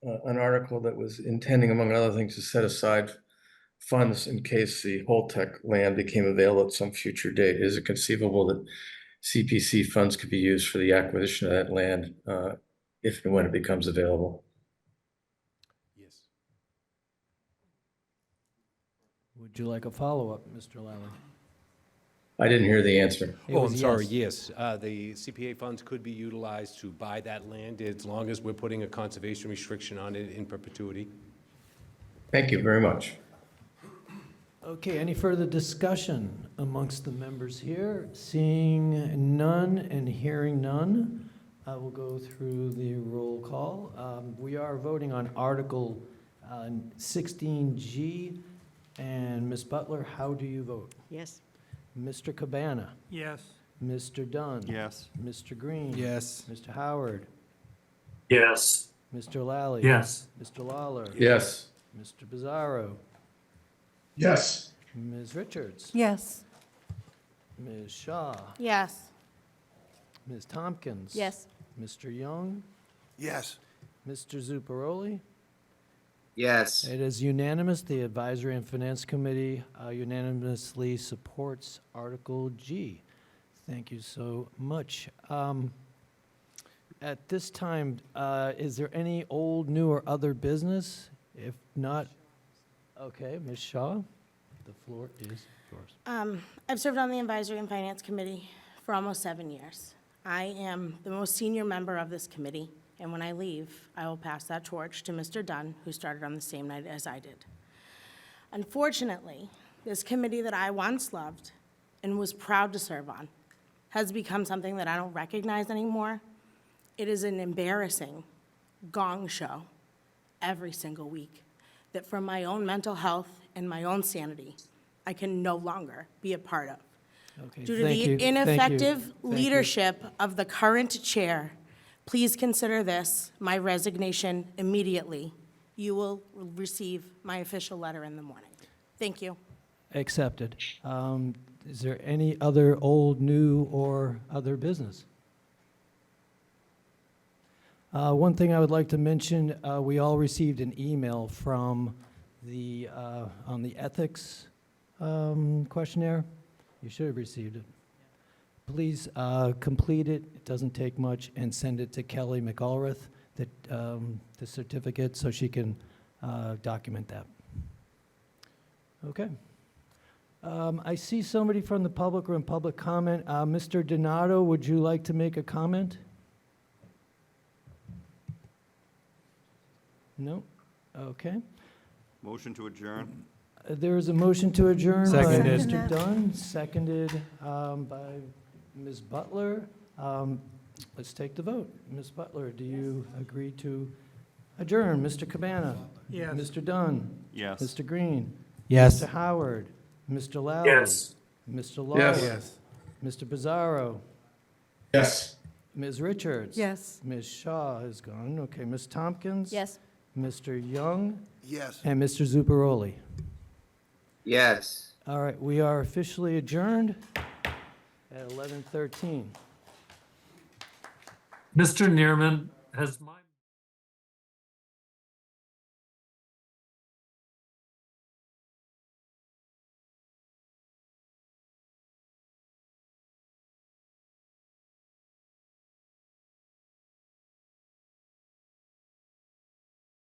an article that was intending, among other things, to set aside funds in case the Holtec land became available at some future date. Is it conceivable that CPC funds could be used for the acquisition of that land if and when it becomes available? Yes. Would you like a follow-up, Mr. Lally? I didn't hear the answer. It Oh, was I'm sorry, yes. yes. The CPA funds could be utilized to buy that land as long as we're putting a conservation restriction on it in perpetuity. Thank you very much. Okay, any further discussion amongst the members here? Seeing none and hearing none, I will go through the roll call. We are voting on Article 16G, and Ms. Butler, how do you vote? Yes. Mr. Cabana? Yes. Mr. Dunn? Yes. Mr. Green? Yes. Mr. Howard? Yes. Mr. Lally? Yes. Mr. Lawler? Yes. Mr. Bizarro? Yes. Ms. Richards? Yes. Ms. Shaw? Yes. Ms. Tompkins? Yes. Mr. Young? Yes. Mr. Zuparoli? Yes. It is unanimous. The Advisory and Finance Committee unanimously supports Article G. Thank you so much. At this time, is there any old, new, or other business? If not, okay, Ms. Shaw, the floor is yours. I've served on the Advisory and Finance Committee for almost 7 years. I am the most senior member of this committee, and when I leave, I will pass that torch to Mr. Dunn, who started on the same night as I did. Unfortunately, this committee that I once loved and was proud to serve on has become something that I don't recognize anymore. It is an embarrassing gong show every single week that for my own mental health and my own sanity, I can no longer be a part of. Okay, Due to thank you, the thank you, ineffective thank you. leadership of the current chair, please consider this my resignation immediately. You will receive my official letter in the morning. Thank you. Accepted. Is there any other old, new, or other business? One thing I would like to mention, we all received an email from the, on the ethics questionnaire. You should have received it. Please complete it, it doesn't take much, and send it to Kelly McAlrath, the certificate, so she can document that. Okay. I see somebody from the public or in public comment. Mr. Donato, would you like to make a comment? No? Okay. Motion to adjourn. There is a motion to adjourn by Seconded. Mr. Dunn, seconded by Ms. Butler. Let's take the vote. Ms. Butler, do you agree to adjourn? Mr. Cabana? Yes. Mr. Dunn? Yes. Mr. Green? Yes. Mr. Howard? Mr. Lowry? Yes. Mr. Laurie? Yes. Mr. Bizarro? Yes. Ms. Richards? Yes. Ms. Shaw is gone. Okay, Ms. Tompkins? Yes. Mr. Young? Yes. And Mr. Zuparoli? Yes. All right, we are officially adjourned at 11:13. Mr. Neerman, has my